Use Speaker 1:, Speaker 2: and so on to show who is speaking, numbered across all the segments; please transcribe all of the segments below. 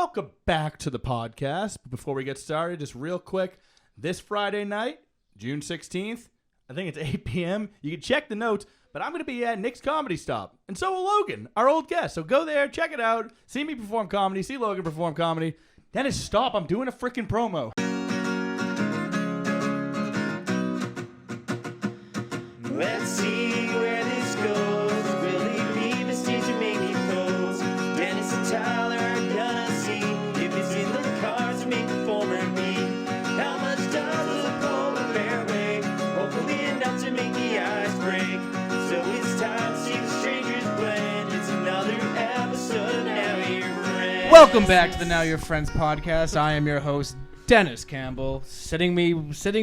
Speaker 1: Welcome back to the podcast. Before we get started, just real quick, this Friday night, June 16th, I think it's 8 p.m. You can check the notes, but I'm going to be at Nick's Comedy Stop. And so will Logan, our old guest. So go there, check it out, see me perform comedy, see Logan perform comedy. Dennis, stop. I'm doing a freaking promo.
Speaker 2: Let's see where this goes. Will he be mistakes or make me pose? Dennis and Tyler are gonna see if it's in the cards to make the former me. How much does a polar bear weigh? Hopefully enough to make the ice break. So it's time to see the strangers blend. It's another episode of Now Your Friends.
Speaker 3: Welcome back to the Now Your Friends podcast. I am your host, Dennis Campbell. Sitting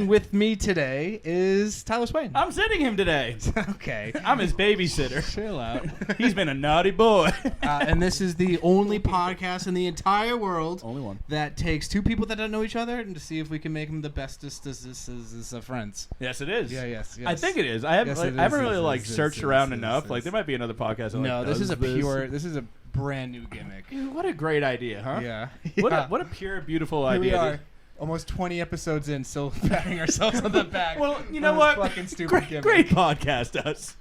Speaker 3: with me today is Tyler Swain.
Speaker 1: I'm sitting him today.
Speaker 3: Okay.
Speaker 1: I'm his babysitter.
Speaker 3: Chill out.
Speaker 1: He's been a naughty boy.
Speaker 3: And this is the only podcast in the entire world
Speaker 1: Only one.
Speaker 3: that takes two people that don't know each other and to see if we can make them the bestest as friends.
Speaker 1: Yes, it is.
Speaker 3: Yes.
Speaker 1: I think it is. I haven't,
Speaker 3: Yes, it
Speaker 1: I haven't
Speaker 3: is,
Speaker 1: really
Speaker 3: it
Speaker 1: like
Speaker 3: is,
Speaker 1: searched
Speaker 3: it
Speaker 1: around
Speaker 3: is,
Speaker 1: enough.
Speaker 3: it
Speaker 1: Like
Speaker 3: is.
Speaker 1: there might be another podcast. That,
Speaker 3: No,
Speaker 1: like,
Speaker 3: this
Speaker 1: does
Speaker 3: is a brand new gimmick.
Speaker 1: Dude, what a great idea, huh?
Speaker 3: Yeah.
Speaker 1: What a pure, beautiful
Speaker 3: Here
Speaker 1: idea.
Speaker 3: we are. Almost 20 episodes in, still patting ourselves on the back.
Speaker 1: Well, you know
Speaker 3: for
Speaker 1: what?
Speaker 3: this fucking stupid gimmick.
Speaker 1: Great podcast, us.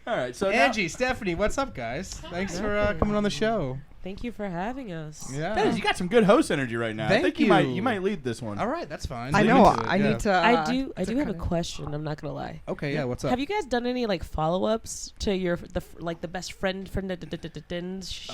Speaker 1: All right, so
Speaker 3: Anjie, Stephanie, what's up, guys? Thanks for coming on the show.
Speaker 4: Thank you for having us.
Speaker 3: Yeah.
Speaker 1: Dennis, you got some good host energy right now. I
Speaker 3: Thank
Speaker 1: think
Speaker 3: you.
Speaker 1: you might lead this one.
Speaker 3: All right, that's fine.
Speaker 5: I
Speaker 3: Leave
Speaker 5: know.
Speaker 3: me to it,
Speaker 5: I
Speaker 3: yeah.
Speaker 5: need to.
Speaker 4: I do
Speaker 5: to
Speaker 4: have a
Speaker 5: kinda-
Speaker 4: question. I'm not gonna lie.
Speaker 3: Okay, yeah. What's up?
Speaker 4: Have you guys done any like follow-ups to your the best friend ships?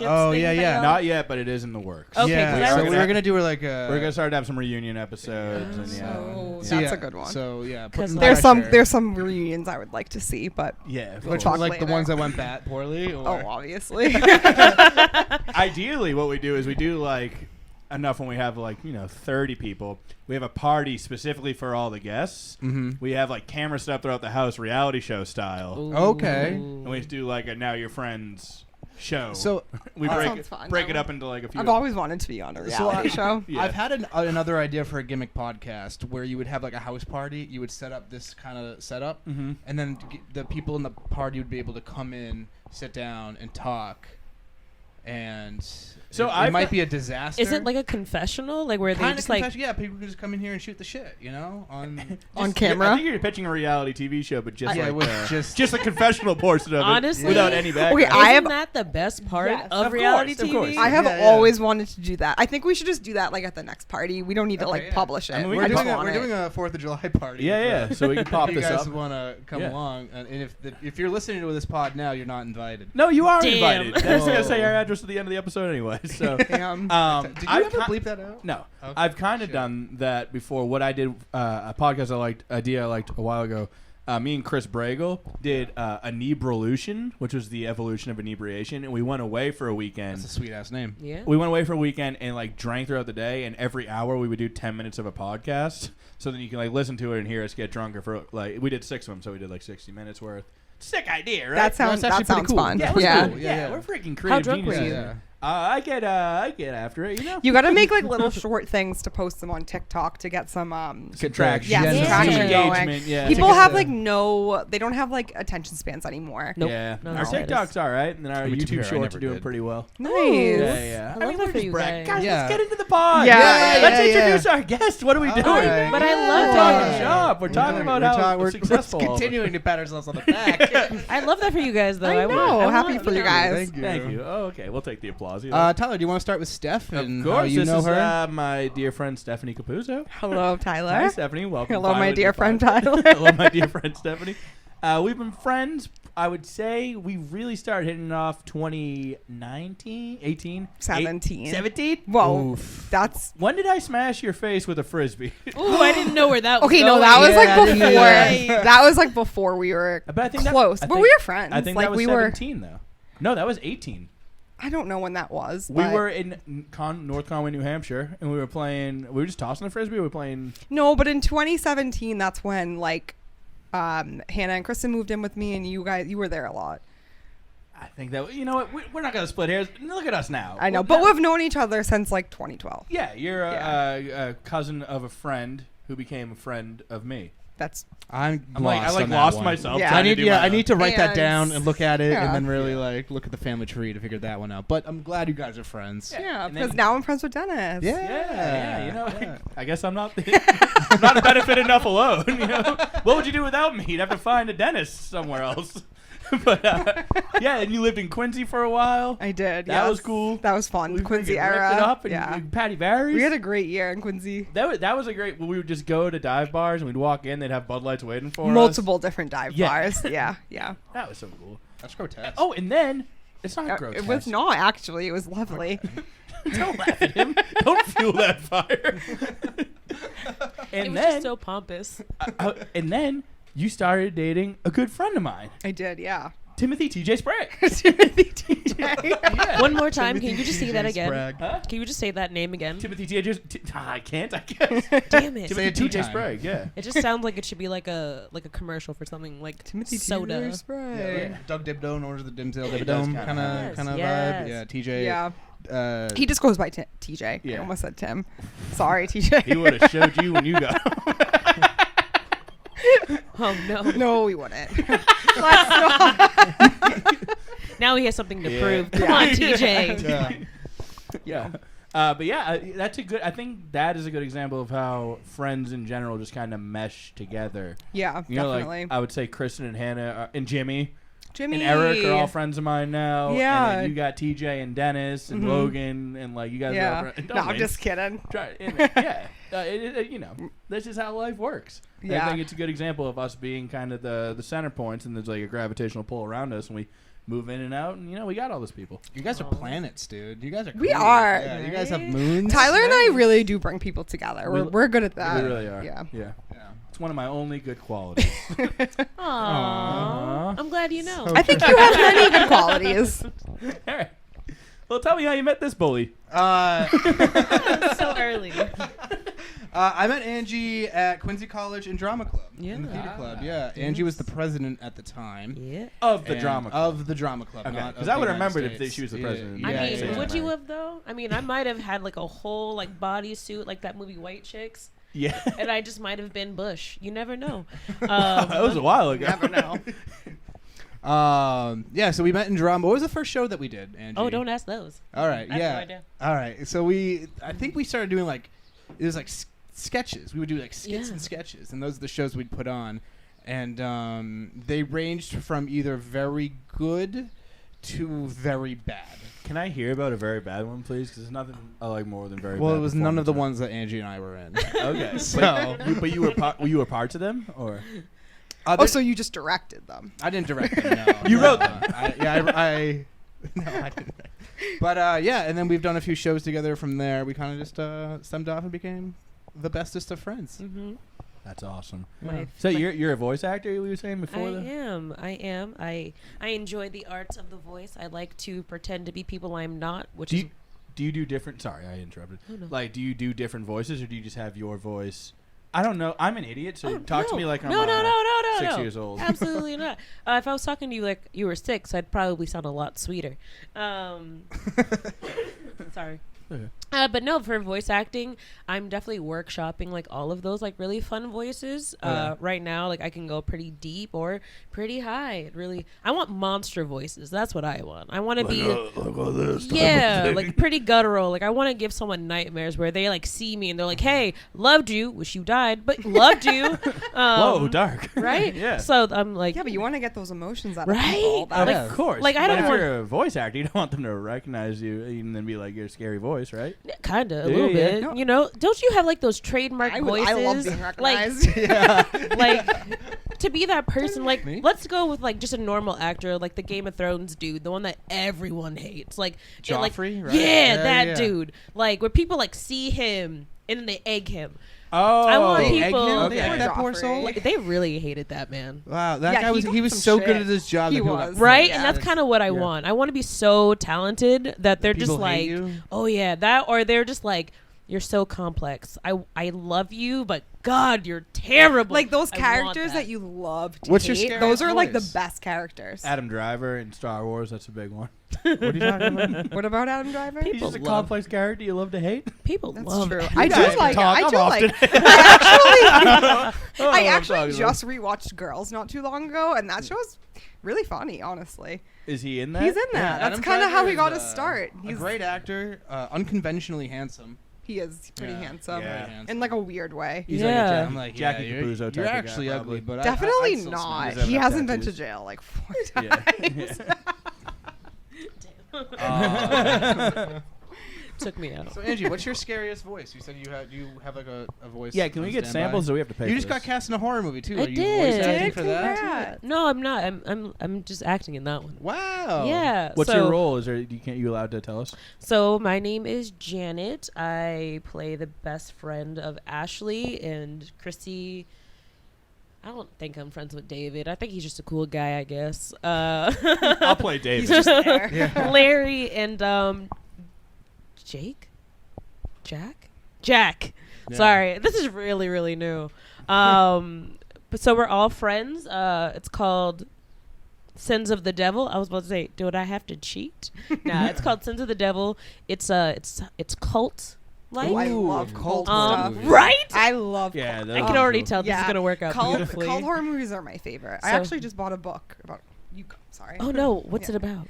Speaker 3: Oh,
Speaker 4: thing
Speaker 3: yeah,
Speaker 4: that
Speaker 3: yeah.
Speaker 4: y'all-
Speaker 1: Not yet, but it is in the works.
Speaker 4: Okay,
Speaker 3: yeah,
Speaker 4: 'cause I
Speaker 3: so
Speaker 4: was-
Speaker 3: we were gonna do like a.
Speaker 1: We're gonna start to have some reunion episodes, and yeah,
Speaker 5: So
Speaker 1: yeah.
Speaker 5: that's a good one.
Speaker 3: So yeah,
Speaker 4: Because
Speaker 3: putting
Speaker 5: There's
Speaker 3: pressure.
Speaker 5: there's some reunions I would like to see, but
Speaker 1: yeah. of
Speaker 3: Which
Speaker 1: course.
Speaker 3: one, like the
Speaker 5: later.
Speaker 3: ones that went bad poorly? Or?
Speaker 5: oh, obviously.
Speaker 1: Ideally, what we do is we do like enough when we have like 30 people. We have a party specifically for all the guests.
Speaker 3: Mhm.
Speaker 1: We have like cameras set up throughout the house, reality show style,
Speaker 4: Ooh.
Speaker 3: Okay.
Speaker 1: and we do like a Now Your Friends show.
Speaker 3: So
Speaker 1: we
Speaker 5: That
Speaker 1: break
Speaker 5: sounds fun.
Speaker 1: break it up into like a few.
Speaker 5: I've always wanted to be on a reality show.
Speaker 1: Yeah.
Speaker 3: I've had another idea for a gimmick podcast where you would have like a house party. You would set up this kind of setup,
Speaker 1: Mhm.
Speaker 3: and then the people in the party would be able to come in, sit down, and talk. And
Speaker 1: So
Speaker 3: it
Speaker 1: I've
Speaker 3: might
Speaker 1: got-
Speaker 3: be a disaster.
Speaker 4: Is it like a confessional, like where they
Speaker 3: kind
Speaker 4: just
Speaker 3: of
Speaker 4: like?
Speaker 3: yeah, people can just come in here and shoot the shit, on
Speaker 5: On camera?
Speaker 1: I think you're pitching a reality TV show, but just
Speaker 3: yeah,
Speaker 1: like
Speaker 3: with
Speaker 1: just a confessional portion of it,
Speaker 4: Honestly-
Speaker 1: without any background.
Speaker 5: Okay, I have-
Speaker 4: Isn't that the best part
Speaker 5: Yes.
Speaker 4: of
Speaker 1: Of
Speaker 4: reality
Speaker 1: course, of
Speaker 4: TV?
Speaker 1: course.
Speaker 5: I have
Speaker 3: Yeah, yeah.
Speaker 5: always wanted to do that. I think we should just do that like at the next party. We don't need to
Speaker 3: Okay,
Speaker 5: like
Speaker 3: yeah.
Speaker 5: publish it.
Speaker 1: I mean, we
Speaker 3: we're
Speaker 1: can
Speaker 5: just
Speaker 3: doing
Speaker 5: want
Speaker 3: we're
Speaker 5: it.
Speaker 3: doing a 4th of July party.
Speaker 1: Yeah, so we can pop
Speaker 3: if you
Speaker 1: this
Speaker 3: guys
Speaker 1: up.
Speaker 3: want to come
Speaker 1: Yeah.
Speaker 3: along, and if you're listening to this pod now, you're not invited.
Speaker 1: No, you are
Speaker 4: Damn.
Speaker 1: invited. That's gonna say
Speaker 3: Whoa.
Speaker 1: our address at the end of the episode anyway. So,
Speaker 5: Damn.
Speaker 3: Did you
Speaker 1: I've
Speaker 3: ever
Speaker 1: ki-
Speaker 3: bleep that out?
Speaker 1: No,
Speaker 3: Okay.
Speaker 1: I've kind of
Speaker 3: Shit.
Speaker 1: done that before. What I did, a podcast I liked a while ago. Me and Chris Bragel did Inebriolution, which was the evolution of inebriation, and we went away for a weekend.
Speaker 3: That's a sweet ass name.
Speaker 4: Yeah.
Speaker 1: We went away for a weekend and like drank throughout the day, and every hour we would do 10 minutes of a podcast, so then you can like listen to it and hear us get drunker for like we did 6 of them, so we did like 60 minutes worth. Sick idea, right?
Speaker 5: That sounds
Speaker 3: That's actually pretty cool.
Speaker 5: fun.
Speaker 1: yeah, it was
Speaker 5: Yeah.
Speaker 1: cool.
Speaker 3: Yeah, yeah.
Speaker 1: We're freaking creative
Speaker 4: How drunk were
Speaker 1: geniuses.
Speaker 4: you?
Speaker 3: Yeah.
Speaker 1: I get after it,
Speaker 5: You got to make like little short things to post them on TikTok to get some
Speaker 1: Contraction.
Speaker 5: Yes,
Speaker 4: Yeah.
Speaker 5: traction
Speaker 1: Engagement,
Speaker 5: going.
Speaker 1: yeah.
Speaker 5: People
Speaker 3: Take us
Speaker 5: have
Speaker 3: to-
Speaker 5: like they don't have like attention spans anymore.
Speaker 4: Nope.
Speaker 1: Yeah,
Speaker 4: No,
Speaker 1: our
Speaker 4: no.
Speaker 1: TikTok's all right, and then our
Speaker 3: To be
Speaker 1: YouTube
Speaker 3: fair, I
Speaker 1: shorts
Speaker 3: never
Speaker 1: are doing
Speaker 3: did.
Speaker 1: pretty well.
Speaker 5: Nice.
Speaker 1: Yeah.
Speaker 4: I love that for you guys.
Speaker 1: Guys,
Speaker 3: Yeah.
Speaker 1: let's get into the pod.
Speaker 5: Yeah.
Speaker 1: Let's
Speaker 3: Yeah,
Speaker 1: introduce
Speaker 3: yeah.
Speaker 1: our guest. What are we
Speaker 3: All
Speaker 1: doing?
Speaker 3: right.
Speaker 4: But I
Speaker 1: We're
Speaker 4: love
Speaker 1: talking
Speaker 4: it.
Speaker 1: shop. We're talking about how successful.
Speaker 3: We're continuing to pat ourselves on the back.
Speaker 4: I love that for you guys, though.
Speaker 5: I know.
Speaker 4: I
Speaker 5: Happy
Speaker 4: want,
Speaker 5: for you guys.
Speaker 3: Thank you.
Speaker 1: Thank you. Oh, okay. We'll take the applause.
Speaker 3: Tyler, do you want to start with Steph
Speaker 1: of
Speaker 3: and
Speaker 1: course,
Speaker 3: how you
Speaker 1: this
Speaker 3: know
Speaker 1: is
Speaker 3: her?
Speaker 1: my dear friend Stephanie Capuzzo.
Speaker 5: Hello, Tyler.
Speaker 1: Hi, Stephanie. Welcome.
Speaker 5: Hello, my
Speaker 1: finally to
Speaker 5: dear
Speaker 1: the
Speaker 5: friend
Speaker 1: podcast.
Speaker 5: Tyler.
Speaker 1: Hello, my dear friend Stephanie. We've been friends. I would say we really started hitting it off 2019, 18,
Speaker 5: 17.
Speaker 1: 17.
Speaker 5: Whoa,
Speaker 3: Oof.
Speaker 5: that's
Speaker 1: When did I smash your face with a frisbee?
Speaker 4: Ooh, I didn't know where that was
Speaker 5: okay.
Speaker 4: going.
Speaker 5: No, that was
Speaker 3: Yeah,
Speaker 5: like
Speaker 3: I didn't
Speaker 5: before.
Speaker 3: know that.
Speaker 5: That was like before we were
Speaker 1: But I think
Speaker 5: close.
Speaker 1: That, I
Speaker 5: But
Speaker 1: think-
Speaker 5: we were friends.
Speaker 1: I think
Speaker 5: like
Speaker 1: that was
Speaker 5: we
Speaker 1: 17 though. No, that was 18.
Speaker 5: I don't know when that was.
Speaker 1: We
Speaker 5: but-
Speaker 1: were in North Conway, New Hampshire, and we were playing. We were just tossing the frisbee. We were playing.
Speaker 5: No, but in 2017, that's when like Hannah and Kristen moved in with me, and you were there a lot.
Speaker 1: I think that you know what we're not gonna split hairs. Look at us now.
Speaker 5: I know,
Speaker 1: Well,
Speaker 5: but
Speaker 1: now-
Speaker 5: we've known each other since like 2012.
Speaker 1: yeah, you're
Speaker 5: Yeah.
Speaker 1: a cousin of a friend who became a friend of me.
Speaker 5: That's
Speaker 3: I'm
Speaker 1: I
Speaker 3: lost on that
Speaker 1: lost
Speaker 3: one.
Speaker 1: myself.
Speaker 5: Yeah.
Speaker 1: trying
Speaker 3: I
Speaker 1: to
Speaker 3: need
Speaker 1: do my
Speaker 3: I
Speaker 1: own.
Speaker 3: need to write that
Speaker 5: And-
Speaker 3: down and look at it
Speaker 5: Yeah.
Speaker 3: and then really like look at the family tree to figure that one out. But I'm glad you guys are friends.
Speaker 5: yeah,
Speaker 1: and then-
Speaker 5: because now I'm friends with Dennis.
Speaker 1: Yeah, you know,
Speaker 3: yeah.
Speaker 1: I guess I'm not I'm not a benefit enough alone. You know, what would you do without me? You'd have to find a dentist somewhere else. But yeah, and you lived in Quincy for a while.
Speaker 5: I did.
Speaker 1: That was
Speaker 5: yes.
Speaker 1: cool.
Speaker 5: That was fun.
Speaker 1: We
Speaker 5: Quincy
Speaker 1: freaking ripped
Speaker 5: era.
Speaker 1: it up and
Speaker 5: yeah.
Speaker 1: Patty Barry's.
Speaker 5: We had a great year in Quincy.
Speaker 1: That was a great. We would just go to dive bars and we'd walk in. They'd have Bud Lights waiting for us.
Speaker 5: Multiple different dive
Speaker 1: Yeah.
Speaker 5: bars. Yeah, yeah.
Speaker 1: That was so cool.
Speaker 3: That's grotesque.
Speaker 1: Oh, and then it's not grotesque.
Speaker 5: It was not actually. It was lovely.
Speaker 1: Don't laugh at him. Don't fuel that fire. And
Speaker 4: It was
Speaker 1: then,
Speaker 4: just so pompous.
Speaker 1: and then you started dating a good friend of mine,
Speaker 5: I did. Yeah.
Speaker 1: Timothy T.J. Sprague.
Speaker 5: Timothy TJ.
Speaker 4: One more time. Can you just say that again?
Speaker 1: Huh?
Speaker 4: Can you just say that name again?
Speaker 1: Timothy T.J. I can't. I guess.
Speaker 4: Damn it.
Speaker 1: Timothy
Speaker 3: it two
Speaker 1: T.J.
Speaker 3: times.
Speaker 1: Sprague. Yeah.
Speaker 4: It just sounds like it should be like a commercial for something like
Speaker 5: Timothy
Speaker 4: soda.
Speaker 5: TJ Sprague.
Speaker 1: Yeah.
Speaker 3: Doug Dibdone, Orange of the Dimsdale
Speaker 1: It does
Speaker 3: Dibdome
Speaker 1: kinda
Speaker 3: kind
Speaker 1: have-
Speaker 3: of
Speaker 4: Yes,
Speaker 3: vibe.
Speaker 4: yes.
Speaker 3: Yeah, TJ.
Speaker 5: Yeah. He just goes by TJ.
Speaker 1: Yeah.
Speaker 5: I almost said Tim. Sorry, TJ.
Speaker 1: He would have showed you when you got.
Speaker 4: Oh no.
Speaker 5: No, we wouldn't. Let's not.
Speaker 4: Now he has something to
Speaker 1: Yeah.
Speaker 4: prove. Come
Speaker 5: Yeah.
Speaker 4: on, TJ.
Speaker 3: Yeah.
Speaker 1: Yeah. But yeah, that's a good. I think that is a good example of how friends in general just kind of mesh together.
Speaker 5: Yeah,
Speaker 1: You know,
Speaker 5: definitely.
Speaker 1: like I would say Kristen and Hannah and Jimmy
Speaker 5: Jimmy
Speaker 1: and Eric are all friends of mine now.
Speaker 5: Yeah.
Speaker 1: And then you got TJ and Dennis and
Speaker 5: Mhm.
Speaker 1: Logan and like you guys are all
Speaker 5: Yeah.
Speaker 1: friends.
Speaker 5: No, I'm just kidding.
Speaker 1: Yeah. You know, this is how life works.
Speaker 5: Yeah.
Speaker 1: I think it's a good example of us being kind of the center points, and there's like a gravitational pull around us, and we move in and out, and you know, we got all those people.
Speaker 3: You guys are planets, dude. You guys are.
Speaker 5: We
Speaker 3: cool.
Speaker 5: are.
Speaker 3: Yeah, you guys have
Speaker 4: Right?
Speaker 3: moons.
Speaker 5: Tyler and I
Speaker 3: Nice.
Speaker 5: really do bring people together. We're good at that.
Speaker 1: We really are.
Speaker 5: Yeah.
Speaker 1: Yeah.
Speaker 3: Yeah.
Speaker 1: It's one of my only good qualities.
Speaker 4: Aww. I'm glad you know.
Speaker 3: So
Speaker 5: I think you have many good qualities.
Speaker 1: All right. Well, tell me how you met this bully.
Speaker 4: So early.
Speaker 3: I met Angie at Quincy College in Drama Club.
Speaker 4: Yeah.
Speaker 3: In the theater club. Yeah. Angie was the president at the time.
Speaker 4: Yeah.
Speaker 1: Of the
Speaker 3: And-
Speaker 1: drama club.
Speaker 3: Of the drama club.
Speaker 1: Okay,
Speaker 3: not
Speaker 1: 'cause
Speaker 3: of
Speaker 1: I
Speaker 3: the
Speaker 1: would have
Speaker 3: United
Speaker 1: remembered if
Speaker 3: States.
Speaker 1: she was the
Speaker 3: Yeah,
Speaker 1: president.
Speaker 3: Yeah,
Speaker 4: I
Speaker 1: Yeah,
Speaker 4: mean,
Speaker 1: yeah,
Speaker 4: would
Speaker 1: yeah.
Speaker 4: you have though? I mean, I might have had like a whole like bodysuit like that movie White Chicks,
Speaker 1: Yeah.
Speaker 4: and I just might have been Bush. You never know.
Speaker 1: That was a while ago.
Speaker 5: Never know.
Speaker 3: Yeah, so we met in drama. What was the first show that we did, Angie?
Speaker 4: Oh, don't ask those.
Speaker 3: All right,
Speaker 4: I have
Speaker 3: yeah.
Speaker 4: no idea.
Speaker 3: All right, so I think we started doing like, it was like sketches. We would do like skits
Speaker 4: Yeah.
Speaker 3: and sketches, and those are the shows we'd put on. And they ranged from either very good to very bad.
Speaker 1: Can I hear about a very bad one, please? Because there's nothing I like more than very bad.
Speaker 3: Well, it was none of the
Speaker 1: performance.
Speaker 3: ones that Angie and I were in.
Speaker 1: Okay.
Speaker 3: So-
Speaker 1: but you were parts of them, or
Speaker 5: Oh, so you just directed them.
Speaker 3: I didn't direct them. No,
Speaker 1: You
Speaker 3: no,
Speaker 1: wrote
Speaker 3: no.
Speaker 1: them.
Speaker 3: I no, I didn't. But yeah, and then we've done a few shows together. From there, we kind of just stemmed off and became the bestest of friends.
Speaker 4: Mm-hmm.
Speaker 1: that's awesome.
Speaker 3: Yeah.
Speaker 1: So you're a voice actor? You were saying before
Speaker 4: I
Speaker 1: that?
Speaker 4: am. I enjoy the arts of the voice. I like to pretend to be people I'm not, which
Speaker 1: Do
Speaker 4: is
Speaker 1: you, do you do different? Sorry, I interrupted.
Speaker 4: Oh, no.
Speaker 1: Like, do you do different voices, or do you just have your voice? I don't know. I'm an idiot, so
Speaker 4: Oh,
Speaker 1: talk to
Speaker 4: no.
Speaker 1: me like I'm
Speaker 4: no,
Speaker 1: 6
Speaker 4: no.
Speaker 1: years old.
Speaker 4: Absolutely not. If I was talking to you like you were 6, I'd probably sound a lot sweeter. Sorry.
Speaker 1: Okay.
Speaker 4: But no, for voice acting, I'm definitely workshopping like all of those like really fun voices.
Speaker 1: Okay.
Speaker 4: Right now, like I can go pretty deep or pretty high. It really, I want monster voices. That's what I want. I want to be,
Speaker 1: Like all this type of
Speaker 4: yeah,
Speaker 1: thing.
Speaker 4: like pretty guttural. Like I want to give someone nightmares where they like see me and they're like, "Hey, loved you, wish you died, but loved you."
Speaker 1: Whoa, dark.
Speaker 4: Right?
Speaker 1: Yeah.
Speaker 4: So I'm like,
Speaker 5: Yeah, but you want to get those emotions out of
Speaker 4: Right?
Speaker 5: people.
Speaker 1: Oh,
Speaker 5: That's-
Speaker 1: of course.
Speaker 4: like, I
Speaker 1: But
Speaker 4: don't
Speaker 1: if
Speaker 4: want-
Speaker 1: you're a voice actor, you don't want them to recognize you and then be like your scary voice, right?
Speaker 4: kind of a
Speaker 1: Yeah,
Speaker 4: little
Speaker 1: yeah.
Speaker 4: bit.
Speaker 5: No.
Speaker 4: You know, don't you have like those trademark
Speaker 5: I
Speaker 4: voices?
Speaker 5: love being recognized.
Speaker 4: Like to be that person, like
Speaker 3: Me?
Speaker 4: let's go with like just a normal actor, like the Game of Thrones dude, the one that everyone hates, like
Speaker 3: Joffrey, right?
Speaker 4: Yeah,
Speaker 3: Yeah,
Speaker 4: that
Speaker 3: yeah.
Speaker 4: dude. Like where people like see him and then they egg him.
Speaker 1: Oh,
Speaker 4: I want
Speaker 3: They egg
Speaker 4: people.
Speaker 3: him?
Speaker 1: Okay.
Speaker 3: They egg that poor
Speaker 5: Joffrey.
Speaker 3: soul?
Speaker 4: Like, they really hated that man.
Speaker 3: Wow, that
Speaker 5: Yeah,
Speaker 3: guy
Speaker 5: he
Speaker 3: was
Speaker 5: got
Speaker 3: he was
Speaker 5: some
Speaker 3: so
Speaker 5: shit.
Speaker 3: good at his job.
Speaker 5: He
Speaker 3: that people
Speaker 5: was.
Speaker 3: got
Speaker 4: Right?
Speaker 5: Yeah.
Speaker 4: And that's kind of what I
Speaker 1: Yeah.
Speaker 4: want. I want to be so talented that they're
Speaker 3: people
Speaker 4: just
Speaker 3: hate
Speaker 4: like,
Speaker 3: you?
Speaker 4: oh yeah, that, or they're just like, you're so complex. I love you, but God, you're terrible.
Speaker 5: Like those
Speaker 4: I want
Speaker 5: characters that you love to
Speaker 3: What's your
Speaker 5: hate,
Speaker 3: scary
Speaker 5: those are like the
Speaker 3: voice?
Speaker 5: best characters.
Speaker 1: Adam Driver in Star Wars. That's a big one.
Speaker 3: What are you talking about?
Speaker 5: What about Adam Driver?
Speaker 4: People
Speaker 1: He's just a
Speaker 4: love-
Speaker 1: complex character you love to hate.
Speaker 4: People
Speaker 5: That's
Speaker 4: love
Speaker 5: true.
Speaker 4: it.
Speaker 5: I
Speaker 1: guys
Speaker 5: do like.
Speaker 1: talk.
Speaker 5: I
Speaker 1: I'm
Speaker 5: do
Speaker 1: off
Speaker 5: like.
Speaker 1: today.
Speaker 5: I actually. I actually just rewatched Girls not too long ago, and that show's really funny, honestly.
Speaker 1: Is he in that?
Speaker 5: He's in that.
Speaker 3: Yeah,
Speaker 5: That's
Speaker 3: Adam
Speaker 5: kind of how
Speaker 3: Driver
Speaker 5: he got
Speaker 3: is,
Speaker 5: his start.
Speaker 3: A
Speaker 5: He's
Speaker 3: great actor, unconventionally handsome.
Speaker 5: He is pretty handsome.
Speaker 1: Yeah.
Speaker 3: Very
Speaker 5: in like a weird way.
Speaker 1: He's
Speaker 4: Yeah.
Speaker 1: like
Speaker 3: I'm like,
Speaker 1: Jackie
Speaker 3: yeah,
Speaker 1: Capuzzo type
Speaker 3: you're
Speaker 1: of guy,
Speaker 3: actually
Speaker 1: probably.
Speaker 3: ugly, but
Speaker 5: Definitely
Speaker 3: I'd still smell
Speaker 5: not.
Speaker 3: you.
Speaker 1: Doesn't
Speaker 5: He
Speaker 1: have
Speaker 5: hasn't been to
Speaker 1: tattoos.
Speaker 5: jail like 4
Speaker 1: Yeah.
Speaker 5: times.
Speaker 4: Took me out.
Speaker 3: So Angie, what's your scariest voice? You said you have like a voice.
Speaker 1: Yeah, can we
Speaker 3: on
Speaker 1: get
Speaker 3: standby?
Speaker 1: samples or do we have to pay
Speaker 3: You
Speaker 1: for
Speaker 3: just got
Speaker 1: this?
Speaker 3: cast in a horror movie too.
Speaker 4: I
Speaker 3: Are you voice
Speaker 4: did.
Speaker 3: acting for that?
Speaker 5: Congrats.
Speaker 4: No, I'm not. I'm just acting in that one.
Speaker 3: Wow.
Speaker 4: Yeah.
Speaker 1: What's
Speaker 4: so,
Speaker 1: your role? Is there? You allowed to tell us?
Speaker 4: So my name is Janet. I play the best friend of Ashley and Chrissy. I don't think I'm friends with David. I think he's just a cool guy, I guess.
Speaker 1: I'll play David.
Speaker 5: He's just there.
Speaker 4: Larry and Jack.
Speaker 3: Yeah.
Speaker 4: Sorry, this is really, really new. But so we're all friends. It's called Sins of the Devil. I was about to say, do I have to cheat? Nah, it's called Sins of the Devil. It's cult like.
Speaker 5: Ooh, I
Speaker 3: Ooh,
Speaker 5: love cult
Speaker 3: cult
Speaker 5: stuff.
Speaker 3: movies.
Speaker 4: Right?
Speaker 5: I love
Speaker 1: Yeah,
Speaker 5: cult
Speaker 1: those
Speaker 4: I
Speaker 1: are
Speaker 4: can already
Speaker 1: cool.
Speaker 4: tell this is gonna work out
Speaker 5: cult
Speaker 4: beautifully.
Speaker 5: horror movies are my favorite. I
Speaker 4: So-
Speaker 5: actually just bought a book about you. Sorry.
Speaker 4: Oh no, what's
Speaker 5: Yeah.
Speaker 4: it about?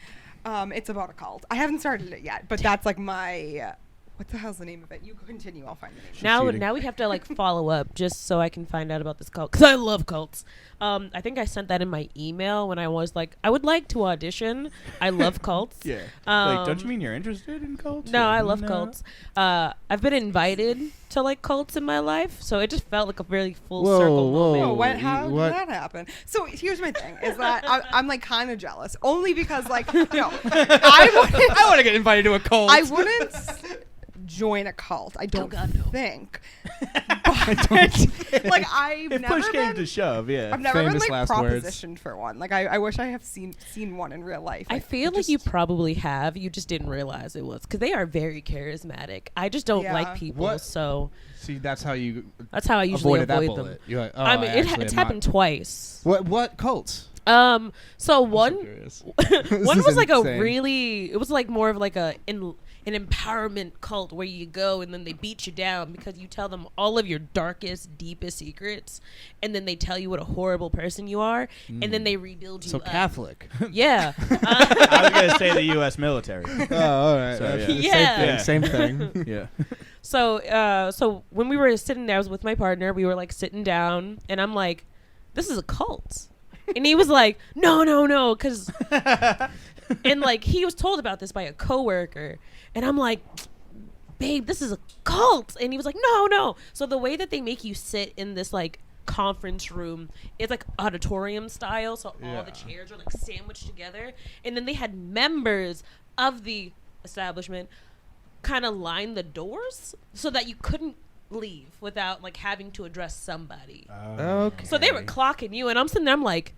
Speaker 5: It's about a cult. I haven't started it yet, but that's like my. What the hell's the name of it? You continue. I'll find the name.
Speaker 1: cheating.
Speaker 4: Now we have to like follow up just so I can find out about this cult because I love cults. I think I sent that in my email when I was like, I would like to audition. I love cults.
Speaker 1: Yeah. Like, don't you
Speaker 4: Um,
Speaker 1: mean you're interested in cults?
Speaker 4: No,
Speaker 1: Yeah.
Speaker 4: I love cults. I've been invited to like cults in my life, so it just felt like a very full
Speaker 3: Whoa,
Speaker 4: circle
Speaker 3: whoa.
Speaker 4: moment.
Speaker 5: Oh, how
Speaker 3: What?
Speaker 5: did that happen? So here's my thing: is that I'm like kind of jealous, only because like no,
Speaker 3: I want to get invited to a cult.
Speaker 5: I wouldn't join a cult. I don't
Speaker 4: God, no.
Speaker 5: think. But like I've
Speaker 1: If
Speaker 5: never
Speaker 1: push came
Speaker 5: been.
Speaker 1: to shove, yeah.
Speaker 5: I've never been
Speaker 3: Famous
Speaker 5: like
Speaker 3: last words.
Speaker 5: propositioned for one. Like I wish I have seen one in real life.
Speaker 4: I feel like you probably have. You just didn't realize it was because they are very charismatic. I just don't
Speaker 5: Yeah.
Speaker 4: like people,
Speaker 3: What?
Speaker 4: so
Speaker 3: See, that's how you
Speaker 4: that's how I usually
Speaker 3: avoided that
Speaker 4: avoid them.
Speaker 3: bullet. You're like, oh,
Speaker 4: I mean,
Speaker 3: actually am
Speaker 4: it's
Speaker 3: not-
Speaker 4: happened twice.
Speaker 3: What cults?
Speaker 4: So
Speaker 3: I'm so
Speaker 4: one
Speaker 3: curious.
Speaker 4: one
Speaker 3: is
Speaker 4: was like
Speaker 3: insane.
Speaker 4: it was like more of like an empowerment cult where you go and then they beat you down because you tell them all of your darkest, deepest secrets, and then they tell you what a horrible person you are, and then they rebuild you
Speaker 3: So
Speaker 4: up.
Speaker 3: Catholic.
Speaker 4: Yeah.
Speaker 1: I was gonna say the U.S. military.
Speaker 3: Oh, all right.
Speaker 1: So,
Speaker 3: That's
Speaker 1: yeah.
Speaker 4: Yeah.
Speaker 3: Same thing.
Speaker 1: Yeah.
Speaker 4: So when we were sitting there, I was with my partner. We were like sitting down, and I'm like, "This is a cult," and he was like, "No," because, and like he was told about this by a coworker, and I'm like, "Babe, this is a cult," and he was like, "No." So the way that they make you sit in this like conference room, it's like auditorium style, so all the
Speaker 3: Yeah.
Speaker 4: chairs are like sandwiched together, and then they had members of the establishment kind of line the doors so that you couldn't leave without like having to address somebody.
Speaker 3: Okay.
Speaker 4: So they were clocking you, and I'm sitting there, I'm like,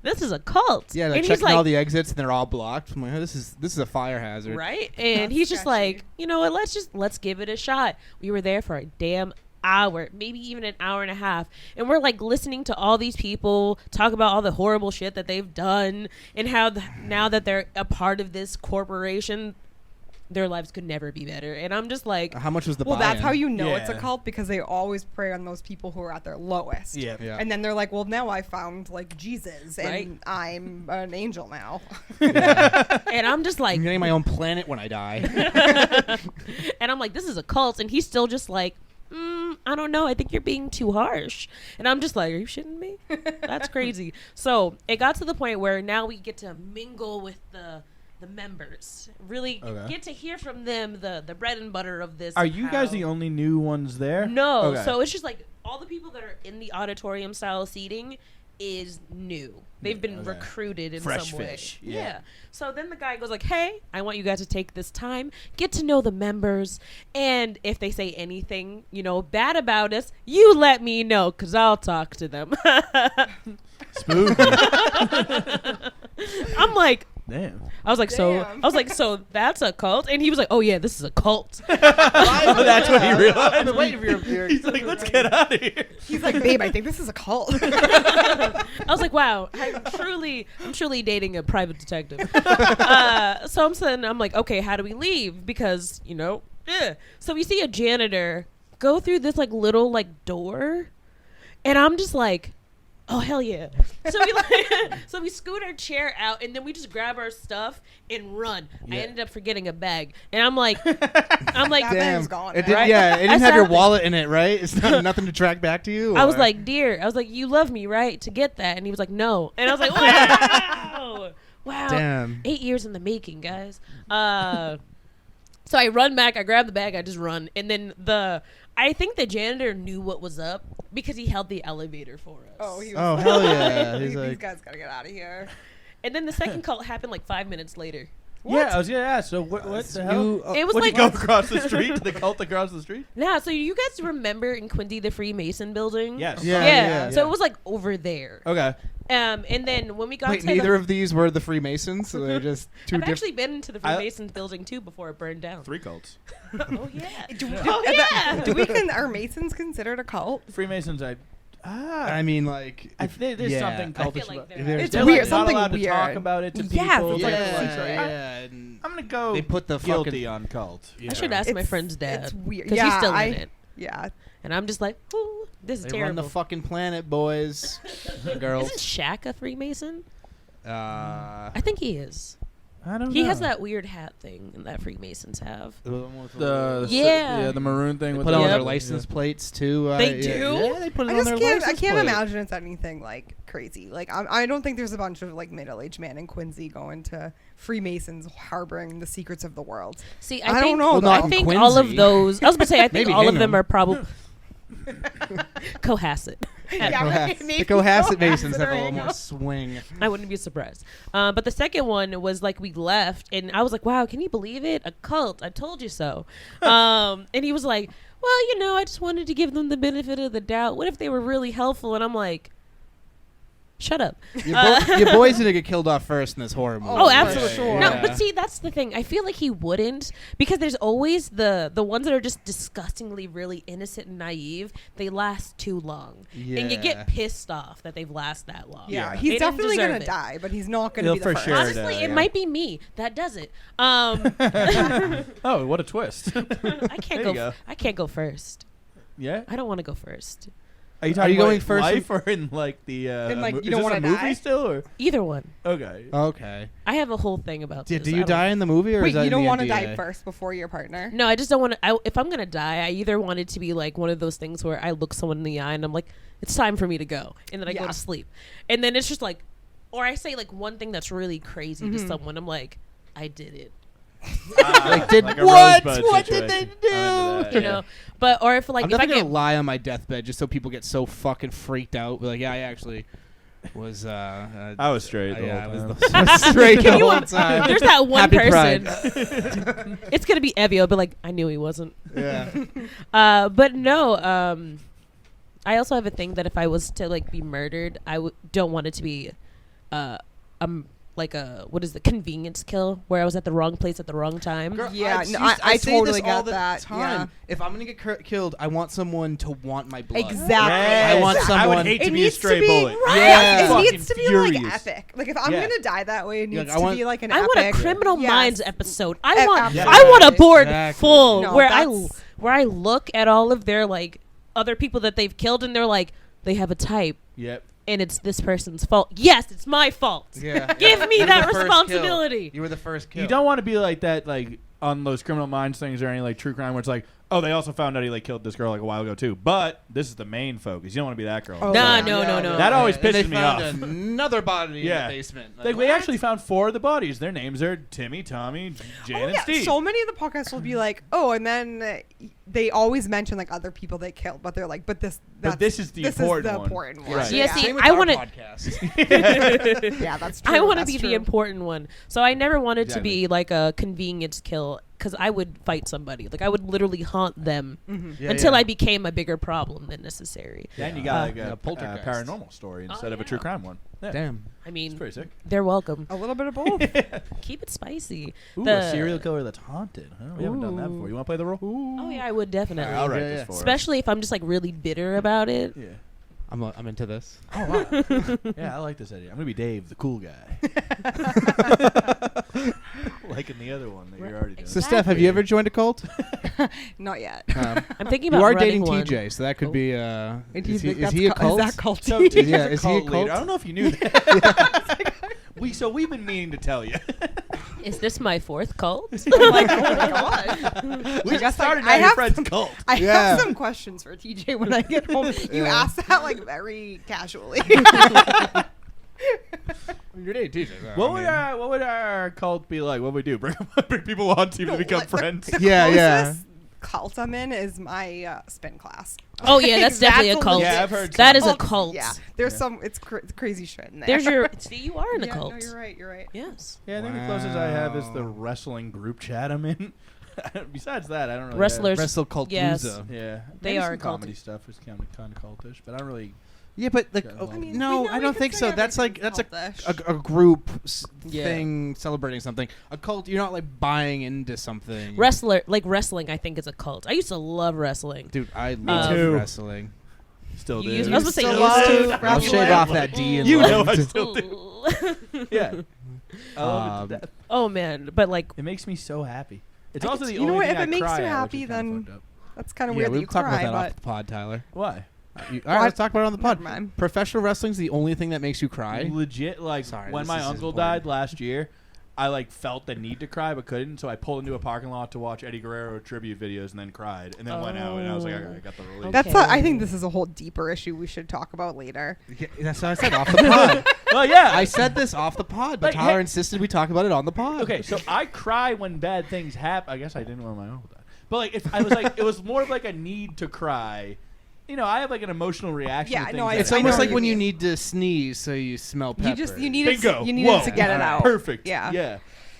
Speaker 4: this is a cult.
Speaker 3: Yeah, they're
Speaker 4: and he's
Speaker 3: checking all
Speaker 4: like,
Speaker 3: the exits and they're all blocked. I'm like, oh, this is a fire hazard.
Speaker 4: right? And
Speaker 5: That's
Speaker 4: he's just
Speaker 5: sketchy.
Speaker 4: like, you know what? Let's give it a shot. We were there for a damn hour, maybe even an hour and a half, and we're like listening to all these people talk about all the horrible shit that they've done and how now that they're a part of this corporation, their lives could never be better. And I'm just like,
Speaker 3: How much was the
Speaker 5: well,
Speaker 3: buy-in?
Speaker 5: that's how you know it's a
Speaker 1: Yeah.
Speaker 5: cult because they always prey on those people who are at their lowest.
Speaker 1: Yeah.
Speaker 3: Yeah.
Speaker 5: And then they're like, well, now I found like Jesus and
Speaker 4: Right.
Speaker 5: I'm an angel now.
Speaker 4: and I'm just like,
Speaker 3: I'm getting my own planet when I die.
Speaker 4: and I'm like, this is a cult, and he's still just like, I don't know. I think you're being too harsh. And I'm just like, are you shitting me? That's crazy. So it got to the point where now we get to mingle with the members. Really
Speaker 1: Okay.
Speaker 4: get to hear from them the bread and butter of this.
Speaker 1: Are you guys
Speaker 4: how-
Speaker 1: the only new ones there?
Speaker 4: No.
Speaker 1: Okay.
Speaker 4: So it's just like all the people that are in the auditorium style seating is new. They've been
Speaker 1: Okay.
Speaker 4: recruited in
Speaker 1: Fresh
Speaker 4: some way.
Speaker 1: fish, yeah.
Speaker 4: So then the guy goes like, "Hey, I want you guys to take this time, get to know the members, and if they say anything, bad about us, you let me know, 'cause I'll talk to them."
Speaker 1: Spooky.
Speaker 4: I'm like,
Speaker 1: Damn.
Speaker 4: I was like,
Speaker 5: Damn.
Speaker 4: so that's a cult, and he was like, "Oh yeah, this is a cult."
Speaker 1: Oh, that's what he
Speaker 3: I've
Speaker 1: realized.
Speaker 3: been waiting for your
Speaker 1: He's like, let's get out of here.
Speaker 5: He's like, babe, I think this is a cult.
Speaker 4: I was like, wow, I'm truly dating a private detective. So I'm like, okay, how do we leave? Because, So we see a janitor go through this like little like door, And I'm just like, oh hell yeah. So we scoot our chair out and then we just grab our stuff and run. I ended up forgetting a bag. And I'm like
Speaker 5: That
Speaker 3: Damn.
Speaker 5: bag's gone.
Speaker 3: It
Speaker 5: now.
Speaker 3: did, yeah, it
Speaker 4: I
Speaker 3: didn't have your
Speaker 4: said-
Speaker 3: wallet in it, right? It's not nothing to track back to you.
Speaker 4: I was
Speaker 3: or-
Speaker 4: like, dear, you love me, right? To get that. And he was like, no. And I was like, wow. Wow.
Speaker 3: damn.
Speaker 4: 8 years in the making, guys. So I run back, I grab the bag, I just run. And then I think the janitor knew what was up because he held the elevator for us.
Speaker 5: Oh, he was
Speaker 3: Oh
Speaker 5: like,
Speaker 3: hell yeah! He's
Speaker 5: these
Speaker 3: like,
Speaker 5: guys gotta get out of here.
Speaker 4: And then the second cult happened like 5 minutes later.
Speaker 1: Yeah, I was gonna ask. So what the hell?
Speaker 3: you,
Speaker 4: It was
Speaker 1: Would
Speaker 4: like
Speaker 1: you go across the street to the cult across the street?
Speaker 4: Nah, so you guys remember in Quincy the Freemason building?
Speaker 1: Yes.
Speaker 3: Yeah,
Speaker 4: Yeah. So
Speaker 1: yeah.
Speaker 4: it was like over there.
Speaker 3: okay.
Speaker 4: And then when we got
Speaker 3: Wait,
Speaker 4: to
Speaker 3: neither
Speaker 4: the,
Speaker 3: of these were the Freemasons, so they're just two
Speaker 4: I've
Speaker 3: different.
Speaker 4: actually been into the Freemasons building too before it burned down.
Speaker 1: 3 cults.
Speaker 4: Oh yeah.
Speaker 5: Oh, yeah. Are Masons considered a cult?
Speaker 1: Freemasons,
Speaker 3: I mean, like,
Speaker 1: I think there's
Speaker 3: yeah.
Speaker 1: something
Speaker 4: I
Speaker 1: cultish
Speaker 4: feel like
Speaker 1: about
Speaker 4: they're-
Speaker 3: There's
Speaker 5: It's
Speaker 1: They're
Speaker 5: weird.
Speaker 1: like not
Speaker 5: Something
Speaker 1: allowed
Speaker 5: weird.
Speaker 1: to talk about it to
Speaker 5: Yes,
Speaker 1: people.
Speaker 5: it's
Speaker 3: yeah,
Speaker 5: like-
Speaker 3: and
Speaker 1: I'm gonna go.
Speaker 3: they put the
Speaker 1: guilty
Speaker 3: fucking.
Speaker 1: on cult.
Speaker 3: Yeah.
Speaker 4: I should ask my
Speaker 5: It's-
Speaker 4: friend's dad.
Speaker 5: It's weird.
Speaker 4: Because
Speaker 5: Yeah,
Speaker 4: he's still in it.
Speaker 5: Yeah.
Speaker 4: And I'm just like, ooh, this is
Speaker 3: They run
Speaker 4: terrible.
Speaker 3: the fucking planet, boys, girls.
Speaker 4: Isn't Shaq a Freemason?
Speaker 3: Uh,
Speaker 4: I think he is.
Speaker 1: I don't know.
Speaker 4: He has that weird hat thing that Freemasons have.
Speaker 1: the
Speaker 4: Yeah.
Speaker 1: the maroon thing with
Speaker 3: put
Speaker 1: the
Speaker 3: on
Speaker 4: Yep.
Speaker 3: their license plates too.
Speaker 4: They
Speaker 3: yeah.
Speaker 4: do?
Speaker 3: Yeah, they put it
Speaker 5: I
Speaker 3: on
Speaker 5: just
Speaker 3: their
Speaker 5: can't. I
Speaker 3: license
Speaker 5: can't
Speaker 3: plate.
Speaker 5: imagine it's anything like crazy. Like I don't think there's a bunch of like middle-aged men in Quincy going to Freemasons harboring the secrets of the world.
Speaker 4: See,
Speaker 5: I
Speaker 4: I,
Speaker 5: don't
Speaker 4: think,
Speaker 5: know,
Speaker 3: Well, not
Speaker 4: I
Speaker 3: in
Speaker 4: think all of
Speaker 3: Quincy.
Speaker 4: those. I was gonna say, I think
Speaker 3: Maybe
Speaker 4: all of them
Speaker 3: Hingham.
Speaker 4: are probably Cohasset.
Speaker 3: The Cohasset Masons have a little more swing.
Speaker 4: I wouldn't be surprised. But the second one was like we left, and I was like, "Wow, can you believe it? A cult! I told you so." And he was like, "Well, I just wanted to give them the benefit of the doubt. What if they were really helpful?" And I'm like, "Shut up."
Speaker 3: Your boy's gonna get killed off first in this horror movie.
Speaker 4: Oh,
Speaker 5: for
Speaker 4: absolutely.
Speaker 5: sure.
Speaker 4: No,
Speaker 3: Yeah.
Speaker 4: but see, that's the thing. I feel like he wouldn't, because there's always the ones that are just disgustingly really innocent and naive. They last too long, and you
Speaker 3: Yeah.
Speaker 4: get pissed off that they've lasted that long.
Speaker 5: Yeah,
Speaker 1: Yeah.
Speaker 5: he's
Speaker 4: They didn't
Speaker 5: definitely
Speaker 4: deserve
Speaker 5: gonna
Speaker 4: it.
Speaker 5: die, but he's not gonna
Speaker 1: He'll
Speaker 5: be the
Speaker 1: for
Speaker 5: first.
Speaker 1: sure
Speaker 4: Honestly,
Speaker 1: die,
Speaker 4: it
Speaker 1: yeah.
Speaker 4: might be me that does it.
Speaker 1: Oh, what a twist!
Speaker 4: I can't
Speaker 1: There you
Speaker 4: go.
Speaker 1: go.
Speaker 4: I can't go first.
Speaker 1: Yeah.
Speaker 4: I don't want to go first.
Speaker 1: Are you
Speaker 3: talking
Speaker 1: going
Speaker 3: about
Speaker 1: first
Speaker 3: in
Speaker 1: life or in like the?
Speaker 5: In, like, you
Speaker 1: is
Speaker 5: don't
Speaker 1: this
Speaker 5: wanna
Speaker 1: a movie
Speaker 5: die?
Speaker 1: still or
Speaker 4: Either one.
Speaker 1: okay?
Speaker 3: Okay.
Speaker 4: I have a whole thing about
Speaker 3: Do
Speaker 4: this.
Speaker 3: you
Speaker 4: I don't-
Speaker 3: die in the movie, or
Speaker 5: Wait,
Speaker 3: is that
Speaker 5: you
Speaker 3: in
Speaker 5: don't
Speaker 3: the
Speaker 5: want to
Speaker 3: NDA?
Speaker 5: die first before your partner?
Speaker 4: No, I just don't want to. If I'm gonna die, I either want it to be like one of those things where I look someone in the eye and I'm like, it's time for me to go, and then I go
Speaker 5: Yeah.
Speaker 4: to sleep, and then it's just like, or I say like one thing that's really crazy
Speaker 5: Mm-hmm.
Speaker 4: to someone. I'm like, I did it,
Speaker 3: Like, did
Speaker 1: Like a
Speaker 3: what?
Speaker 1: Rosebud
Speaker 3: What did they
Speaker 1: situation.
Speaker 3: do?
Speaker 1: I'm into that,
Speaker 4: you
Speaker 1: yeah.
Speaker 4: know. But or if like
Speaker 3: I'm
Speaker 4: if I
Speaker 3: definitely
Speaker 4: get
Speaker 3: gonna lie on my deathbed just so people get so fucking freaked out. Like, yeah, I actually was.
Speaker 1: I was straight. The
Speaker 3: yeah, I
Speaker 1: whole
Speaker 3: was
Speaker 1: time.
Speaker 3: the straight the
Speaker 4: Can you
Speaker 3: whole
Speaker 4: im-
Speaker 3: time.
Speaker 4: there's that one
Speaker 3: Happy
Speaker 4: person.
Speaker 3: Pride.
Speaker 4: It's gonna be Evie. I'll be like, I knew he wasn't.
Speaker 3: Yeah.
Speaker 4: But no. I also have a thing that if I was to like be murdered, I don't want it to be, like a what is the convenience kill where I was at the wrong place at the wrong time.
Speaker 3: Girl,
Speaker 5: Yeah,
Speaker 3: it's
Speaker 5: no,
Speaker 3: used-
Speaker 5: I
Speaker 3: say
Speaker 5: totally
Speaker 3: this all
Speaker 5: get
Speaker 3: the
Speaker 5: that,
Speaker 3: time.
Speaker 5: yeah.
Speaker 3: If I'm gonna get killed, I want someone to want my blood.
Speaker 5: Exactly.
Speaker 3: I want
Speaker 1: I
Speaker 3: someone.
Speaker 1: would hate to
Speaker 5: It
Speaker 1: be a
Speaker 5: needs to
Speaker 1: stray
Speaker 5: be-
Speaker 1: bullet.
Speaker 5: Right.
Speaker 3: Yeah.
Speaker 5: It
Speaker 1: Fucking
Speaker 5: needs to be like
Speaker 1: furious.
Speaker 5: epic. Like if I'm
Speaker 1: Yeah.
Speaker 5: gonna die that way, it needs
Speaker 3: I
Speaker 5: to
Speaker 3: want-
Speaker 5: be like an
Speaker 4: I
Speaker 5: epic.
Speaker 4: want a Criminal
Speaker 5: Yes.
Speaker 4: Minds episode. I
Speaker 5: E-
Speaker 4: want
Speaker 5: absolutely.
Speaker 4: I want a board
Speaker 3: Exactly.
Speaker 4: full
Speaker 5: No,
Speaker 4: where
Speaker 5: that's-
Speaker 4: I look at all of their like other people that they've killed and they're like they have a type
Speaker 1: Yep.
Speaker 4: and it's this person's fault. Yes, it's my fault.
Speaker 3: Yeah.
Speaker 4: Give me
Speaker 3: You were
Speaker 4: that
Speaker 3: the first
Speaker 4: responsibility.
Speaker 3: kill. You were the first kill.
Speaker 1: You don't want to be like that, like on those Criminal Minds things or any like true crime where it's like, oh, they also found out he like killed this girl like a while ago too. But this is the main focus. You don't want to be that girl.
Speaker 5: Oh,
Speaker 4: Nah,
Speaker 5: yeah.
Speaker 4: no.
Speaker 1: That always
Speaker 3: And they
Speaker 1: pisses me
Speaker 3: found
Speaker 1: off.
Speaker 3: Another body
Speaker 1: Yeah.
Speaker 3: in the basement.
Speaker 1: Like we
Speaker 3: what?
Speaker 1: actually found 4 of the bodies. Their names are Timmy, Tommy, Jan,
Speaker 5: Oh,
Speaker 1: and
Speaker 5: yeah.
Speaker 1: Steve.
Speaker 5: So many of the podcasts will be like, oh, and then they always mention like other people they killed, but they're like, but this
Speaker 1: is the important one.
Speaker 5: important one.
Speaker 1: Right.
Speaker 4: Yeah, see,
Speaker 3: Same with
Speaker 4: I
Speaker 3: our
Speaker 4: wanna-
Speaker 3: podcast.
Speaker 5: Yeah, that's true.
Speaker 4: I want to
Speaker 5: That's
Speaker 4: be
Speaker 5: true.
Speaker 4: the important one. So I never wanted
Speaker 3: Exactly.
Speaker 4: to be like a convenience kill because I would fight somebody. Like I would literally haunt them
Speaker 3: Yeah,
Speaker 4: until
Speaker 3: yeah.
Speaker 4: I became a bigger problem than necessary.
Speaker 1: Then you got like
Speaker 3: yeah,
Speaker 1: a
Speaker 3: poltergeist.
Speaker 1: paranormal story instead of a
Speaker 4: yeah.
Speaker 1: true crime one. Yeah.
Speaker 3: Damn.
Speaker 4: I
Speaker 1: It's
Speaker 4: mean,
Speaker 1: pretty sick.
Speaker 4: they're welcome.
Speaker 5: A little bit of both.
Speaker 4: Keep it spicy.
Speaker 1: Ooh,
Speaker 4: The-
Speaker 1: a serial killer that's haunted. Huh? We haven't done that before. You want to play the role?
Speaker 4: Oh yeah, I would definitely.
Speaker 1: I'll write
Speaker 3: Yeah,
Speaker 1: this
Speaker 3: yeah.
Speaker 1: for us.
Speaker 4: Especially if I'm just like really bitter about it.
Speaker 1: Yeah.
Speaker 3: I'm into this.
Speaker 1: Oh, wow. Yeah, I like this idea. I'm going to be Dave, the cool guy. Like in the other one that you're already doing.
Speaker 3: So, Steph, have you ever joined a cult?
Speaker 5: Not yet.
Speaker 4: I'm thinking about
Speaker 3: You are
Speaker 4: running
Speaker 3: dating
Speaker 4: one.
Speaker 3: TJ, so that could be.
Speaker 5: Do you
Speaker 3: Is
Speaker 5: think
Speaker 3: he a cult?
Speaker 5: Is that culty?
Speaker 1: So TJ's
Speaker 3: Yeah,
Speaker 1: a
Speaker 3: is he a
Speaker 1: cult leader.
Speaker 3: cult?
Speaker 1: I don't know if you knew that. We've been meaning to tell you.
Speaker 4: Is this my fourth cult?
Speaker 5: I'm like, oh my god.
Speaker 1: We
Speaker 5: guess,
Speaker 1: started
Speaker 5: like, I
Speaker 1: now your
Speaker 5: have
Speaker 1: friend's
Speaker 5: some-
Speaker 1: cult.
Speaker 5: I
Speaker 3: Yeah.
Speaker 5: have some questions for TJ when I get home. You
Speaker 3: Yeah.
Speaker 5: asked that like very casually.
Speaker 3: You're dating TJ. So,
Speaker 1: What would our cult be like? What would we do? Bring people on to become friends?
Speaker 5: The
Speaker 3: Yeah, yeah.
Speaker 5: closest cult I'm in is my spin class.
Speaker 4: Oh yeah, that's definitely a cult.
Speaker 1: Yeah, I've heard
Speaker 4: That is a
Speaker 5: Cult,
Speaker 4: cult.
Speaker 5: Yeah, there's some. It's crazy shit in there.
Speaker 4: There's your. See, you are in a
Speaker 5: Yeah,
Speaker 4: cult.
Speaker 5: No, you're right. You're right.
Speaker 4: Yes.
Speaker 1: Yeah, I think the closest I have is the
Speaker 3: Wow.
Speaker 1: wrestling group chat I'm in. Besides that, I don't really
Speaker 4: Wrestlers.
Speaker 3: Wrestle cult
Speaker 4: Yes.
Speaker 3: loser.
Speaker 1: Yeah,
Speaker 4: They
Speaker 1: maybe
Speaker 4: are
Speaker 1: some comedy
Speaker 4: culty.
Speaker 1: stuff is kind of cultish, but I don't really.
Speaker 3: Yeah, but like,
Speaker 1: Yeah, well, I
Speaker 5: mean,
Speaker 3: no,
Speaker 5: we
Speaker 3: I don't
Speaker 5: can
Speaker 3: think
Speaker 5: say
Speaker 3: so. That's like
Speaker 5: everything's
Speaker 3: that's
Speaker 5: cultish.
Speaker 3: a group
Speaker 4: Yeah.
Speaker 3: thing celebrating something. A cult, you're not like buying into something.
Speaker 4: Wrestling, I think is a cult. I used to love wrestling.
Speaker 3: Dude, I love
Speaker 1: too.
Speaker 3: wrestling.
Speaker 1: Still
Speaker 4: You
Speaker 1: do.
Speaker 4: used- I was gonna say
Speaker 5: Still
Speaker 4: you
Speaker 5: love
Speaker 4: used to.
Speaker 5: wrestling.
Speaker 3: I'll shave off that D and
Speaker 1: You know
Speaker 3: love
Speaker 1: I
Speaker 3: to-
Speaker 1: still do. Yeah. I love it to death.
Speaker 4: Oh man, but like
Speaker 1: It makes me so happy. It's
Speaker 5: I
Speaker 1: also
Speaker 5: could-
Speaker 1: the
Speaker 5: you know
Speaker 1: only
Speaker 5: what,
Speaker 1: thing
Speaker 5: if
Speaker 1: I
Speaker 5: it makes
Speaker 1: cry
Speaker 5: you
Speaker 1: at, which
Speaker 5: happy,
Speaker 1: is kinda
Speaker 5: then-
Speaker 1: fucked up.
Speaker 5: That's kind of
Speaker 3: Yeah,
Speaker 5: weird that
Speaker 3: we'll
Speaker 5: you
Speaker 3: talk
Speaker 5: cry,
Speaker 3: about that
Speaker 5: but
Speaker 3: off the pod, Tyler.
Speaker 1: Why?
Speaker 3: All right, let's talk about it on the pod.
Speaker 5: Never mind.
Speaker 3: Professional wrestling's the only thing that makes you cry.
Speaker 1: Legit, like
Speaker 3: Sorry,
Speaker 1: when
Speaker 3: this
Speaker 1: my
Speaker 3: is
Speaker 1: uncle
Speaker 3: important.
Speaker 1: died last year, I like felt the need to cry but couldn't, so I pulled into a parking lot to watch Eddie Guerrero tribute videos and then cried, and then went out and I was like, I got the relief.
Speaker 5: That's.
Speaker 4: Okay.
Speaker 5: I think this is a whole deeper issue we should talk about later.
Speaker 3: Yeah, that's what I said off the pod.
Speaker 1: Well, yeah.
Speaker 3: I said this off the pod, but
Speaker 1: Like,
Speaker 3: Tyler
Speaker 1: hey-
Speaker 3: insisted we talk about it on the pod.
Speaker 1: Okay, so I cry when bad things happen. I guess I didn't when my uncle died, but like if I was like, it was more of like a need to cry. You know, I have like an emotional reaction.
Speaker 5: Yeah,
Speaker 1: to
Speaker 5: no,
Speaker 1: things
Speaker 5: I-
Speaker 1: that
Speaker 3: It's
Speaker 5: I know
Speaker 3: almost
Speaker 5: what
Speaker 3: like
Speaker 5: you
Speaker 3: when you
Speaker 5: mean.
Speaker 3: need to sneeze, so you smell pepper.
Speaker 5: You needed
Speaker 1: Bingo.
Speaker 5: you needed
Speaker 1: Whoa.
Speaker 5: to get it out.
Speaker 1: Perfect.
Speaker 5: Yeah.
Speaker 1: Yeah.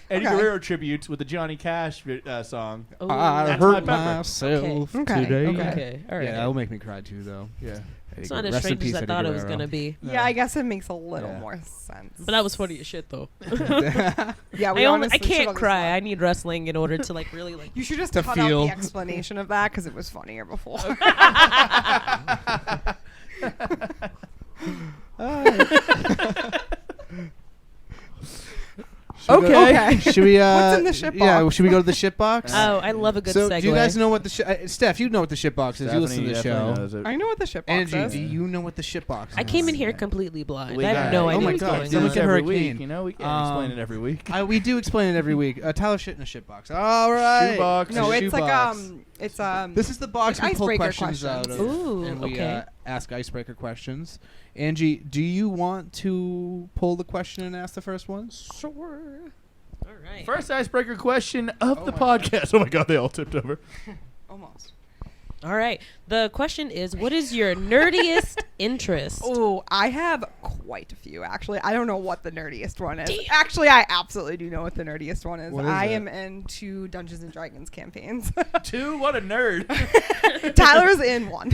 Speaker 1: Eddie
Speaker 5: Okay.
Speaker 1: Guerrero tributes with the Johnny Cash song.
Speaker 4: oh,
Speaker 3: I
Speaker 1: That's
Speaker 3: hurt
Speaker 1: my pepper.
Speaker 3: myself
Speaker 5: Okay.
Speaker 3: today.
Speaker 4: okay, all right.
Speaker 3: Yeah, that'll make me cry too, though.
Speaker 1: Yeah.
Speaker 4: It's not as
Speaker 3: Rest in
Speaker 4: strange as
Speaker 3: peace,
Speaker 4: I
Speaker 3: Eddie
Speaker 4: thought it was
Speaker 3: Guerrero.
Speaker 4: gonna be.
Speaker 5: Yeah, I guess it makes a little
Speaker 1: Yeah.
Speaker 5: more sense.
Speaker 4: But that was funny as shit though.
Speaker 5: Yeah, we
Speaker 4: I
Speaker 5: honestly should
Speaker 4: can't
Speaker 5: have
Speaker 4: cry. I
Speaker 5: this
Speaker 4: need wrestling in order to like really like.
Speaker 5: You should just
Speaker 3: To
Speaker 5: cut
Speaker 3: feel.
Speaker 5: out the explanation of that because it was funnier before. Okay.
Speaker 3: Should we?
Speaker 5: What's in the shit
Speaker 3: Yeah.
Speaker 5: box?
Speaker 3: Should we go to the shit box?
Speaker 4: Oh, I love a good
Speaker 3: so,
Speaker 4: segue.
Speaker 3: do you guys know what the Steph? You know what the shit box is. You listen to the show.
Speaker 5: I know what the shit box
Speaker 3: Angie,
Speaker 5: is.
Speaker 3: do you know what the shit box is?
Speaker 4: I came in here completely blind.
Speaker 1: We
Speaker 4: I
Speaker 1: got
Speaker 4: have
Speaker 1: it.
Speaker 4: no
Speaker 1: Oh
Speaker 4: idea
Speaker 3: my
Speaker 4: what's
Speaker 3: God.
Speaker 4: going
Speaker 3: So
Speaker 4: on.
Speaker 3: look at
Speaker 1: every
Speaker 3: Hurricane.
Speaker 1: week. You know, we can't explain it every week.
Speaker 3: We do explain it every week. Tyler shit in a shit box. All right.
Speaker 1: Shoebox.
Speaker 5: No,
Speaker 3: A
Speaker 5: it's like
Speaker 3: shoebox.
Speaker 5: it's
Speaker 3: This is the box
Speaker 5: like
Speaker 3: we pull
Speaker 5: icebreaker
Speaker 3: questions out of,
Speaker 5: questions.
Speaker 4: Ooh,
Speaker 3: and we
Speaker 4: okay.
Speaker 3: ask icebreaker questions. Angie, do you want to pull the question and ask the first one?
Speaker 4: Sure. All right.
Speaker 1: First icebreaker question of
Speaker 3: Oh
Speaker 1: the
Speaker 3: my
Speaker 1: podcast. Oh my God, they all tipped over.
Speaker 5: almost.
Speaker 4: All right. The question is, what is your nerdiest interest?
Speaker 5: Oh, I have quite a few actually. I don't know what the nerdiest one is.
Speaker 4: Damn.
Speaker 5: Actually, I absolutely do know what the nerdiest one is.
Speaker 3: What is
Speaker 5: I
Speaker 3: it?
Speaker 5: am into Dungeons and Dragons campaigns.
Speaker 1: Two? What a nerd.
Speaker 5: Tyler's in one.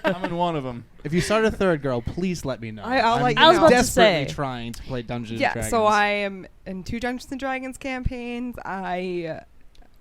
Speaker 1: I'm in one of them.
Speaker 3: If you start a third girl, please let me know.
Speaker 5: I'll
Speaker 3: I'm
Speaker 5: let you
Speaker 4: I was
Speaker 5: know.
Speaker 4: about to
Speaker 3: desperately
Speaker 4: say.
Speaker 3: trying to play Dungeons and
Speaker 5: Yeah,
Speaker 3: Dragons.
Speaker 5: so I am in two Dungeons and Dragons campaigns. I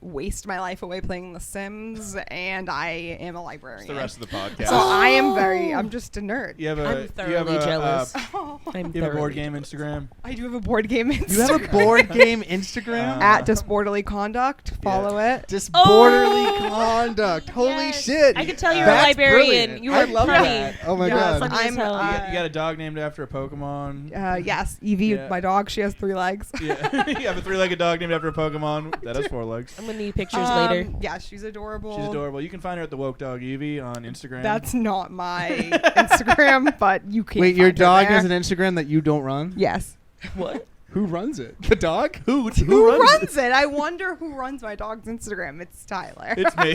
Speaker 5: waste my life away playing The Sims, and I am a librarian.
Speaker 1: It's the rest of the podcast.
Speaker 5: So I am I'm just a nerd.
Speaker 1: You have a,
Speaker 4: I'm
Speaker 1: you have
Speaker 4: thoroughly
Speaker 1: a,
Speaker 4: jealous.
Speaker 5: Oh,
Speaker 4: I'm
Speaker 1: you have a board
Speaker 4: thoroughly
Speaker 1: game Instagram.
Speaker 5: I do have a board game Instagram.
Speaker 3: You have a board game Instagram?
Speaker 5: At Disorderly Conduct. Follow it.
Speaker 3: Disorderly
Speaker 4: Oh,
Speaker 3: conduct. Holy
Speaker 4: yes.
Speaker 3: shit.
Speaker 4: I could tell you're a
Speaker 3: That's
Speaker 4: librarian.
Speaker 3: brilliant.
Speaker 4: You
Speaker 3: I
Speaker 4: were
Speaker 3: love
Speaker 4: funny.
Speaker 3: that. Oh my
Speaker 5: Yeah,
Speaker 3: god.
Speaker 4: funny as
Speaker 5: I'm,
Speaker 4: hell.
Speaker 1: You got a dog named after a Pokemon.
Speaker 5: Yes, Evie,
Speaker 1: Yeah.
Speaker 5: my dog. She has 3 legs.
Speaker 1: Yeah. You have a 3-legged dog named after a Pokemon that has 4 legs.
Speaker 4: I'm gonna need pictures later.
Speaker 5: Yeah, she's adorable.
Speaker 1: She's adorable. You can find her at the Woke Dog Evie on Instagram.
Speaker 5: That's not my Instagram, but you can.
Speaker 3: Wait, your
Speaker 5: find her
Speaker 3: dog
Speaker 5: there.
Speaker 3: has an Instagram that you don't run?
Speaker 5: Yes.
Speaker 4: What?
Speaker 3: Who runs it? The dog?
Speaker 1: who
Speaker 5: Who
Speaker 1: runs
Speaker 5: runs it? I wonder who runs my dog's Instagram. It's Tyler.
Speaker 1: It's me.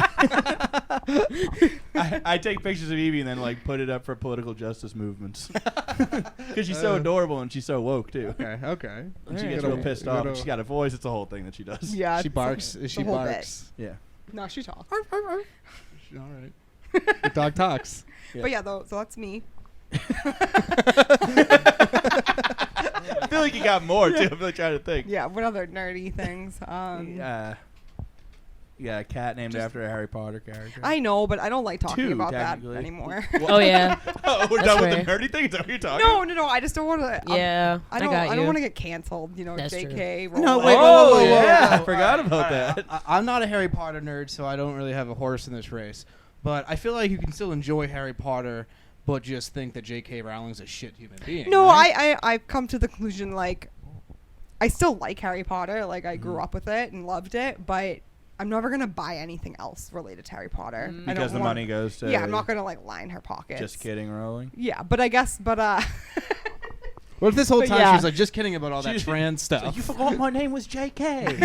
Speaker 1: I take pictures of Evie and then like put it up for political justice movements because she's so adorable and she's so woke too.
Speaker 3: Okay.
Speaker 1: And she
Speaker 4: Alright.
Speaker 1: gets real pissed off. And she's got a voice. It's a whole thing that she does.
Speaker 5: Yeah.
Speaker 3: She
Speaker 5: it's
Speaker 3: barks.
Speaker 5: the
Speaker 3: She
Speaker 5: whole bit.
Speaker 3: barks.
Speaker 1: Yeah.
Speaker 5: No, she talks.
Speaker 3: All right. The dog talks.
Speaker 1: Yeah.
Speaker 5: But yeah, though, so that's me.
Speaker 1: I feel like you got more too. I'm really trying to think.
Speaker 5: Yeah. What other nerdy things?
Speaker 1: Yeah. Yeah, a cat named after a Harry Potter character.
Speaker 5: I know, but I don't like talking
Speaker 1: Two,
Speaker 5: about that
Speaker 1: technically.
Speaker 5: anymore.
Speaker 4: Oh yeah.
Speaker 1: Oh, we're
Speaker 4: That's
Speaker 1: done with
Speaker 4: fair.
Speaker 1: the nerdy thing? Is that what you're talking
Speaker 5: No. I just don't want to.
Speaker 4: Yeah.
Speaker 5: I don't
Speaker 4: got you.
Speaker 5: want to get canceled. You know,
Speaker 4: That's
Speaker 5: JK.
Speaker 3: No,
Speaker 5: Rowling.
Speaker 3: wait,
Speaker 1: Oh,
Speaker 3: whoa,
Speaker 1: yeah.
Speaker 3: whoa.
Speaker 1: I forgot about
Speaker 3: Alright,
Speaker 1: that.
Speaker 3: I'm not a Harry Potter nerd, so I don't really have a horse in this race. But I feel like you can still enjoy Harry Potter, but just think that J.K. Rowling's a shit human being.
Speaker 5: No,
Speaker 3: right?
Speaker 5: I've come to the conclusion like I still like Harry Potter. Like I grew up with it and loved it, but I'm never gonna buy anything else related to Harry Potter. I
Speaker 1: Because
Speaker 5: don't
Speaker 1: the
Speaker 5: want-
Speaker 1: money goes to.
Speaker 5: Yeah, I'm not gonna like line her pockets.
Speaker 1: Just kidding, Rowling.
Speaker 5: Yeah, but I guess,
Speaker 3: What if this whole
Speaker 5: But
Speaker 3: time
Speaker 5: yeah.
Speaker 3: she's like just kidding about all that
Speaker 1: She's-
Speaker 3: trans stuff?
Speaker 1: You forgot my name was J.K.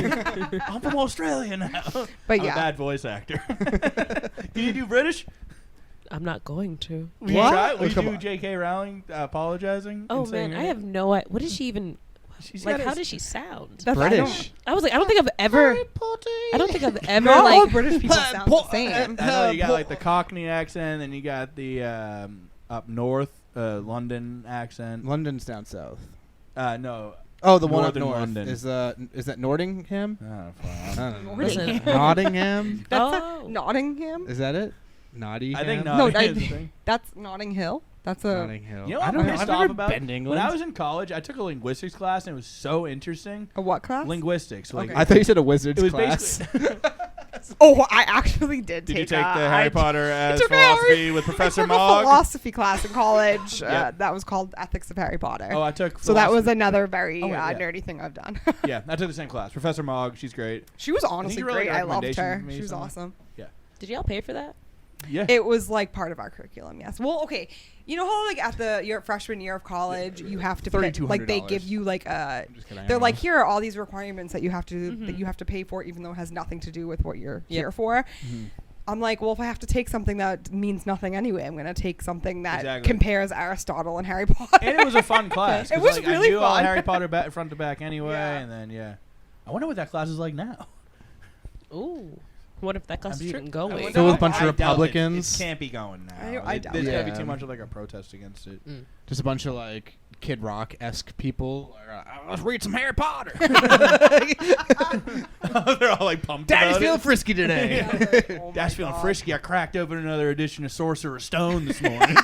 Speaker 1: I'm from Australia now.
Speaker 5: But
Speaker 1: I'm
Speaker 5: yeah.
Speaker 1: a bad voice actor. Can you do British?
Speaker 4: I'm not going to.
Speaker 1: Will you
Speaker 3: What?
Speaker 1: try? Will
Speaker 3: Oh,
Speaker 1: you
Speaker 3: come
Speaker 1: do
Speaker 3: on.
Speaker 1: J.K. Rowling apologizing?
Speaker 4: Oh
Speaker 1: and
Speaker 4: man,
Speaker 1: saying
Speaker 4: I have no idea. What does she even
Speaker 1: She's
Speaker 4: like?
Speaker 1: got
Speaker 4: How
Speaker 1: a-
Speaker 4: does she sound?
Speaker 5: that's,
Speaker 3: British.
Speaker 4: I was like, I don't think I've ever. I don't think I've ever
Speaker 5: Not all
Speaker 4: like.
Speaker 5: British people sound the same.
Speaker 1: I know you got like the Cockney accent, and you got the up north London accent.
Speaker 3: London's down south.
Speaker 1: No.
Speaker 3: Oh, the one up
Speaker 1: Northern
Speaker 3: north
Speaker 1: London.
Speaker 3: is that Nordingham?
Speaker 1: Oh,
Speaker 3: I
Speaker 1: fine.
Speaker 3: don't know.
Speaker 4: Listen.
Speaker 3: Nottingham?
Speaker 5: That's
Speaker 4: Oh.
Speaker 5: Nottingham.
Speaker 3: Is that it? Nottingham?
Speaker 1: I think
Speaker 5: No,
Speaker 1: Nottingham is the thing.
Speaker 5: That's Notting Hill. That's a.
Speaker 3: Notting Hill.
Speaker 1: You know what
Speaker 3: I
Speaker 1: I'm
Speaker 3: don't know.
Speaker 1: pissed
Speaker 3: I've
Speaker 1: off
Speaker 3: never
Speaker 1: about?
Speaker 3: been to England.
Speaker 1: When I was in college, I took a linguistics class, and it was so interesting.
Speaker 5: A what class?
Speaker 1: Linguistics. Like,
Speaker 5: Okay.
Speaker 3: I thought you said a wizard's
Speaker 1: it was
Speaker 3: class.
Speaker 1: basically.
Speaker 5: Oh, I actually did
Speaker 1: Did
Speaker 5: take.
Speaker 1: you take the
Speaker 5: I
Speaker 1: Harry Potter as
Speaker 5: took a
Speaker 1: philosophy
Speaker 5: Harry-
Speaker 1: with Professor
Speaker 5: I took a
Speaker 1: Mogg?
Speaker 5: philosophy class in college.
Speaker 1: Yep.
Speaker 5: That was called Ethics of Harry Potter.
Speaker 1: Oh, I took.
Speaker 5: so that was
Speaker 1: philosophy.
Speaker 5: another very
Speaker 1: Oh, yeah.
Speaker 5: nerdy thing I've done.
Speaker 1: Yeah, I took the same class. Professor Mogg, she's great.
Speaker 5: She was honestly
Speaker 1: you wrote, like,
Speaker 5: great. I loved
Speaker 1: recommendations
Speaker 5: her.
Speaker 1: for me
Speaker 5: She was
Speaker 1: somewhere?
Speaker 5: awesome.
Speaker 4: Did y'all pay for that?
Speaker 1: Yeah.
Speaker 5: It was like part of our curriculum, yes. Well, okay. You know how like at your freshman year of college, you have to pay, like they give you like
Speaker 3: I'm just kidding, I
Speaker 5: they're
Speaker 3: don't
Speaker 5: like
Speaker 3: know.
Speaker 5: here are all these requirements that you have to
Speaker 4: Mhm.
Speaker 5: that you have to pay for, even though it has nothing to do with what you're
Speaker 4: Yep.
Speaker 5: here for.
Speaker 1: Mhm.
Speaker 5: I'm like, well, if I have to take something that means nothing anyway, I'm gonna take something that
Speaker 1: Exactly.
Speaker 5: compares Aristotle and Harry Potter.
Speaker 1: And it was a fun class.
Speaker 5: It
Speaker 1: 'cause,
Speaker 5: was
Speaker 1: like,
Speaker 5: really
Speaker 1: I knew all
Speaker 5: fun.
Speaker 1: Harry Potter front to back anyway,
Speaker 5: Yeah.
Speaker 1: and then I wonder what that class is like now.
Speaker 4: Ooh. What if that class
Speaker 1: I'm
Speaker 4: is
Speaker 1: sure-
Speaker 4: even
Speaker 1: I
Speaker 4: going?
Speaker 1: wonder-
Speaker 3: Filled with a bunch of
Speaker 1: I doubt it.
Speaker 3: Republicans.
Speaker 1: It can't be going now.
Speaker 5: I doubt
Speaker 1: There's
Speaker 3: it.
Speaker 1: gotta be
Speaker 3: Yeah.
Speaker 1: too much of like a protest against it.
Speaker 3: Just a bunch of like Kid Rock-esque people. Let's read some Harry Potter.
Speaker 1: They're all like pumped.
Speaker 3: Daddy's
Speaker 1: about
Speaker 3: feeling
Speaker 1: it.
Speaker 3: frisky today.
Speaker 5: Yeah, like, oh my
Speaker 1: Dad's feeling
Speaker 5: God.
Speaker 1: frisky. I cracked open another edition of Sorcerer's Stone this morning.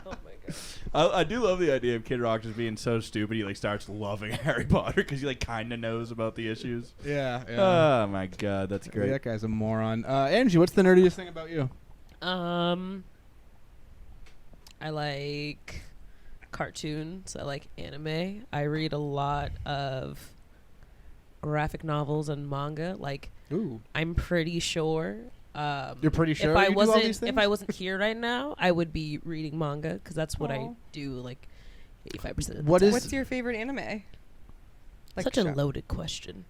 Speaker 4: Oh my god.
Speaker 1: I do love the idea of Kid Rock just being so stupid he like starts loving Harry Potter because he like kind of knows about the issues.
Speaker 3: yeah.
Speaker 1: Oh my god, that's great.
Speaker 3: That guy's a moron. Angie, what's the nerdiest thing about you?
Speaker 4: I like cartoons. I like anime. I read a lot of graphic novels and manga. Like,
Speaker 3: Ooh.
Speaker 4: I'm pretty sure.
Speaker 3: You're pretty sure
Speaker 4: if I
Speaker 3: you do all
Speaker 4: wasn't
Speaker 3: these things?
Speaker 4: if I wasn't here right now, I would be reading manga because that's what I
Speaker 5: Aw.
Speaker 4: do. Like 85% of the
Speaker 3: What
Speaker 4: time.
Speaker 3: is-
Speaker 5: What's your favorite anime? Like
Speaker 4: Such a
Speaker 5: show.
Speaker 4: loaded question.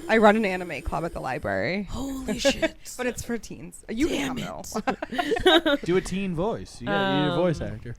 Speaker 5: I run an anime club at the library.
Speaker 4: Holy shit!
Speaker 5: But it's for teens. You
Speaker 4: Damn
Speaker 5: can come though.
Speaker 1: Do a teen voice. You got need a voice
Speaker 4: Um,
Speaker 1: actor.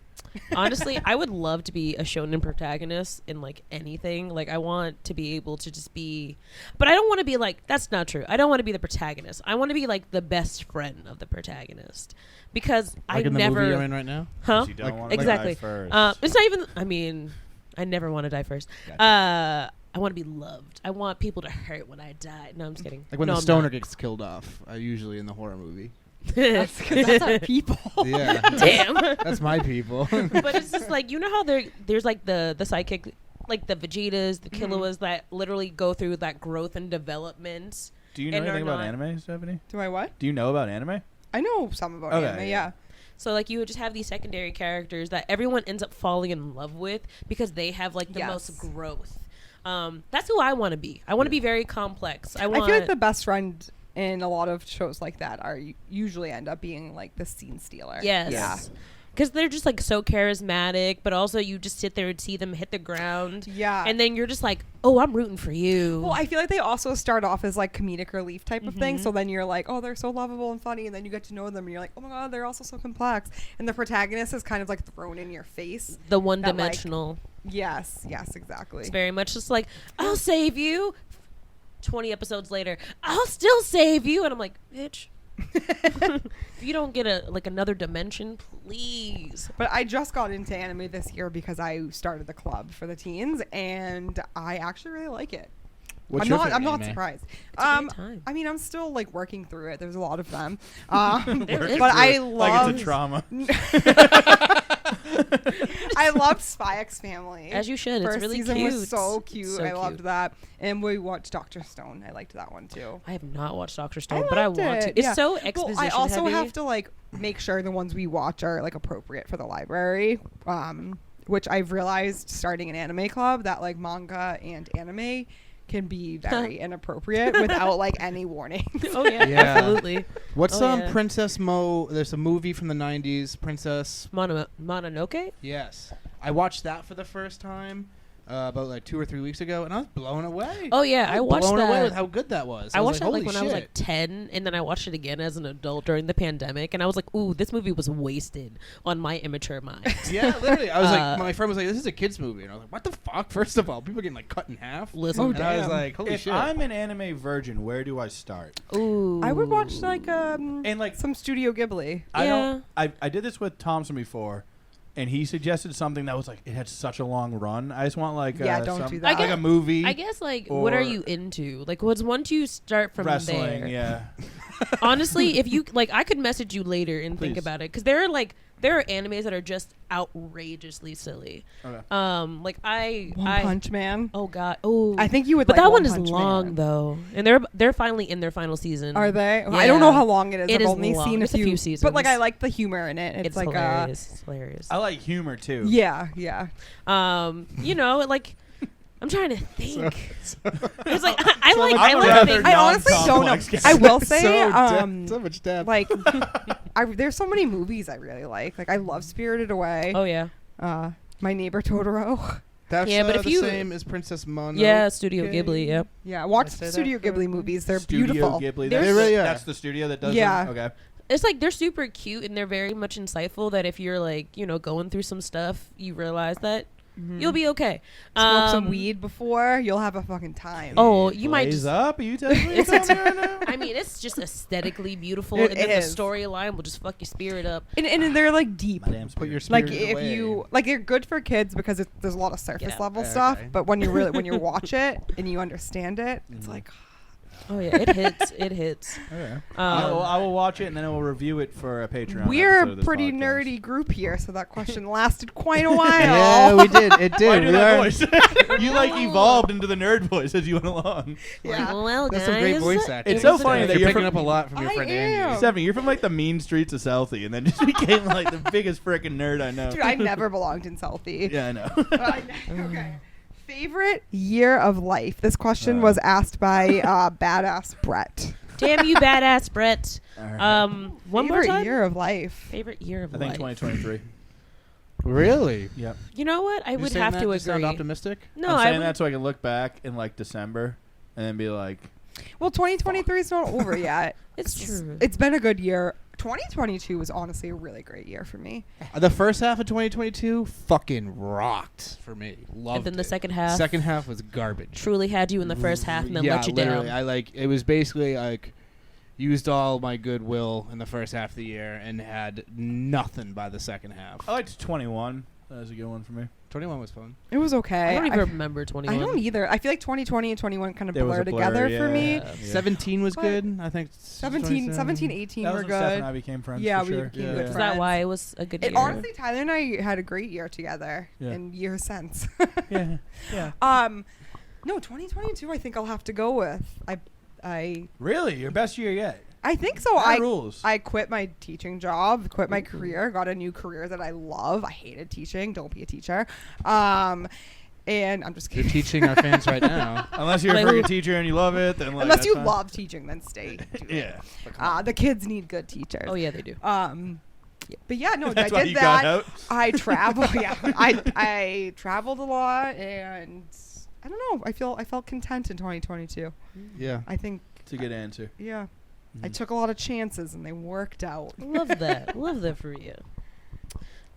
Speaker 4: Honestly, I would love to be a shonen protagonist in like anything. Like I want to be able to just be, but I don't want to be like, that's not true. I don't want to be the protagonist. I want to be like the best friend of the protagonist because
Speaker 3: Like
Speaker 4: I
Speaker 3: in the
Speaker 4: never,
Speaker 3: movie you're in right now?
Speaker 4: huh?
Speaker 1: You don't
Speaker 3: Like-
Speaker 1: wanna
Speaker 4: exactly.
Speaker 1: die first.
Speaker 4: It's not even. I mean, I never want to die first.
Speaker 1: Gotcha.
Speaker 4: I want to be loved. I want people to hurt when I die. No, I'm just kidding.
Speaker 3: Like when
Speaker 4: no,
Speaker 3: the
Speaker 4: I'm
Speaker 3: stoner
Speaker 4: not.
Speaker 3: gets killed off, usually in the horror movie.
Speaker 5: That's our people.
Speaker 3: Yeah.
Speaker 4: Damn.
Speaker 3: That's my people.
Speaker 4: But it's just like, you know how there's like the sidekick, like the Vegetas, the
Speaker 5: Mm-hmm.
Speaker 4: Killuas that literally go through that growth and development.
Speaker 1: Do you know
Speaker 4: and are
Speaker 1: anything about
Speaker 4: not-
Speaker 1: anime, Stephanie?
Speaker 5: Do I what?
Speaker 1: Do you know about anime?
Speaker 5: I know some about
Speaker 1: Okay,
Speaker 5: anime,
Speaker 1: yeah.
Speaker 5: yeah.
Speaker 4: So like you would just have these secondary characters that everyone ends up falling in love with because they have like the
Speaker 5: Yes.
Speaker 4: most growth. That's who I want to be. I want to be very complex. I
Speaker 5: I
Speaker 4: want.
Speaker 5: feel like the best friend in a lot of shows like that are usually end up being like the scene stealer.
Speaker 4: Yes.
Speaker 5: Yeah.
Speaker 4: Because they're just like so charismatic, but also you just sit there and see them hit the ground.
Speaker 5: Yeah.
Speaker 4: And then you're just like, oh, I'm rooting for you.
Speaker 5: Well, I feel like they also start off as like comedic relief type of thing.
Speaker 4: Mhm.
Speaker 5: So then you're like, oh, they're so lovable and funny. And then you get to know them and you're like, oh my God, they're also so complex. And the protagonist is kind of like thrown in your face.
Speaker 4: The one
Speaker 5: that, like-
Speaker 4: dimensional.
Speaker 5: Yes, exactly.
Speaker 4: It's very much just like, I'll save you. 20 episodes later, I'll still save you. And I'm like, bitch. If you don't get another dimension, please.
Speaker 5: But I just got into anime this year because I started the club for the teens and I actually really like it.
Speaker 3: What's
Speaker 5: I'm
Speaker 3: your
Speaker 5: not.
Speaker 3: favorite
Speaker 5: I'm not
Speaker 3: anime?
Speaker 5: surprised.
Speaker 4: a great time.
Speaker 5: I mean, I'm still like working through it. There's a lot of them.
Speaker 4: There is.
Speaker 5: But I
Speaker 1: Like
Speaker 5: love.
Speaker 1: it's a trauma.
Speaker 5: I loved Spy X Family.
Speaker 4: As you should.
Speaker 5: First
Speaker 4: It's really
Speaker 5: season
Speaker 4: cute.
Speaker 5: was so cute.
Speaker 4: So
Speaker 5: I loved
Speaker 4: cute.
Speaker 5: that. And we watched Dr. Stone. I liked that one too.
Speaker 4: I have not watched Dr. Stone, but I
Speaker 5: liked
Speaker 4: want
Speaker 5: it,
Speaker 4: to. It's
Speaker 5: yeah.
Speaker 4: so
Speaker 5: Well,
Speaker 4: exposition
Speaker 5: I also
Speaker 4: heavy.
Speaker 5: have to like make sure the ones we watch are like appropriate for the library. Which I've realized starting an anime club that like manga and anime can be very inappropriate without like any warning.
Speaker 4: Oh yeah,
Speaker 3: Yeah.
Speaker 4: absolutely.
Speaker 3: What's
Speaker 4: Oh, yeah.
Speaker 3: Princess Mo? There's a movie from the 90s, Princess.
Speaker 4: Mononoke?
Speaker 3: Yes. I watched that for the first time about like 2 or 3 weeks ago, and I was blown away.
Speaker 4: Oh yeah, I watched
Speaker 3: blown away with
Speaker 4: that.
Speaker 3: how good that was.
Speaker 4: I
Speaker 3: was
Speaker 4: watched that like
Speaker 3: holy
Speaker 4: when I was like
Speaker 3: shit.
Speaker 4: 10, and then I watched it again as an adult during the pandemic, and I was like, "Ooh, this movie was wasted on my immature mind."
Speaker 3: Yeah, literally. I was like,
Speaker 4: Uh,
Speaker 3: my friend was like, "This is a kids movie," and I was like, "What the fuck?" First of all, people are getting like cut in half.
Speaker 4: Listen,
Speaker 5: Oh,
Speaker 3: and I was
Speaker 5: damn.
Speaker 3: like, "Holy
Speaker 1: If
Speaker 3: shit!"
Speaker 1: I'm an anime virgin, where do I start?
Speaker 4: ooh,
Speaker 5: I would watch like
Speaker 1: And like
Speaker 5: some Studio Ghibli.
Speaker 1: I
Speaker 4: Yeah.
Speaker 1: don't. I did this with Thompson before, and he suggested something that was like it had such a long run. I just want like
Speaker 5: Yeah, don't
Speaker 1: some-
Speaker 5: do that.
Speaker 1: like a movie.
Speaker 4: I guess like what are
Speaker 1: or-
Speaker 4: you into? Like, once you start from
Speaker 1: wrestling.
Speaker 4: there?
Speaker 1: Yeah.
Speaker 4: Honestly, if you like, I could message you later and think
Speaker 1: Please.
Speaker 4: about it because there are animes that are just outrageously silly.
Speaker 1: Okay.
Speaker 4: Like I
Speaker 5: One Punch Man.
Speaker 4: oh god, oh
Speaker 5: I think you would.
Speaker 4: but
Speaker 5: like
Speaker 4: that one
Speaker 5: One
Speaker 4: is
Speaker 5: Punch
Speaker 4: long
Speaker 5: Man.
Speaker 4: though, and they're finally in their final season.
Speaker 5: Are they? I don't know
Speaker 4: Yeah.
Speaker 5: how long it is.
Speaker 4: It
Speaker 5: I've
Speaker 4: is
Speaker 5: only
Speaker 4: long.
Speaker 5: seen
Speaker 4: It's a few seasons.
Speaker 5: But like, I like the humor in it.
Speaker 4: It's
Speaker 5: like
Speaker 4: hilarious. It's hilarious.
Speaker 1: I like humor too.
Speaker 5: yeah, yeah.
Speaker 4: You know, like I'm trying to think. It's like I
Speaker 1: I'm
Speaker 4: like
Speaker 1: a
Speaker 4: to
Speaker 1: rather
Speaker 4: think.
Speaker 5: I honestly don't know.
Speaker 1: non-complex
Speaker 5: I
Speaker 1: guy.
Speaker 5: will say,
Speaker 3: so much depth.
Speaker 5: like, there's so many movies I really like. Like, I love Spirited Away.
Speaker 4: Oh yeah,
Speaker 5: My Neighbor Totoro.
Speaker 3: That's
Speaker 4: Yeah, but if
Speaker 3: the
Speaker 4: you-
Speaker 3: same as Princess Mononoke.
Speaker 4: yeah. Studio Ghibli. Yep.
Speaker 5: Yeah, watch
Speaker 3: Did I say
Speaker 5: the
Speaker 3: that
Speaker 5: Studio
Speaker 3: correctly?
Speaker 5: Ghibli movies. They're
Speaker 1: Studio
Speaker 5: beautiful.
Speaker 1: Ghibli.
Speaker 4: They're
Speaker 1: That's,
Speaker 3: really-
Speaker 1: that's the studio that does
Speaker 5: Yeah.
Speaker 1: them? Okay.
Speaker 4: It's like they're super cute and they're very much insightful. That if you're like going through some stuff, you realize that you'll be okay.
Speaker 5: Smoke some weed before, you'll have a fucking time.
Speaker 4: Oh, you might
Speaker 1: Blaze
Speaker 4: just.
Speaker 1: up. Are you telling me
Speaker 4: It's
Speaker 1: something right now?
Speaker 4: I mean, it's just aesthetically beautiful,
Speaker 5: It
Speaker 4: and then
Speaker 5: is.
Speaker 4: the storyline will just fuck your spirit up.
Speaker 5: And they're like deep.
Speaker 1: My damn
Speaker 3: Put your
Speaker 1: spirit.
Speaker 5: Like
Speaker 3: spirit
Speaker 5: if
Speaker 3: away.
Speaker 5: you like, they're good for kids because there's a lot of surface
Speaker 4: out.
Speaker 5: level
Speaker 3: Okay.
Speaker 5: stuff. But when you watch it and you understand it, it's like
Speaker 4: Oh yeah, it hits. It hits.
Speaker 1: Okay.
Speaker 4: Um,
Speaker 1: I will watch it and then I will review it for a Patreon.
Speaker 5: we're
Speaker 1: episode
Speaker 5: a
Speaker 1: of this
Speaker 5: pretty
Speaker 1: podcast.
Speaker 5: nerdy group here, so that question lasted quite a while.
Speaker 3: Yeah, we did. It did.
Speaker 1: Why do
Speaker 3: We
Speaker 1: that
Speaker 3: are-
Speaker 1: voice? You like evolved into the nerd voice as you went along.
Speaker 5: Yeah.
Speaker 4: Well,
Speaker 3: That's
Speaker 4: guys,
Speaker 3: some great voice acting.
Speaker 1: It's so funny that
Speaker 3: you're
Speaker 1: you're
Speaker 3: picking
Speaker 1: from-
Speaker 3: up a lot from your
Speaker 5: I
Speaker 3: friend
Speaker 5: am.
Speaker 3: Angie.
Speaker 1: Stephanie, you're from like the mean streets of Southie, and then just became like the biggest freaking nerd I know.
Speaker 5: Dude, I never belonged in Southie.
Speaker 1: Yeah, I know.
Speaker 5: Okay. Favorite year of life? This question
Speaker 1: Uh.
Speaker 5: was asked by Badass Brett.
Speaker 4: Damn you, badass Brett.
Speaker 1: All right.
Speaker 4: One more
Speaker 5: Favorite
Speaker 4: time.
Speaker 5: year of life.
Speaker 4: Favorite year of
Speaker 1: I think
Speaker 4: life.
Speaker 1: 2023.
Speaker 3: Really?
Speaker 1: Yep.
Speaker 4: You know what? I
Speaker 3: You
Speaker 4: would
Speaker 3: saying
Speaker 4: have
Speaker 3: that
Speaker 4: to
Speaker 3: to sound
Speaker 4: agree.
Speaker 3: optimistic?
Speaker 4: No,
Speaker 1: I'm
Speaker 4: I
Speaker 1: saying
Speaker 4: would.
Speaker 1: that so I can look back in like December and then be like,
Speaker 5: Well, 2023 is not over yet.
Speaker 4: It's true.
Speaker 5: It's been a good year. 2022 was honestly a really great year for me.
Speaker 3: The first half of 2022 fucking rocked for me. Loved
Speaker 4: And then the
Speaker 3: it.
Speaker 4: second half.
Speaker 3: Second half was garbage.
Speaker 4: Truly had you in the first half and then
Speaker 3: yeah,
Speaker 4: let you
Speaker 3: literally.
Speaker 4: down.
Speaker 3: I like it was basically like used all my goodwill in the first half of the year and had nothing by the second half.
Speaker 1: I liked 21. That was a good one for me.
Speaker 3: 21 was fun.
Speaker 5: It was okay.
Speaker 4: I don't even remember 21.
Speaker 5: I don't either. I feel like 2020 and 21 kind of
Speaker 1: There was
Speaker 5: blur
Speaker 1: a blur,
Speaker 5: together for
Speaker 1: yeah.
Speaker 5: me.
Speaker 1: Yeah.
Speaker 3: 17 was
Speaker 5: But
Speaker 3: good. I think
Speaker 5: 17, 18
Speaker 1: That
Speaker 5: were
Speaker 1: was when Steph and
Speaker 5: good.
Speaker 1: I became friends.
Speaker 5: Yeah,
Speaker 1: for
Speaker 5: we
Speaker 1: sure.
Speaker 5: became
Speaker 1: yeah.
Speaker 5: good
Speaker 4: Is
Speaker 5: friends.
Speaker 4: that why it was a good
Speaker 5: It,
Speaker 4: year?
Speaker 5: honestly, Tyler and I had a great year together
Speaker 1: Yeah.
Speaker 5: in years since.
Speaker 1: Yeah. Yeah.
Speaker 5: No, 2022 I think I'll have to go with. I
Speaker 1: Really? Your best year yet?
Speaker 5: I think so.
Speaker 1: That rules.
Speaker 5: I quit my teaching job, quit my career, got a new career that I love. I hated teaching. Don't be a teacher. And I'm just
Speaker 3: You're
Speaker 5: kidding.
Speaker 3: teaching our fans right now.
Speaker 1: Unless you're
Speaker 4: Like
Speaker 1: a freaking
Speaker 4: who-
Speaker 1: teacher and you love it, then like
Speaker 5: Unless
Speaker 1: that's
Speaker 5: you
Speaker 1: fine.
Speaker 5: love teaching, then stay. do it.
Speaker 1: Yeah.
Speaker 5: The kids need good teachers.
Speaker 4: Oh yeah, they do.
Speaker 5: But yeah, no,
Speaker 1: That's
Speaker 5: I
Speaker 1: why
Speaker 5: did
Speaker 1: you got
Speaker 5: that.
Speaker 1: out.
Speaker 5: I travel. Yeah, I traveled a lot, and I don't know. I felt content in 2022.
Speaker 3: Yeah.
Speaker 5: I think,
Speaker 1: It's a good answer.
Speaker 5: yeah, I
Speaker 1: Mhm.
Speaker 5: took a lot of chances, and they worked out.
Speaker 4: Love that. Love that for you.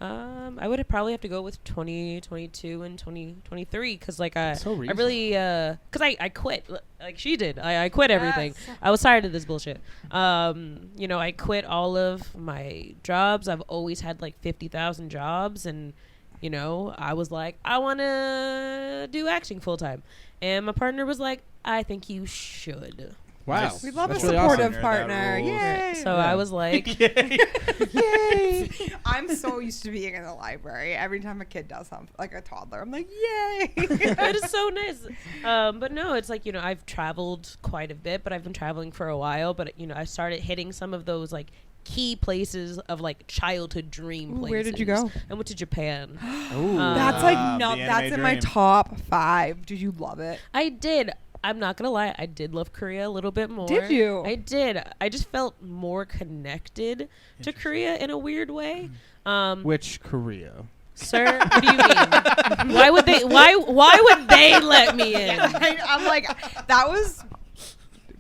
Speaker 4: I would probably have to go with 2022 and 2023 because like I
Speaker 3: So
Speaker 4: really because I quit like she did. I quit everything. I was tired of this bullshit. I quit all of my jobs. I've always had like 50,000 jobs, and I was like, I want to do acting full time, and my partner was like, I think you should.
Speaker 3: Wow.
Speaker 1: Nice.
Speaker 5: We love
Speaker 3: That's
Speaker 5: a
Speaker 3: really
Speaker 5: supportive
Speaker 3: awesome.
Speaker 5: partner.
Speaker 1: Rules.
Speaker 5: Yay.
Speaker 4: So I was like,
Speaker 5: Yay. I'm so used to being in the library. Every time a kid does something, like a toddler, I'm like, yay.
Speaker 4: it is so nice. But no, it's like, I've traveled quite a bit, but I've been traveling for a while. But, I started hitting some of those like key places of like childhood dream places.
Speaker 5: Where did you go?
Speaker 4: I went to Japan.
Speaker 5: That's like, no,
Speaker 1: the anime
Speaker 5: that's in my
Speaker 1: dream.
Speaker 5: top 5. Did you love it?
Speaker 4: I did. I'm not gonna lie, I did love Korea a little bit more.
Speaker 5: Did you?
Speaker 4: I did. I just felt more connected to Korea in a weird way.
Speaker 3: Which Korea?
Speaker 4: Sir, what do you mean? Why would they? Why would they let me in?
Speaker 5: I'm like, that was.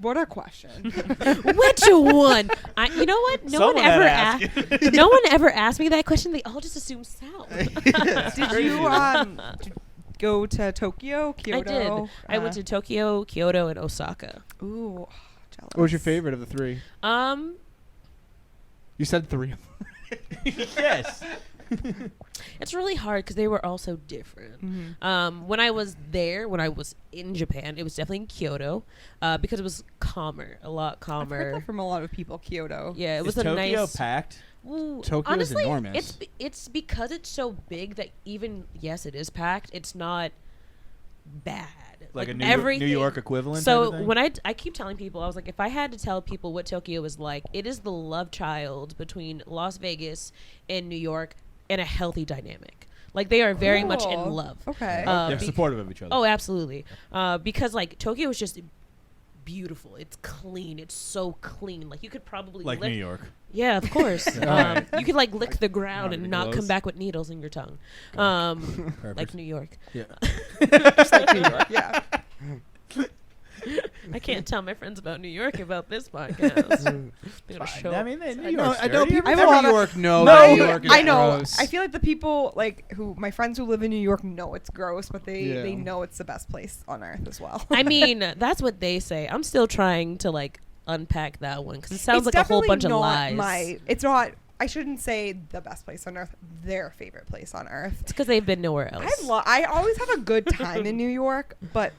Speaker 5: What a question.
Speaker 4: Which one? You know what? No
Speaker 1: Someone
Speaker 4: one ever
Speaker 1: had to
Speaker 4: asked.
Speaker 1: ask.
Speaker 4: No one ever asked me that question. They all just assume South.
Speaker 5: Did you go to Tokyo, Kyoto?
Speaker 4: I did. I went to Tokyo, Kyoto, and Osaka.
Speaker 5: Ooh, jealous.
Speaker 3: What was your favorite of the 3? You said 3.
Speaker 1: Yes.
Speaker 4: It's really hard because they were all so different.
Speaker 5: Mm-hmm.
Speaker 4: When I was in Japan, it was definitely in Kyoto because it was calmer, a lot
Speaker 5: I've heard
Speaker 4: calmer.
Speaker 5: that from a lot of people. Kyoto.
Speaker 4: Yeah, it was
Speaker 1: Is
Speaker 4: a
Speaker 1: Tokyo
Speaker 4: nice.
Speaker 1: packed?
Speaker 4: Ooh,
Speaker 3: Tokyo is
Speaker 4: honestly,
Speaker 3: enormous.
Speaker 4: It's because it's so big that even yes, it is packed. It's not bad.
Speaker 1: Like a New
Speaker 4: everything.
Speaker 1: York equivalent?
Speaker 4: So
Speaker 1: type of thing?
Speaker 4: when I keep telling people, I was like, if I had to tell people what Tokyo is like, it is the love child between Las Vegas and New York, and a healthy dynamic. Like they are very much in
Speaker 5: Cool.
Speaker 4: love.
Speaker 5: Okay.
Speaker 1: They're supportive of each other.
Speaker 4: Oh, absolutely. Because like Tokyo is just beautiful. It's clean. It's so clean. Like you could probably
Speaker 1: like
Speaker 4: lick.
Speaker 1: New York.
Speaker 4: Yeah, of course.
Speaker 1: Alright.
Speaker 4: You could like lick the ground
Speaker 1: Not
Speaker 4: and
Speaker 1: even
Speaker 4: not
Speaker 1: close.
Speaker 4: come back with needles in your tongue.
Speaker 1: Perfect.
Speaker 4: Like New York.
Speaker 1: Yeah.
Speaker 5: Just like New York. Yeah.
Speaker 4: I can't tell my friends about New York about this podcast. They're gonna show.
Speaker 1: I mean, New
Speaker 3: I
Speaker 1: York's
Speaker 3: know
Speaker 1: dirty.
Speaker 3: people
Speaker 5: I have a
Speaker 3: from
Speaker 5: lot
Speaker 3: New
Speaker 5: of-
Speaker 3: York know
Speaker 5: No,
Speaker 3: that New York is
Speaker 5: I know.
Speaker 3: gross.
Speaker 5: I feel like the people like my friends who live in New York know it's gross, but they
Speaker 3: Yeah.
Speaker 5: know it's the best place on earth as well.
Speaker 4: I mean, that's what they say. I'm still trying to like unpack that one because it sounds
Speaker 5: It's
Speaker 4: like a whole
Speaker 5: definitely
Speaker 4: bunch of
Speaker 5: not
Speaker 4: lies.
Speaker 5: It's not. I shouldn't say the best place on earth. Their favorite place on earth.
Speaker 4: It's because they've been nowhere else.
Speaker 5: I always have a good time in New York, but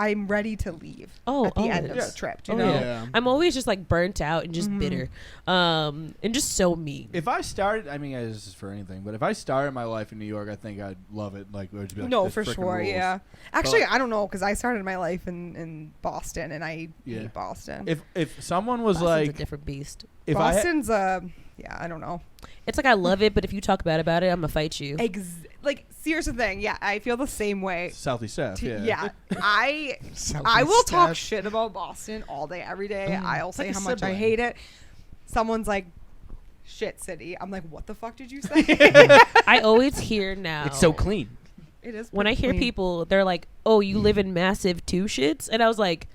Speaker 5: I'm ready to leave at the end of the
Speaker 4: always.
Speaker 5: trip. You
Speaker 4: Oh,
Speaker 5: know.
Speaker 3: yeah.
Speaker 4: I'm always just like burnt out and just bitter, and just so mean.
Speaker 1: If I started, I mean, this is for anything, but if I started my life in New York, I think I'd love it. Like, it would be like,
Speaker 5: No,
Speaker 1: this
Speaker 5: for
Speaker 1: frickin'
Speaker 5: sure.
Speaker 1: rules.
Speaker 5: Yeah. Actually,
Speaker 1: But-
Speaker 5: I don't know because I started my life in Boston and I
Speaker 1: Yeah.
Speaker 5: hate Boston.
Speaker 1: If someone was
Speaker 4: Boston's a
Speaker 1: like,
Speaker 4: different beast.
Speaker 1: if
Speaker 5: Boston's yeah, I don't know.
Speaker 4: It's like I love it, but if you talk bad about it, I'm gonna fight you.
Speaker 5: Like, here's the thing. Yeah, I feel the same way.
Speaker 1: Southeast Steph,
Speaker 5: Yeah,
Speaker 1: yeah.
Speaker 5: I will talk shit about Boston all day, every day. I'll say
Speaker 1: like a
Speaker 5: how much I
Speaker 1: sibling.
Speaker 5: hate it. Someone's like, "Shit city." I'm like, "What the fuck did you say?"
Speaker 4: I always hear now.
Speaker 3: It's so clean.
Speaker 5: It is.
Speaker 4: When I
Speaker 5: pretty
Speaker 4: hear
Speaker 5: clean.
Speaker 4: people, they're like, "Oh, you live in massive two shits," and I was like,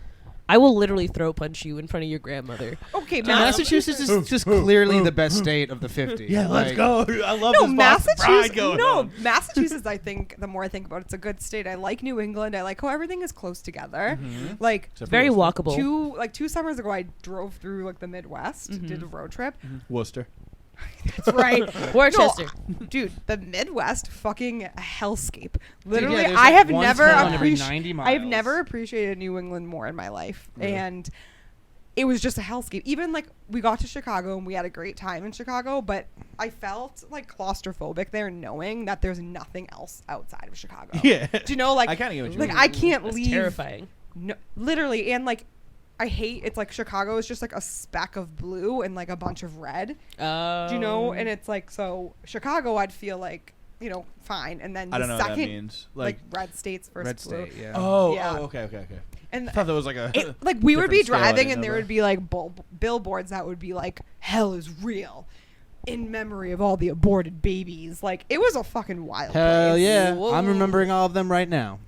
Speaker 4: "I will literally throw punch you in front of your grandmother."
Speaker 5: Okay,
Speaker 3: Massachusetts is just clearly the best state of the 50.
Speaker 1: Yeah, let's
Speaker 3: Like,
Speaker 1: go. I love
Speaker 5: No,
Speaker 1: this Boston pride
Speaker 5: Massachusetts.
Speaker 1: going
Speaker 5: No,
Speaker 1: on.
Speaker 5: Massachusetts. I think the more I think about it, it's a good state. I like New England. I like how everything is close together. Like
Speaker 1: Except for
Speaker 4: Very
Speaker 1: Worcester.
Speaker 4: walkable.
Speaker 5: 2 summers ago, I drove through like the Midwest, did a road trip.
Speaker 1: Worcester.
Speaker 5: That's right.
Speaker 4: Worcester.
Speaker 5: No, dude, the Midwest, fucking hellscape.
Speaker 3: Dude,
Speaker 5: Literally,
Speaker 3: yeah, there's
Speaker 5: I
Speaker 3: like
Speaker 5: have
Speaker 3: one
Speaker 5: never
Speaker 3: town every
Speaker 5: appreciated.
Speaker 3: 90
Speaker 5: I've
Speaker 3: miles.
Speaker 5: never appreciated New England more in my life,
Speaker 1: Really?
Speaker 5: and it was just a hellscape. Even like we got to Chicago and we had a great time in Chicago, but I felt like claustrophobic there, knowing that there's nothing else outside of Chicago.
Speaker 1: Yeah.
Speaker 5: Do you know? Like,
Speaker 1: I kinda get what you
Speaker 5: like
Speaker 1: mean.
Speaker 5: I can't
Speaker 4: That's
Speaker 5: leave.
Speaker 4: terrifying.
Speaker 5: No, literally, and like. I hate it's like Chicago is just like a speck of blue and like a bunch of red. Do you know? And it's like so Chicago I'd feel like, you know, fine. And then
Speaker 1: I don't
Speaker 5: the
Speaker 1: know what that
Speaker 5: second
Speaker 1: means.
Speaker 5: like red states versus
Speaker 3: Red
Speaker 5: blue.
Speaker 3: state, yeah.
Speaker 1: Oh,
Speaker 5: Yeah.
Speaker 1: okay.
Speaker 5: And
Speaker 1: I thought that was like a.
Speaker 5: it, like we would be
Speaker 1: different scale. I
Speaker 5: driving
Speaker 1: didn't
Speaker 5: and
Speaker 1: know
Speaker 5: there
Speaker 1: that.
Speaker 5: would be like billboards that would be like hell is real in memory of all the aborted babies. Like it was a fucking wild
Speaker 3: Hell
Speaker 5: place.
Speaker 3: yeah.
Speaker 4: Whoa.
Speaker 3: I'm remembering all of them right now.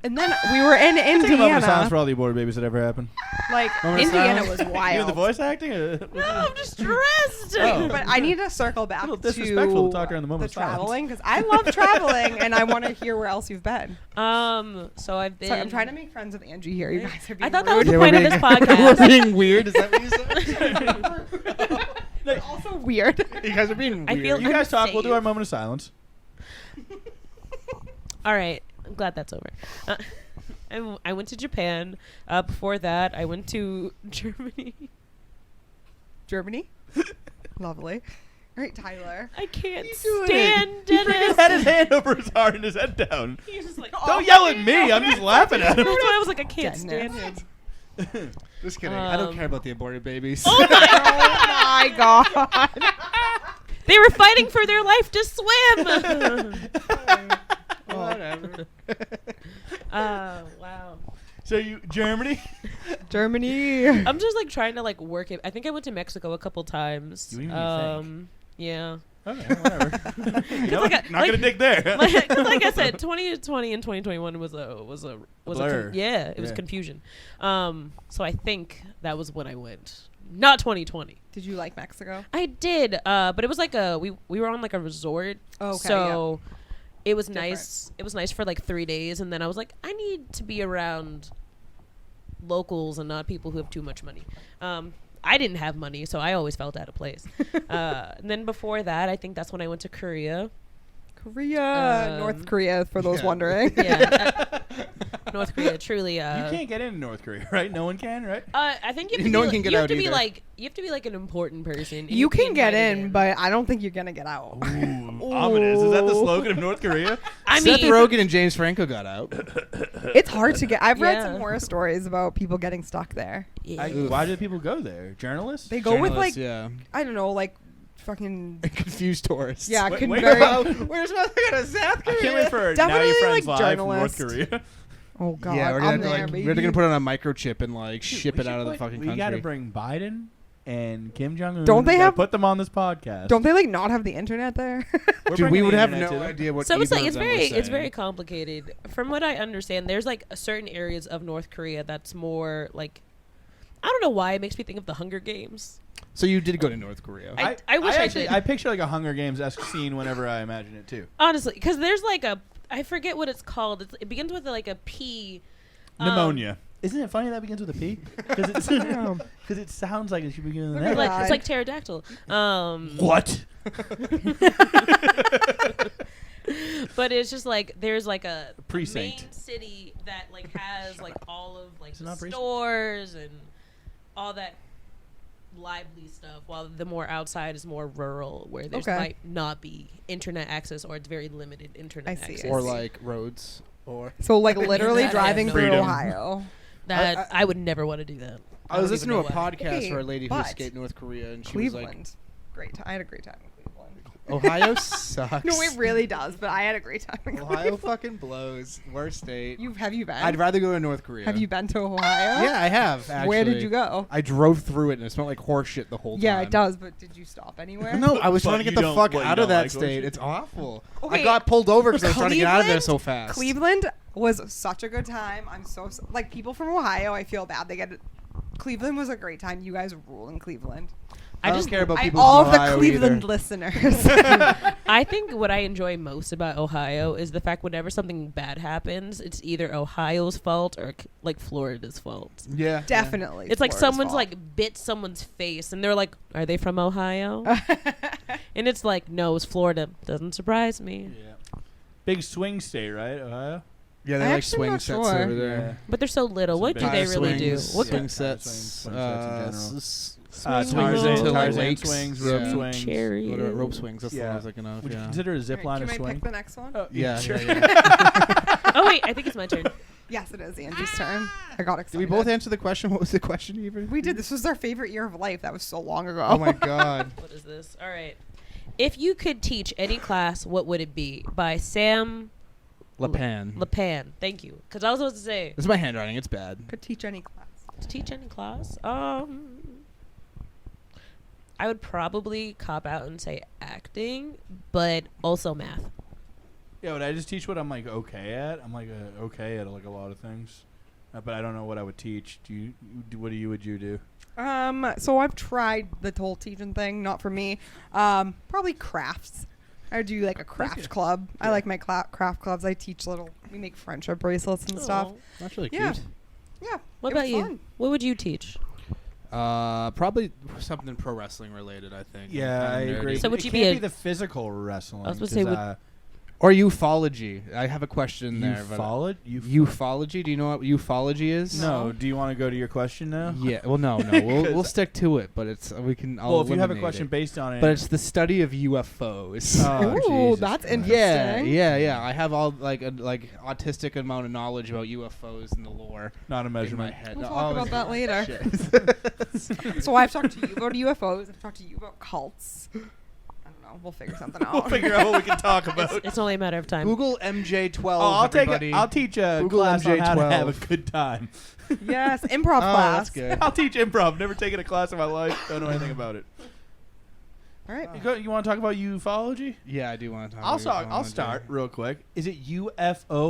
Speaker 5: And then we were in
Speaker 1: Take a moment of silence
Speaker 5: Indiana.
Speaker 1: for all the aborted babies that ever happened.
Speaker 5: Like
Speaker 3: Moment of
Speaker 5: Indiana
Speaker 3: silence.
Speaker 5: was wild.
Speaker 1: You and the voice acting?
Speaker 4: No, I'm just stressed.
Speaker 1: Oh.
Speaker 5: But I need to circle back
Speaker 1: little
Speaker 5: to
Speaker 1: disrespectful to talk during the moment of silence.
Speaker 5: traveling because I love traveling and I want to hear where else you've been.
Speaker 4: So I've been.
Speaker 5: Sorry, I'm trying to make friends with Anjie here. You guys are being
Speaker 4: I thought that was
Speaker 5: rude.
Speaker 4: the point of this podcast.
Speaker 3: We're being weird. Is that what you said?
Speaker 5: But also weird.
Speaker 3: You guys are being weird.
Speaker 4: I feel-
Speaker 1: You guys talk. We'll do our
Speaker 4: Unsafe.
Speaker 1: moment of silence.
Speaker 4: All right, I'm glad that's over. I went to Japan. Before that, I went to Germany.
Speaker 5: Germany. Lovely. All right, Tyler.
Speaker 4: I can't
Speaker 1: doing
Speaker 4: stand
Speaker 1: He
Speaker 4: Dennis.
Speaker 1: freaking had his hand over his heart and his head down.
Speaker 4: He was just like,
Speaker 1: Don't yell at me. I'm just laughing at
Speaker 4: That's
Speaker 1: him.
Speaker 4: why I was like, I can't
Speaker 5: Dennis.
Speaker 4: stand him.
Speaker 3: Just kidding. I don't care about the aborted babies.
Speaker 4: Oh my!
Speaker 5: Oh my god.
Speaker 4: They were fighting for their life to swim.
Speaker 3: Whatever.
Speaker 4: Wow.
Speaker 1: So you Germany?
Speaker 5: Germany.
Speaker 4: I'm just like trying to like work it. I think I went to Mexico a couple times.
Speaker 1: You even think.
Speaker 4: Yeah.
Speaker 1: Okay, whatever. You know,
Speaker 4: like
Speaker 1: not
Speaker 4: a-
Speaker 1: gonna
Speaker 4: like-
Speaker 1: dig there.
Speaker 4: like I said, 2020 and 2021 was a
Speaker 1: Blur.
Speaker 4: it was
Speaker 1: Yeah.
Speaker 4: confusion. So I think that was when I went. Not 2020.
Speaker 5: Did you like Mexico?
Speaker 4: I did, but it was like we were on like a resort.
Speaker 5: Okay,
Speaker 4: So it was
Speaker 5: Different.
Speaker 4: nice. It was nice for like 3 days, and then I was like, I need to be around locals and not people who have too much money. I didn't have money, so I always felt out of place. And then before that, I think that's when I went to Korea.
Speaker 5: Korea. North Korea, for those
Speaker 3: yeah.
Speaker 5: wondering.
Speaker 4: Yeah, North Korea. Truly,
Speaker 1: You can't get into North Korea, right? No one can, right?
Speaker 4: I think you have to
Speaker 3: No
Speaker 4: be,
Speaker 3: one can get
Speaker 4: you have
Speaker 3: out
Speaker 4: to be
Speaker 3: either.
Speaker 4: like you have to be like an important person. and
Speaker 5: You
Speaker 4: be
Speaker 5: can get
Speaker 4: invited
Speaker 5: in, but I don't think you're gonna get out.
Speaker 1: Ooh, ominous. Is that the slogan of North Korea?
Speaker 4: I
Speaker 3: Seth
Speaker 4: mean,
Speaker 3: Rogen and James Franco got out.
Speaker 5: It's hard to get. I've read
Speaker 4: Yeah.
Speaker 5: some horror stories about people getting stuck there.
Speaker 4: yeah.
Speaker 3: Oof.
Speaker 1: Why do people go there? Journalists?
Speaker 5: They go with like
Speaker 3: yeah.
Speaker 5: I don't know, like fucking
Speaker 3: Confused tourists.
Speaker 5: yeah,
Speaker 1: Wait,
Speaker 5: can
Speaker 1: wait,
Speaker 5: very.
Speaker 3: Where's my go to South
Speaker 1: I
Speaker 3: Korea?
Speaker 1: can't wait for Now
Speaker 5: Definitely,
Speaker 1: Your Friends
Speaker 5: like,
Speaker 1: Live from North
Speaker 5: journalist.
Speaker 1: Korea.
Speaker 5: Oh god,
Speaker 3: Yeah, we're
Speaker 5: I'm
Speaker 3: gonna
Speaker 5: there,
Speaker 3: like
Speaker 5: baby.
Speaker 3: we're gonna put it on a microchip and like ship it out of the fucking country.
Speaker 1: We got to bring Biden and Kim Jong Un.
Speaker 5: Don't they have-
Speaker 1: put them on this podcast?
Speaker 5: Don't they like not have the internet there?
Speaker 1: We're
Speaker 3: Dude, we
Speaker 1: bringing
Speaker 3: would
Speaker 1: the
Speaker 3: have
Speaker 1: internet
Speaker 3: no
Speaker 1: to them.
Speaker 3: idea what.
Speaker 4: So it's like
Speaker 3: either
Speaker 4: it's
Speaker 3: of them
Speaker 4: very
Speaker 3: were
Speaker 4: it's very
Speaker 3: saying.
Speaker 4: complicated. From what I understand, there's like certain areas of North Korea that's more like I don't know why it makes me think of the Hunger Games.
Speaker 3: So you did go to North Korea.
Speaker 4: I wish I
Speaker 1: actually,
Speaker 4: did.
Speaker 1: I picture like a Hunger Games-esque scene whenever I imagine it too.
Speaker 4: Honestly, because there's like a I forget what it's called. It begins with like a P.
Speaker 1: Pneumonia. Isn't it funny that begins with a P? Because it sounds like it should begin with an
Speaker 5: Look
Speaker 1: A.
Speaker 5: at
Speaker 4: Like, it's like pterodactyl.
Speaker 1: What?
Speaker 4: But it's just like there's like a
Speaker 1: Precinct.
Speaker 4: main city that like has like all of like
Speaker 1: Is it
Speaker 4: the
Speaker 1: not precinct?
Speaker 4: stores and all that lively stuff, while the more outside is more rural, where there
Speaker 5: Okay.
Speaker 4: might not be internet access or it's very limited internet
Speaker 5: I see,
Speaker 4: access.
Speaker 3: or like roads or.
Speaker 5: So like literally
Speaker 4: That I
Speaker 5: driving
Speaker 4: have
Speaker 5: through
Speaker 1: no- Freedom.
Speaker 5: Ohio.
Speaker 4: That I would never want to do that.
Speaker 3: I was
Speaker 4: don't
Speaker 3: listening to
Speaker 4: even
Speaker 3: a
Speaker 4: know why.
Speaker 3: podcast
Speaker 5: Hey,
Speaker 3: for a lady who
Speaker 5: but
Speaker 3: escaped North Korea, and she
Speaker 5: Cleveland.
Speaker 3: was
Speaker 5: Great time. I had a great time in Cleveland.
Speaker 3: like, "Ohio sucks."
Speaker 5: No, it really does, but I had a great time in
Speaker 3: Ohio
Speaker 5: Cleveland.
Speaker 3: fucking blows. Worst state.
Speaker 5: Have you been?
Speaker 3: I'd rather go to North Korea.
Speaker 5: Have you been to Ohio?
Speaker 3: Yeah, I have. Actually.
Speaker 5: Where did you go?
Speaker 3: I drove through it, and it smelled like horse shit the whole time.
Speaker 5: Yeah, it does, but did you stop anywhere?
Speaker 3: No, I was
Speaker 1: But
Speaker 3: trying to get
Speaker 1: you
Speaker 3: the
Speaker 1: don't-
Speaker 3: fuck
Speaker 1: what, you
Speaker 3: out of
Speaker 1: don't
Speaker 3: that
Speaker 1: like horse
Speaker 3: state.
Speaker 1: shit?
Speaker 3: It's awful. I
Speaker 5: Okay,
Speaker 3: got pulled over because I was trying to get out of there
Speaker 5: Cleveland?
Speaker 3: so fast.
Speaker 5: Cleveland was such a good time. I'm so like people from Ohio. I feel bad they get it. Cleveland was a great time. You guys rule in Cleveland.
Speaker 3: I don't care about people
Speaker 5: all
Speaker 3: from
Speaker 5: of the
Speaker 3: Ohio
Speaker 5: Cleveland
Speaker 3: either.
Speaker 5: listeners.
Speaker 4: I think what I enjoy most about Ohio is the fact whenever something bad happens, it's either Ohio's fault or like Florida's fault.
Speaker 3: Yeah,
Speaker 5: Definitely.
Speaker 4: It's like
Speaker 5: Florida's
Speaker 4: someone's
Speaker 5: fault.
Speaker 4: like bit someone's face and they're like, are they from Ohio? And it's like, no, it's Florida. Doesn't surprise me.
Speaker 1: Yeah. Big swing state, right? Ohio.
Speaker 3: Yeah, they
Speaker 5: I'm
Speaker 3: like
Speaker 5: actually
Speaker 3: swing
Speaker 5: not
Speaker 3: sets
Speaker 5: sure.
Speaker 3: over there.
Speaker 4: But they're so little.
Speaker 1: Some
Speaker 4: What
Speaker 1: big
Speaker 4: do they
Speaker 3: Tire
Speaker 4: really do?
Speaker 3: swings,
Speaker 4: What
Speaker 3: swing
Speaker 1: Yeah,
Speaker 3: sets,
Speaker 1: swing sets in general.
Speaker 3: swings
Speaker 1: Tarzan,
Speaker 3: to, like,
Speaker 1: Tarzan
Speaker 3: lakes.
Speaker 1: swings,
Speaker 3: Yeah.
Speaker 1: rope swings.
Speaker 4: Cherry.
Speaker 3: What about rope swings? That's the one I
Speaker 1: Yeah.
Speaker 3: was thinking of.
Speaker 1: Would you
Speaker 3: Yeah.
Speaker 1: consider a zip line
Speaker 5: Can
Speaker 1: a
Speaker 5: I
Speaker 1: swing?
Speaker 5: pick the next one?
Speaker 3: Yeah,
Speaker 1: sure.
Speaker 3: yeah.
Speaker 4: Oh, wait. I think it's my turn.
Speaker 5: Yes, it is Angie's turn. I got
Speaker 3: Did
Speaker 5: excited.
Speaker 3: we both answer the question? What was the question even?
Speaker 5: We did. This was our favorite year of life. That was so long ago.
Speaker 3: Oh my god.
Speaker 4: What is this? All right. If you could teach any class, what would it be? By Sam
Speaker 3: Lapan.
Speaker 4: Lapan. Thank you. Because I was supposed to say,
Speaker 3: This is my handwriting. It's bad.
Speaker 5: Could teach any class.
Speaker 4: to teach any class? I would probably cop out and say acting, but also math.
Speaker 1: Yeah, would I just teach what I'm like okay at? I'm like okay at like a lot of things, but I don't know what I would teach. Would you do?
Speaker 5: So I've tried the whole teaching thing. Not for me. Probably crafts. I do like a craft club. I like my craft clubs. I teach we make friendship bracelets and stuff.
Speaker 4: Aw.
Speaker 3: That's really
Speaker 5: Yeah.
Speaker 3: cute.
Speaker 5: Yeah.
Speaker 4: What
Speaker 5: it was
Speaker 4: about you?
Speaker 5: fun.
Speaker 4: What would you teach?
Speaker 3: Probably something pro wrestling related. I think.
Speaker 1: Yeah, I
Speaker 3: Kinda nerdy.
Speaker 1: agree.
Speaker 4: So would
Speaker 1: it
Speaker 4: you
Speaker 1: can't
Speaker 4: be
Speaker 1: be the physical wrestling?
Speaker 4: I was gonna say,
Speaker 1: 'cause,
Speaker 3: Or ufology. I have a question there. Ufology? Do you know what ufology is?
Speaker 1: No. Do you want to go to your question now?
Speaker 3: Yeah. Well, no. We'll stick to it, but it's we can. I'll
Speaker 1: Well, if you have a
Speaker 3: eliminate
Speaker 1: question
Speaker 3: it.
Speaker 1: based on it.
Speaker 3: But it's the study of UFOs.
Speaker 1: Oh,
Speaker 5: Ooh,
Speaker 1: Jesus
Speaker 5: that's
Speaker 1: Christ.
Speaker 5: interesting.
Speaker 3: Yeah. I have all like autistic amount of knowledge about UFOs and the lore
Speaker 1: Not a
Speaker 3: in my
Speaker 1: measurement.
Speaker 3: head.
Speaker 5: We'll
Speaker 3: Oh,
Speaker 5: talk about that later.
Speaker 3: shit.
Speaker 5: So I've talked to you about UFOs. I've talked to you about cults. I don't know. We'll figure something out.
Speaker 1: We'll figure out what we can talk about.
Speaker 4: It's only a matter of time.
Speaker 3: Google MJ12.
Speaker 1: Oh, I'll teach a
Speaker 3: Google
Speaker 1: class on how to
Speaker 3: MJ12.
Speaker 1: have a good time.
Speaker 5: Yes, improv
Speaker 3: Oh,
Speaker 5: class.
Speaker 3: that's good.
Speaker 1: I'll teach improv. Never taken a class in my life. Don't know anything about it.
Speaker 5: All right.
Speaker 1: You want to talk about ufology?
Speaker 3: Yeah, I do want to talk.
Speaker 1: I'll start real quick. Is it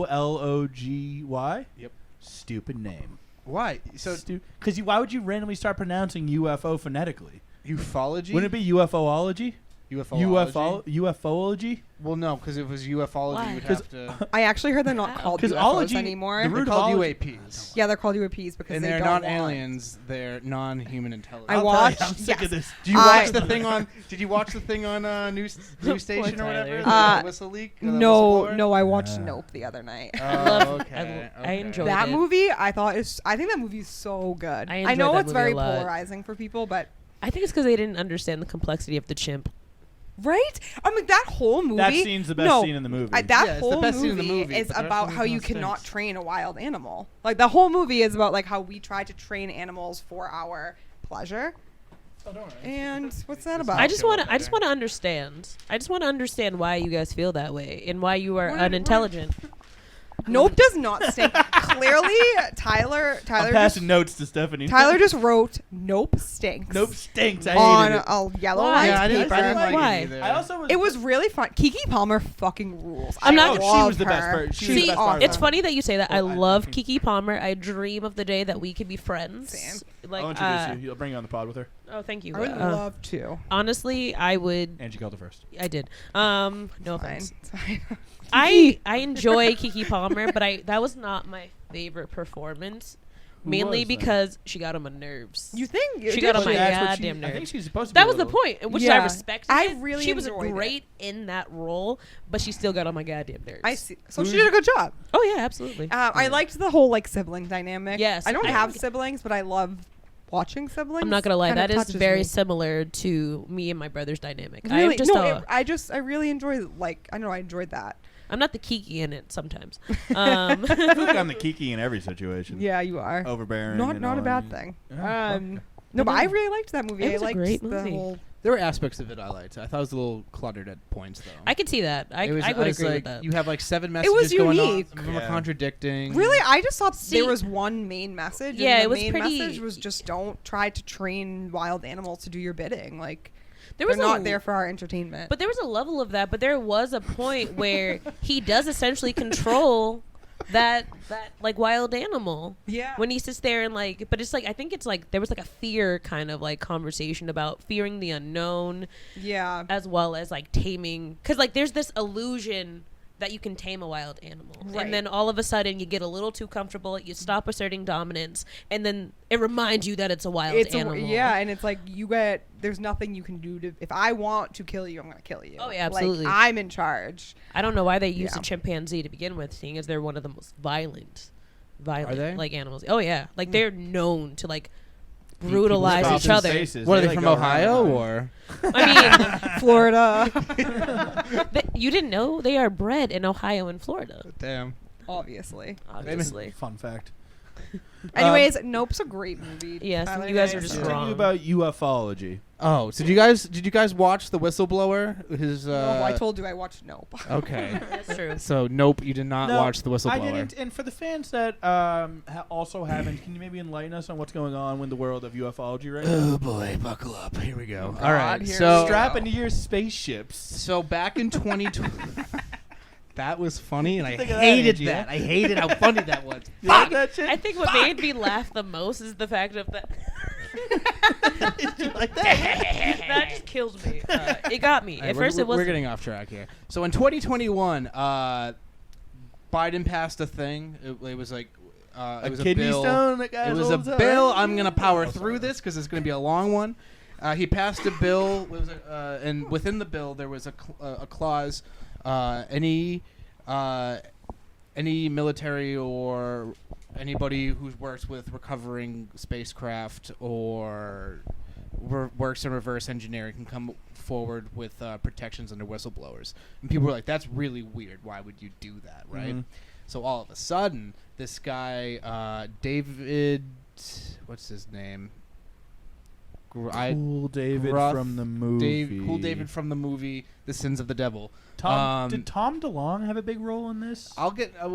Speaker 1: UFOLOGY?
Speaker 3: Yep.
Speaker 1: Stupid name.
Speaker 3: Why? So
Speaker 1: Because why would you randomly start pronouncing UFO phonetically?
Speaker 3: ufology?
Speaker 1: Wouldn't it be UFOlogy? UFOlogy?
Speaker 3: Well, no, because if it was ufology,
Speaker 4: Why?
Speaker 3: you would have to.
Speaker 5: I watched. They're not
Speaker 4: Wow.
Speaker 5: called
Speaker 1: 'Cause
Speaker 5: UFOs
Speaker 1: ology-
Speaker 5: anymore.
Speaker 1: the
Speaker 3: They're
Speaker 1: root of
Speaker 3: called
Speaker 1: ology-
Speaker 3: UAPs.
Speaker 5: Yeah, they're called UAPs because
Speaker 3: And
Speaker 5: they
Speaker 3: they're
Speaker 5: don't
Speaker 3: not
Speaker 5: want-
Speaker 3: aliens. They're non-human intelligence.
Speaker 5: I
Speaker 1: I'll tell
Speaker 5: watched.
Speaker 1: you, I'm sick of
Speaker 5: yes.
Speaker 1: this.
Speaker 3: Do you
Speaker 5: I-
Speaker 3: watch the thing on? Did you watch the thing on news station or whatever?
Speaker 4: Tyler.
Speaker 3: The whistle leak. The
Speaker 5: No,
Speaker 3: whistleblower?
Speaker 5: no, I watched
Speaker 1: Yeah.
Speaker 5: Nope the other night.
Speaker 3: Oh, okay.
Speaker 4: I enjoyed
Speaker 5: That
Speaker 4: it.
Speaker 5: movie, I think that movie's so good.
Speaker 4: I
Speaker 5: I
Speaker 4: enjoyed
Speaker 5: know
Speaker 4: that
Speaker 5: it's
Speaker 4: movie
Speaker 5: very
Speaker 4: a lot.
Speaker 5: polarizing for people, but
Speaker 4: I think it's because they didn't understand the complexity of the chimp.
Speaker 5: right? I mean, that whole movie.
Speaker 1: That scene's the best scene in the movie.
Speaker 5: That
Speaker 3: Yeah, it's the
Speaker 5: whole
Speaker 3: best scene in the
Speaker 5: movie
Speaker 3: movie,
Speaker 5: is
Speaker 3: but the rest
Speaker 5: about
Speaker 3: of
Speaker 5: how
Speaker 3: it
Speaker 5: you
Speaker 3: kinda
Speaker 5: cannot
Speaker 3: stinks.
Speaker 5: train a wild animal. Like the whole movie is about like how we try to train animals for our pleasure. And what's that about?
Speaker 4: I just
Speaker 3: show
Speaker 4: want
Speaker 3: up
Speaker 4: to. I just
Speaker 3: better.
Speaker 4: want to understand. I just want to understand why you guys feel that way and why you are
Speaker 5: What-
Speaker 4: unintelligent.
Speaker 5: Nope does not stink. Clearly, Tyler
Speaker 1: I'm passing notes to Stephanie.
Speaker 5: just wrote Nope stinks.
Speaker 1: Nope stinks. I
Speaker 5: on
Speaker 1: hated it.
Speaker 5: a yellow
Speaker 4: Why?
Speaker 5: line
Speaker 3: Yeah, I didn't
Speaker 5: paper.
Speaker 3: like
Speaker 4: Why?
Speaker 3: it either.
Speaker 1: I also was.
Speaker 5: It was really fun. Kiki Palmer fucking rules.
Speaker 4: I'm not-
Speaker 5: I
Speaker 4: Oh,
Speaker 1: she
Speaker 5: love
Speaker 1: was the best
Speaker 5: her.
Speaker 1: part. She was
Speaker 5: She's
Speaker 1: the best part of
Speaker 5: awesome.
Speaker 1: it.
Speaker 4: It's funny that you say that. I
Speaker 1: Well, I
Speaker 4: love
Speaker 1: think-
Speaker 4: Kiki Palmer. I dream of the day that we could be friends.
Speaker 5: Same.
Speaker 4: Like,
Speaker 1: I'll introduce you. I'll bring you on the pod with her.
Speaker 4: Oh, thank you.
Speaker 5: I would love to.
Speaker 4: Honestly, I would.
Speaker 1: Angie called her first.
Speaker 4: I did. No
Speaker 5: Fine.
Speaker 4: offense.
Speaker 5: It's fine.
Speaker 4: I enjoy Kiki Palmer, but that was not my favorite performance.
Speaker 1: Who
Speaker 4: Mainly
Speaker 1: was then?
Speaker 4: because she got on my nerves.
Speaker 5: You think
Speaker 4: She
Speaker 5: you
Speaker 4: got
Speaker 5: did
Speaker 4: on my
Speaker 5: she?
Speaker 1: That's what
Speaker 4: goddamn
Speaker 1: I
Speaker 4: nerves.
Speaker 1: think she's supposed to.
Speaker 4: That
Speaker 1: be
Speaker 4: was
Speaker 1: a
Speaker 4: the
Speaker 1: little-
Speaker 4: point, which I
Speaker 5: Yeah.
Speaker 4: respected.
Speaker 5: I
Speaker 4: it.
Speaker 5: really
Speaker 4: she was
Speaker 5: enjoyed it.
Speaker 4: great in that role, but she still got on my goddamn nerves.
Speaker 5: I see. So
Speaker 1: Who's-
Speaker 5: she did a good job.
Speaker 4: Oh yeah, absolutely.
Speaker 5: I liked the whole like sibling dynamic.
Speaker 4: Yes,
Speaker 5: I don't
Speaker 4: I
Speaker 5: have
Speaker 4: think-
Speaker 5: siblings, but I love watching siblings.
Speaker 4: I'm not gonna lie,
Speaker 5: Kinda
Speaker 4: that is
Speaker 5: touches
Speaker 4: very
Speaker 5: me.
Speaker 4: similar to me and my brother's dynamic.
Speaker 5: Really?
Speaker 4: I'm just
Speaker 5: No, I really enjoy I enjoyed that.
Speaker 4: I'm not the Kiki in it sometimes.
Speaker 1: I feel like I'm the Kiki in every situation.
Speaker 5: Yeah, you are.
Speaker 1: Overbearing.
Speaker 5: Not a
Speaker 1: annoying.
Speaker 5: bad thing.
Speaker 1: Yeah,
Speaker 5: No, but I really liked that movie.
Speaker 4: It was
Speaker 5: I
Speaker 4: a
Speaker 5: liked
Speaker 4: great
Speaker 5: the
Speaker 4: movie.
Speaker 5: whole.
Speaker 3: There were aspects of it I liked. I thought it was a little cluttered at points, though.
Speaker 4: I could see that. I would agree with
Speaker 3: like,
Speaker 4: that.
Speaker 3: You have like 7
Speaker 5: It
Speaker 3: messages
Speaker 5: was
Speaker 3: going
Speaker 5: unique.
Speaker 3: on. Some of them
Speaker 1: Yeah.
Speaker 3: are contradicting.
Speaker 5: Really, I just thought
Speaker 4: See-
Speaker 5: there was one main message.
Speaker 4: Yeah,
Speaker 5: and
Speaker 4: it
Speaker 5: the
Speaker 4: was
Speaker 5: main
Speaker 4: pretty-
Speaker 5: message was just don't try to train wild animals to do your bidding. Like
Speaker 4: There
Speaker 5: they're
Speaker 4: was
Speaker 5: not
Speaker 4: a-
Speaker 5: there for our entertainment.
Speaker 4: But there was a level of that. But there was a point where he does essentially control that like wild animal.
Speaker 5: yeah,
Speaker 4: When he sits there and like, but it's like I think it's like there was like a fear kind of like conversation about fearing the unknown
Speaker 5: yeah,
Speaker 4: as well as like taming, because like there's this illusion that you can tame a wild animal,
Speaker 5: Right.
Speaker 4: and then all of a sudden you get a little too comfortable, you stop asserting dominance, and then it reminds you that it's a wild animal.
Speaker 5: and it's like there's nothing you can do to. If I want to kill you, I'm gonna kill you.
Speaker 4: Oh, yeah, absolutely.
Speaker 5: Like, I'm in charge.
Speaker 4: I don't know why they used
Speaker 5: Yeah.
Speaker 4: a chimpanzee to begin with, seeing as they're one of the most violent
Speaker 3: Are they?
Speaker 4: like animals. Oh yeah,
Speaker 5: Hmm.
Speaker 4: like they're known to like brutalize
Speaker 1: People's
Speaker 4: each other.
Speaker 1: faces.
Speaker 3: What are they
Speaker 1: like
Speaker 3: from
Speaker 1: go
Speaker 3: Ohio
Speaker 1: around.
Speaker 3: or?
Speaker 4: I
Speaker 5: Florida,
Speaker 4: mean, you didn't know they are bred in Ohio and Florida,
Speaker 3: Damn.
Speaker 5: obviously.
Speaker 4: obviously.
Speaker 1: Fun fact.
Speaker 5: Anyways, Nope's a great movie.
Speaker 4: Yes,
Speaker 5: Tyler
Speaker 4: you guys
Speaker 5: and I
Speaker 4: are just
Speaker 5: so-
Speaker 4: wrong.
Speaker 1: Tell you about ufology.
Speaker 3: Oh, so did you guys watch The Whistleblower? His
Speaker 5: No, I told you I watched Nope.
Speaker 3: Okay.
Speaker 4: That's true.
Speaker 3: So nope, you did not
Speaker 1: No,
Speaker 3: watch The Whistleblower.
Speaker 1: I didn't. And for the fans that also haven't, can you maybe enlighten us on what's going on in the world of ufology right now?
Speaker 3: Oh boy, buckle up. Here we go.
Speaker 5: God,
Speaker 3: All right.
Speaker 5: here
Speaker 3: So
Speaker 5: we
Speaker 1: Strap
Speaker 5: go.
Speaker 1: into your spaceships.
Speaker 3: So back in 2020, that was funny, and I
Speaker 1: Think of that,
Speaker 3: hated
Speaker 1: Angie,
Speaker 3: that.
Speaker 1: huh?
Speaker 3: I hated how funny that was.
Speaker 1: You like that shit?
Speaker 4: I think what made me laugh the most is the fact of that.
Speaker 1: like that?
Speaker 4: That just kills me. It got me.
Speaker 3: All right,
Speaker 4: At first, it
Speaker 3: we're
Speaker 4: was
Speaker 3: getting off track here. So in 2021, Biden passed a thing. It was like it was a
Speaker 1: kidney
Speaker 3: bill.
Speaker 1: stone. That guy's
Speaker 3: It was a
Speaker 1: all the time.
Speaker 3: bill. I'm gonna power through this because it's gonna be a long one. He passed a bill, and within the bill there was a clause any military or anybody who works with recovering spacecraft or works in reverse engineering can come forward with protections under whistleblowers. And people were like, that's really weird. Why would you do that, right?
Speaker 1: Mm-hmm.
Speaker 3: So all of a sudden, this guy, David, what's his name?
Speaker 1: Cool David
Speaker 3: Gruff
Speaker 1: from the movie.
Speaker 3: Cool David from the movie The Sins of the Devil.
Speaker 1: Did Tom DeLonge have a big role in this?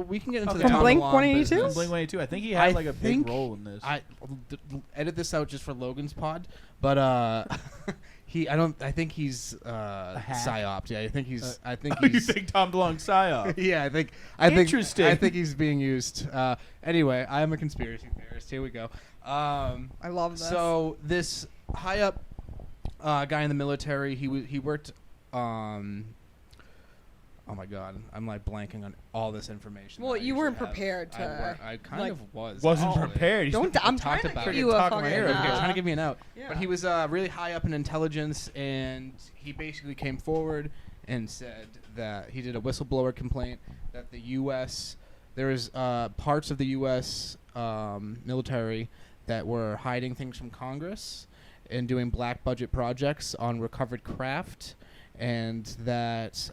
Speaker 3: We can get into
Speaker 1: Okay.
Speaker 3: the
Speaker 1: From
Speaker 3: Tom
Speaker 5: Blink
Speaker 3: DeLonge
Speaker 5: 182?
Speaker 3: business.
Speaker 1: From Blink-182. I think he had like a big
Speaker 3: think
Speaker 1: role in this.
Speaker 3: Edit this out just for Logan's pod, but I think he's
Speaker 1: hack?
Speaker 3: psyoped. Yeah, I think he's.
Speaker 1: You think Tom DeLonge psyop?
Speaker 3: Yeah,
Speaker 1: Interesting.
Speaker 3: I think he's being used. Anyway, I am a conspiracy theorist. Here we go.
Speaker 5: I love this.
Speaker 3: So this high up guy in the military, he worked. Oh my God, I'm like blanking on all this information.
Speaker 5: Well,
Speaker 3: that I
Speaker 5: you weren't
Speaker 3: usually have.
Speaker 5: prepared to,
Speaker 3: I kind
Speaker 5: like-
Speaker 3: of was.
Speaker 1: Wasn't
Speaker 3: actually.
Speaker 1: prepared. He's
Speaker 5: Don't. I'm
Speaker 3: talked
Speaker 5: trying to
Speaker 3: about
Speaker 5: give
Speaker 3: it.
Speaker 5: you a
Speaker 1: Talking my
Speaker 5: fucking.
Speaker 1: ear off.
Speaker 3: Okay, trying to give me an out.
Speaker 5: Yeah.
Speaker 3: But he was really high up in intelligence, and he basically came forward and said that he did a whistleblower complaint that the U.S. there was parts of the U.S. Military that were hiding things from Congress and doing black budget projects on recovered craft, and that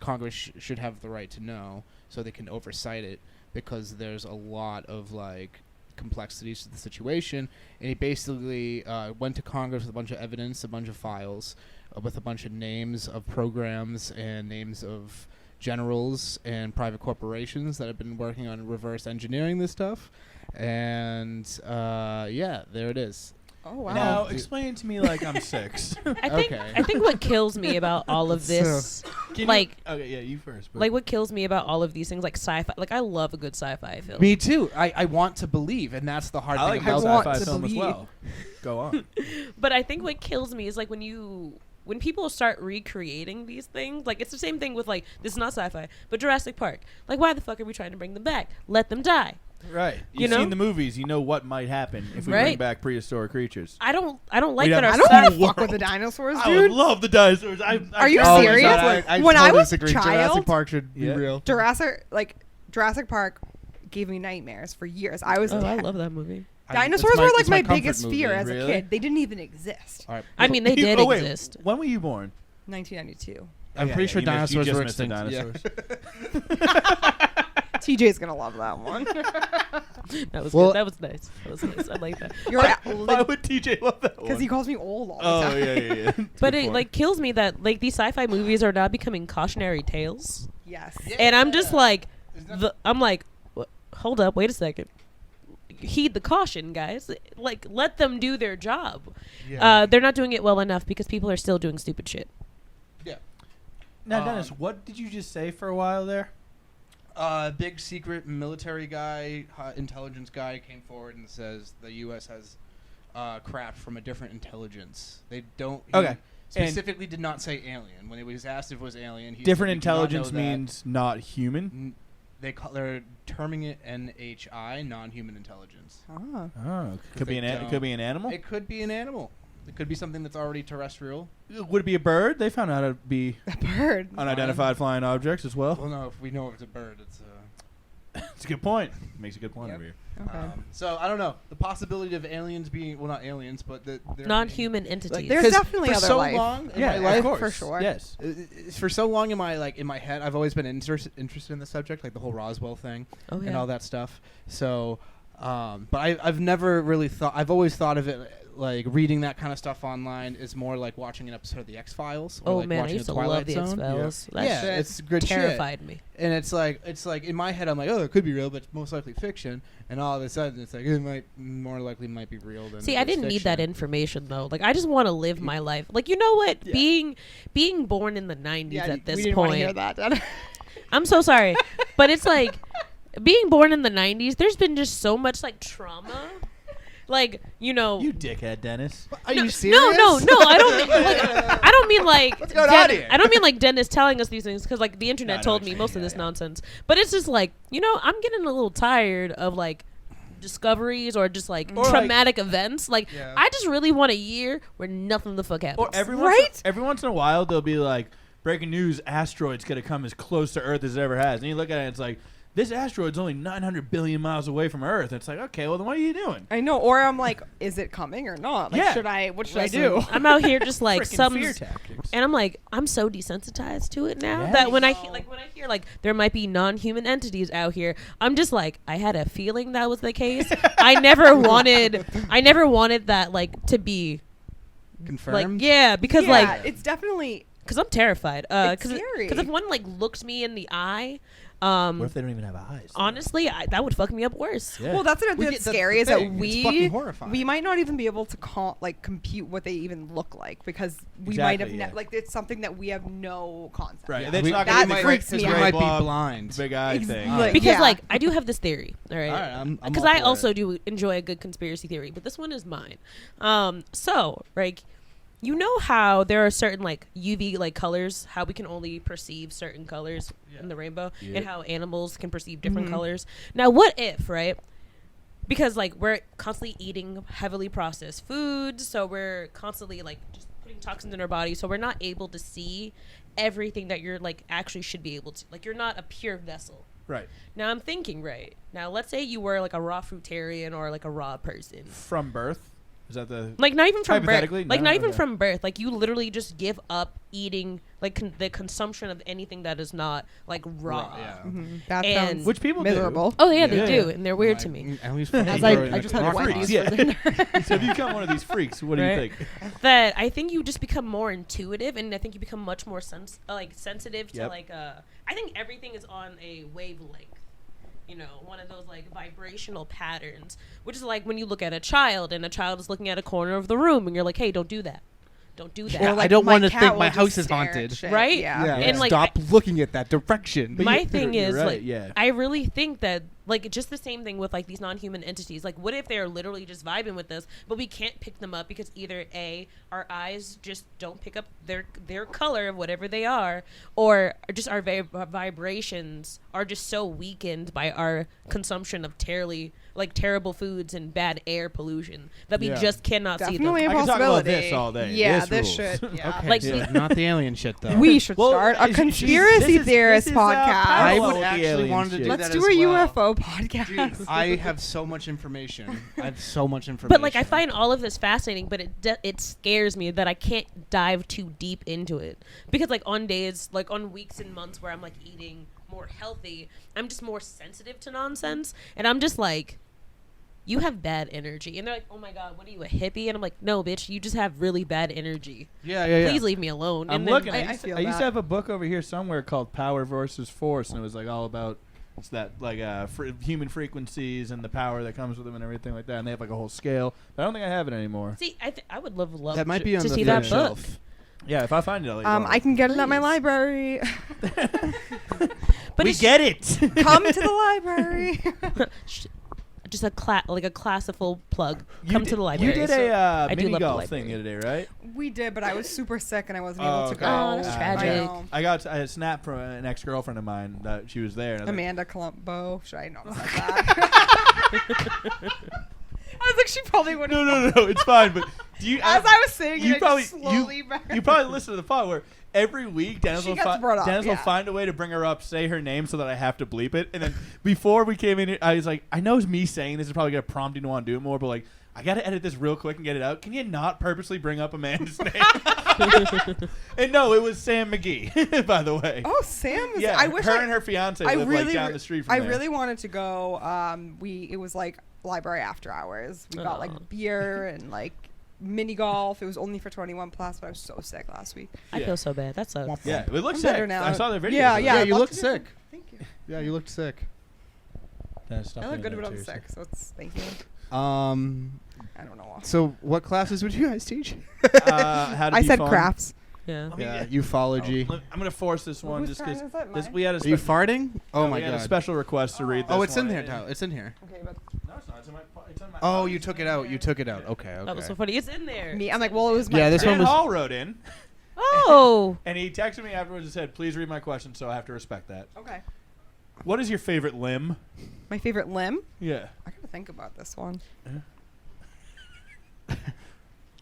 Speaker 3: Congress should have the right to know so they can oversight it, because there's a lot of like complexities to the situation. And he basically went to Congress with a bunch of evidence, a bunch of files, with a bunch of names of programs and names of generals and private corporations that have been working on reverse engineering this stuff. And yeah, there it is.
Speaker 5: Oh wow.
Speaker 1: Now explain to me like I'm 6.
Speaker 4: I think what kills me about all of this, like,
Speaker 1: okay, yeah, you first. But
Speaker 4: like what kills me about all of these things, like sci-fi. Like I love a good sci-fi film.
Speaker 3: Me too. I want to believe, and that's the hard
Speaker 1: I
Speaker 3: thing
Speaker 1: like
Speaker 3: about
Speaker 5: want
Speaker 1: sci-fi
Speaker 5: to
Speaker 1: film as
Speaker 5: believe.
Speaker 1: well. Go on.
Speaker 4: But I think what kills me is like when people start recreating these things. Like it's the same thing with like, this is not sci-fi, but Jurassic Park. Like why the fuck are we trying to bring them back? Let them die.
Speaker 1: Right.
Speaker 4: You
Speaker 1: You've
Speaker 4: know?
Speaker 1: seen the movies. You know what might happen if we bring
Speaker 4: Right.
Speaker 1: back prehistoric creatures.
Speaker 4: I don't like
Speaker 1: We'd
Speaker 4: that.
Speaker 1: have
Speaker 4: Our
Speaker 5: I don't want
Speaker 4: sci-
Speaker 5: to fuck with the dinosaurs,
Speaker 1: I would
Speaker 5: dude.
Speaker 1: love the dinosaurs.
Speaker 5: Are you
Speaker 3: Oh,
Speaker 5: serious?
Speaker 3: I
Speaker 5: When I
Speaker 3: totally
Speaker 5: was a
Speaker 3: disagree.
Speaker 5: child-
Speaker 3: Jurassic Park should be
Speaker 1: Yeah.
Speaker 3: real.
Speaker 5: Jurassic Park gave me nightmares for years. I was.
Speaker 4: Oh, I love that movie.
Speaker 5: Dinosaurs were like
Speaker 3: it's
Speaker 5: my
Speaker 3: comfort
Speaker 5: biggest
Speaker 3: movie.
Speaker 5: fear as a
Speaker 1: Really?
Speaker 5: kid. They didn't even exist.
Speaker 3: All right.
Speaker 4: I mean, they did
Speaker 1: wait,
Speaker 4: exist.
Speaker 1: When were you born?
Speaker 5: 1992.
Speaker 3: I'm
Speaker 1: Yeah,
Speaker 3: pretty
Speaker 1: yeah,
Speaker 3: sure
Speaker 1: you
Speaker 3: dinosaurs
Speaker 1: just
Speaker 3: were
Speaker 1: missed the
Speaker 3: extinct. Yeah.
Speaker 1: dinosaurs.
Speaker 5: TJ's gonna love that one.
Speaker 4: That was
Speaker 3: Well-
Speaker 4: good. That was nice. That was nice. I like that.
Speaker 5: You're
Speaker 1: Why would TJ love that one?
Speaker 5: because he calls me old all the
Speaker 1: Oh
Speaker 5: time.
Speaker 1: yeah.
Speaker 4: But it like kills me that like these sci-fi movies are now becoming cautionary tales,
Speaker 5: Yes.
Speaker 4: and I'm just like,
Speaker 3: Isn't that-
Speaker 4: I'm like, hold up, wait a second. Heed the caution, guys. Like, let them do their job.
Speaker 3: Yeah.
Speaker 4: They're not doing it well enough because people are still doing stupid shit.
Speaker 3: Yeah.
Speaker 1: Now, Dennis, what did you just say for a while there?
Speaker 3: Big secret military guy, intelligence guy came forward and says the U.S. has craft from a different intelligence. They don't. He
Speaker 1: Okay.
Speaker 3: Specifically, did not say alien. When it was asked if it was alien, he
Speaker 1: Different
Speaker 3: said, "We do not know
Speaker 1: intelligence
Speaker 3: that."
Speaker 1: means not human.
Speaker 3: They're terming it NHI, non-human intelligence.
Speaker 5: Ah.
Speaker 1: Oh, could be
Speaker 3: they
Speaker 1: it could be an animal.
Speaker 3: It could be an animal. It could be something that's already terrestrial.
Speaker 1: Would it be a bird? They found out it'd be
Speaker 5: A bird.
Speaker 1: unidentified flying objects as well.
Speaker 3: Well, no, if we know it's a bird, it's
Speaker 1: It's a good point. Makes a good point
Speaker 3: Yep.
Speaker 1: over here.
Speaker 5: Okay.
Speaker 3: So I don't know the possibility of aliens being not aliens, but they're
Speaker 4: Non-human entities.
Speaker 5: There's
Speaker 3: 'cause
Speaker 5: definitely
Speaker 3: for
Speaker 5: other
Speaker 3: so
Speaker 5: life.
Speaker 3: long in
Speaker 1: Yeah,
Speaker 3: my
Speaker 1: of
Speaker 3: life,
Speaker 1: course.
Speaker 5: for sure.
Speaker 1: Yes.
Speaker 3: For so long in my head, I've always been interested in the subject, like the whole Roswell thing
Speaker 4: Oh,
Speaker 3: and
Speaker 4: yeah.
Speaker 3: all that stuff. So, but I've never really thought. I've always thought of it like reading that kind of stuff online is more like watching an episode of the X-Files. Or
Speaker 4: Oh
Speaker 3: like
Speaker 4: man, I
Speaker 3: watching
Speaker 4: used
Speaker 3: the
Speaker 4: to love
Speaker 3: Twilight
Speaker 4: the
Speaker 3: Zone.
Speaker 4: X-Files. That
Speaker 3: Yeah,
Speaker 4: shit
Speaker 3: it's good shit.
Speaker 4: terrified me.
Speaker 3: And it's like in my head, I'm like, oh, it could be real, but it's most likely fiction. And all of a sudden, it's like it might more likely might be real than.
Speaker 4: See,
Speaker 3: it
Speaker 4: I
Speaker 3: is
Speaker 4: didn't need that
Speaker 3: fiction.
Speaker 4: information though. Like, I just want to live my life. Like, you know what?
Speaker 1: Yeah.
Speaker 4: Being born in the '90s
Speaker 5: Yeah,
Speaker 4: at this
Speaker 5: we didn't want to hear
Speaker 4: point,
Speaker 5: that. Dad.
Speaker 4: I'm so sorry, but it's like being born in the '90s. There's been just so much like trauma. Like, you know.
Speaker 1: You dickhead, Dennis.
Speaker 3: Are
Speaker 4: No,
Speaker 3: you serious?
Speaker 4: No, I don't mean like I don't mean like
Speaker 3: What's going on here?
Speaker 4: I don't mean like Dennis telling us these things because like the internet
Speaker 1: I know
Speaker 4: told
Speaker 1: what
Speaker 4: me
Speaker 1: you
Speaker 4: most
Speaker 1: mean,
Speaker 4: of
Speaker 1: yeah,
Speaker 4: this
Speaker 1: yeah.
Speaker 4: nonsense. But it's just like, you know, I'm getting a little tired of like discoveries or just like
Speaker 1: Or, like-
Speaker 4: traumatic events. Like
Speaker 3: Yeah.
Speaker 4: I just really want a year where nothing the fuck happens.
Speaker 1: Or every
Speaker 5: Right?
Speaker 1: once in a while they'll be like, breaking news, asteroid's going to come as close to Earth as it ever has. And you look at it, and it's like, this asteroid's only 900 billion miles away from Earth. It's like, okay, well, then what are you doing?
Speaker 5: I know, or I'm like, is it coming or not? Like,
Speaker 1: Yeah.
Speaker 5: what should I do?
Speaker 4: I'm out here just like
Speaker 1: Frickin'
Speaker 4: some,
Speaker 1: fear tactics.
Speaker 4: and I'm like, I'm so desensitized to it now
Speaker 1: Yeah.
Speaker 4: that when I hear like there might be non-human entities out here, I'm just like, I had a feeling that was the case. I never wanted that like to be
Speaker 3: Confirmed.
Speaker 4: like, yeah, because
Speaker 5: Yeah,
Speaker 4: like,
Speaker 5: it's definitely
Speaker 4: because I'm terrified.
Speaker 5: It's
Speaker 4: Because
Speaker 5: scary.
Speaker 4: if one like looks me in the eye,
Speaker 1: What if they don't even have eyes?
Speaker 4: honestly, that would fuck me up worse.
Speaker 1: Yeah.
Speaker 5: well. That's another
Speaker 3: We
Speaker 5: thing
Speaker 3: get-
Speaker 5: that's
Speaker 3: that's
Speaker 5: scary
Speaker 3: the
Speaker 5: is that
Speaker 3: thing. It's fucking
Speaker 5: we
Speaker 3: horrifying.
Speaker 5: might not even be able to compute what they even look like because we might have
Speaker 1: Exactly, yeah.
Speaker 5: like it's something that we have no concept.
Speaker 1: Right.
Speaker 5: of.
Speaker 1: That's
Speaker 3: We-
Speaker 1: not
Speaker 5: that
Speaker 1: gonna be
Speaker 5: freaks
Speaker 1: like
Speaker 5: me
Speaker 1: this
Speaker 5: out.
Speaker 3: We might
Speaker 1: blob,
Speaker 3: be blind.
Speaker 1: big eye
Speaker 5: Ex-
Speaker 1: thing.
Speaker 5: like-
Speaker 4: Because
Speaker 5: Yeah.
Speaker 4: like I do have this theory, all right?
Speaker 3: All right, I'm
Speaker 4: Because
Speaker 3: all
Speaker 4: I
Speaker 3: for
Speaker 4: also
Speaker 3: it.
Speaker 4: do enjoy a good conspiracy theory, but this one is mine. So like, you know how there are certain like UV like colors, how we can only perceive certain colors in the rainbow,
Speaker 1: Yeah.
Speaker 4: and how animals can perceive different colors. Now, what if, right? Because like we're constantly eating heavily processed foods, so we're constantly like just putting toxins in our body, so we're not able to see everything that you're like actually should be able to. Like you're not a pure vessel.
Speaker 1: Right.
Speaker 4: Now I'm thinking, right now, let's say you were like a raw fruitarian or like a raw person.
Speaker 1: From birth? Is that the...
Speaker 4: Like not even from birth.
Speaker 1: Hypothetically?
Speaker 4: Like
Speaker 1: No?
Speaker 4: not even
Speaker 1: Okay.
Speaker 4: from birth. Like you literally just give up eating like the consumption of anything that is not like raw.
Speaker 3: Yeah.
Speaker 5: Mhm. That
Speaker 4: And-
Speaker 5: sounds
Speaker 1: Which people
Speaker 5: miserable.
Speaker 4: Oh yeah, they
Speaker 1: Yeah.
Speaker 4: do, and they're weird to me.
Speaker 3: At least
Speaker 5: As I just had Wendy's
Speaker 1: Yeah.
Speaker 5: for dinner.
Speaker 1: So if you become one of these freaks, what do you
Speaker 4: Right.
Speaker 1: think?
Speaker 4: That I think you just become more intuitive, and I think you become much more sensitive to
Speaker 1: Yep.
Speaker 4: like I think everything is on a wavelength. You know, one of those like vibrational patterns, which is like when you look at a child and a child is looking at a corner of the room, and you're like, "Hey, don't do that. Don't do that."
Speaker 5: Or,
Speaker 3: I
Speaker 5: like,
Speaker 3: don't
Speaker 5: my
Speaker 3: want to
Speaker 5: cat
Speaker 3: think
Speaker 5: will
Speaker 3: my
Speaker 5: just
Speaker 3: house is
Speaker 5: stare at
Speaker 3: haunted.
Speaker 5: shit.
Speaker 4: Right?
Speaker 5: Yeah.
Speaker 3: Yeah.
Speaker 4: And, like,
Speaker 3: stop looking at that direction.
Speaker 1: But
Speaker 4: My
Speaker 1: you-
Speaker 4: thing
Speaker 1: you're
Speaker 4: is
Speaker 1: right,
Speaker 4: like
Speaker 1: yeah.
Speaker 4: I really think that like just the same thing with like these non-human entities. Like what if they're literally just vibing with us, but we can't pick them up because either A, our eyes just don't pick up their color of whatever they are, or just our vibrations are just so weakened by our consumption of terrible foods and bad air pollution that we
Speaker 1: Yeah.
Speaker 4: just cannot see them.
Speaker 5: Definitely a
Speaker 1: I can talk about
Speaker 5: possibility.
Speaker 1: this all day.
Speaker 5: Yeah,
Speaker 1: This
Speaker 5: this
Speaker 1: rules.
Speaker 5: should. Yeah.
Speaker 3: Okay,
Speaker 4: Like,
Speaker 3: so
Speaker 4: yeah.
Speaker 3: not the alien shit though.
Speaker 5: We should
Speaker 1: Well,
Speaker 5: start a
Speaker 1: she's-
Speaker 5: conspiracy
Speaker 1: this
Speaker 5: theorist
Speaker 1: is,
Speaker 5: podcast.
Speaker 3: I
Speaker 1: parallel
Speaker 3: would
Speaker 1: with the
Speaker 3: actually
Speaker 1: alien
Speaker 3: want to
Speaker 1: shit.
Speaker 3: do
Speaker 5: Let's
Speaker 3: that
Speaker 5: do
Speaker 3: as
Speaker 5: a
Speaker 3: well.
Speaker 5: UFO podcast.
Speaker 3: Dude, I have so much information. I have so much information.
Speaker 4: But like I find all of this fascinating, but it scares me that I can't dive too deep into it because like on days, like on weeks and months where I'm like eating more healthy, I'm just more sensitive to nonsense, and I'm just like, you have bad energy, and they're like, oh my god, what are you, a hippie? And I'm like, no, bitch, you just have really bad energy.
Speaker 3: yeah.
Speaker 4: Please leave me alone.
Speaker 1: I'm
Speaker 4: And then
Speaker 1: looking.
Speaker 5: I
Speaker 1: I used
Speaker 5: feel
Speaker 1: to
Speaker 5: that.
Speaker 1: have a book over here somewhere called Power versus Force, and it was like all about it's that like human frequencies and the power that comes with them and everything like that. And they have like a whole scale. But I don't think I have it anymore.
Speaker 4: See, I would love
Speaker 3: That might be on
Speaker 4: to
Speaker 3: the
Speaker 4: see
Speaker 3: third
Speaker 4: that book.
Speaker 3: shelf.
Speaker 1: Yeah, if I find it, I'll let you know.
Speaker 5: I can get it at my
Speaker 4: Please.
Speaker 5: library.
Speaker 4: But
Speaker 1: we
Speaker 4: it's
Speaker 1: get it.
Speaker 5: Come to the library.
Speaker 4: just a classical plug.
Speaker 1: You
Speaker 4: Come
Speaker 1: did-
Speaker 4: to the library.
Speaker 1: You did a
Speaker 4: I do
Speaker 1: mini
Speaker 4: love the
Speaker 1: golf thing the
Speaker 4: library.
Speaker 1: other day, right?
Speaker 5: We did, but I was super sick and I wasn't
Speaker 1: Oh,
Speaker 5: able to
Speaker 1: okay.
Speaker 5: go.
Speaker 4: Oh, that's
Speaker 5: I
Speaker 4: tragic.
Speaker 5: know.
Speaker 1: I got a snap from an ex-girlfriend of mine that she was there. And I was like,
Speaker 5: Amanda Columbo. Should I not have said that? I was like, she probably wouldn't.
Speaker 1: no, it's fine. But do you?
Speaker 5: As I was saying
Speaker 1: you
Speaker 5: it,
Speaker 1: probably
Speaker 5: I just slowly
Speaker 1: you probably listen to the pod where every week Dennis
Speaker 5: She
Speaker 1: will
Speaker 5: gets brought up,
Speaker 1: Dennis will
Speaker 5: yeah.
Speaker 1: find a way to bring her up, say her name so that I have to bleep it. And then before we came in here, I was like, I know it's me saying this is probably gonna prompt you to want to do it more, but like I gotta edit this real quick and get it out. Can you not purposely bring up Amanda's name? And no, it was Sam McGee, by the way.
Speaker 5: Oh, Sam.
Speaker 1: yeah,
Speaker 5: I wish
Speaker 1: her
Speaker 5: I,
Speaker 1: and her fiance
Speaker 5: I
Speaker 1: live
Speaker 5: really,
Speaker 1: like down the street from
Speaker 5: I
Speaker 1: there.
Speaker 5: really wanted to go. It was like library after hours. We got
Speaker 4: Aw.
Speaker 5: like beer and like mini golf. It was only for 21 plus, but I was so sick last week.
Speaker 4: I
Speaker 1: Yeah.
Speaker 4: feel so bad. That sucks.
Speaker 1: Yeah, it looks
Speaker 5: I'm
Speaker 1: sick.
Speaker 5: better now.
Speaker 1: I saw their video.
Speaker 5: Yeah,
Speaker 3: Yeah,
Speaker 5: I'd
Speaker 3: you
Speaker 5: love
Speaker 3: looked
Speaker 5: to do
Speaker 3: sick.
Speaker 5: some- Thank you.
Speaker 3: Yeah, you looked sick.
Speaker 5: I look good when I'm sick, so it's thank you. I don't know.
Speaker 3: So what classes would you guys teach?
Speaker 1: How to
Speaker 5: I
Speaker 1: be
Speaker 5: said
Speaker 1: fun.
Speaker 5: crafts.
Speaker 4: Yeah.
Speaker 3: Yeah, ufology.
Speaker 1: Oh, I'm gonna force this one
Speaker 5: Whose
Speaker 1: just
Speaker 5: turn
Speaker 1: because
Speaker 5: is it?
Speaker 1: this
Speaker 5: Mine?
Speaker 1: we had a
Speaker 3: Are you
Speaker 1: spe-
Speaker 3: farting? Oh my
Speaker 1: we had a
Speaker 3: god.
Speaker 1: special request to read this.
Speaker 3: Oh, it's in
Speaker 1: one.
Speaker 3: there, Tyler. It's in here.
Speaker 5: Okay, but
Speaker 1: No, it's not. It's in my. It's in my.
Speaker 3: Oh, you took it out. You took it out. Okay, okay.
Speaker 4: That was so funny. It's in there.
Speaker 5: me, I'm like, well, it was my
Speaker 3: Yeah, this
Speaker 5: turn.
Speaker 3: one
Speaker 1: Dan
Speaker 3: was-
Speaker 1: Hall wrote in,
Speaker 4: Oh.
Speaker 1: and he texted me afterwards and said, "Please read my question." So I have to respect that.
Speaker 5: Okay.
Speaker 1: What is your favorite limb?
Speaker 5: My favorite limb?
Speaker 1: Yeah.
Speaker 5: I gotta think about this one.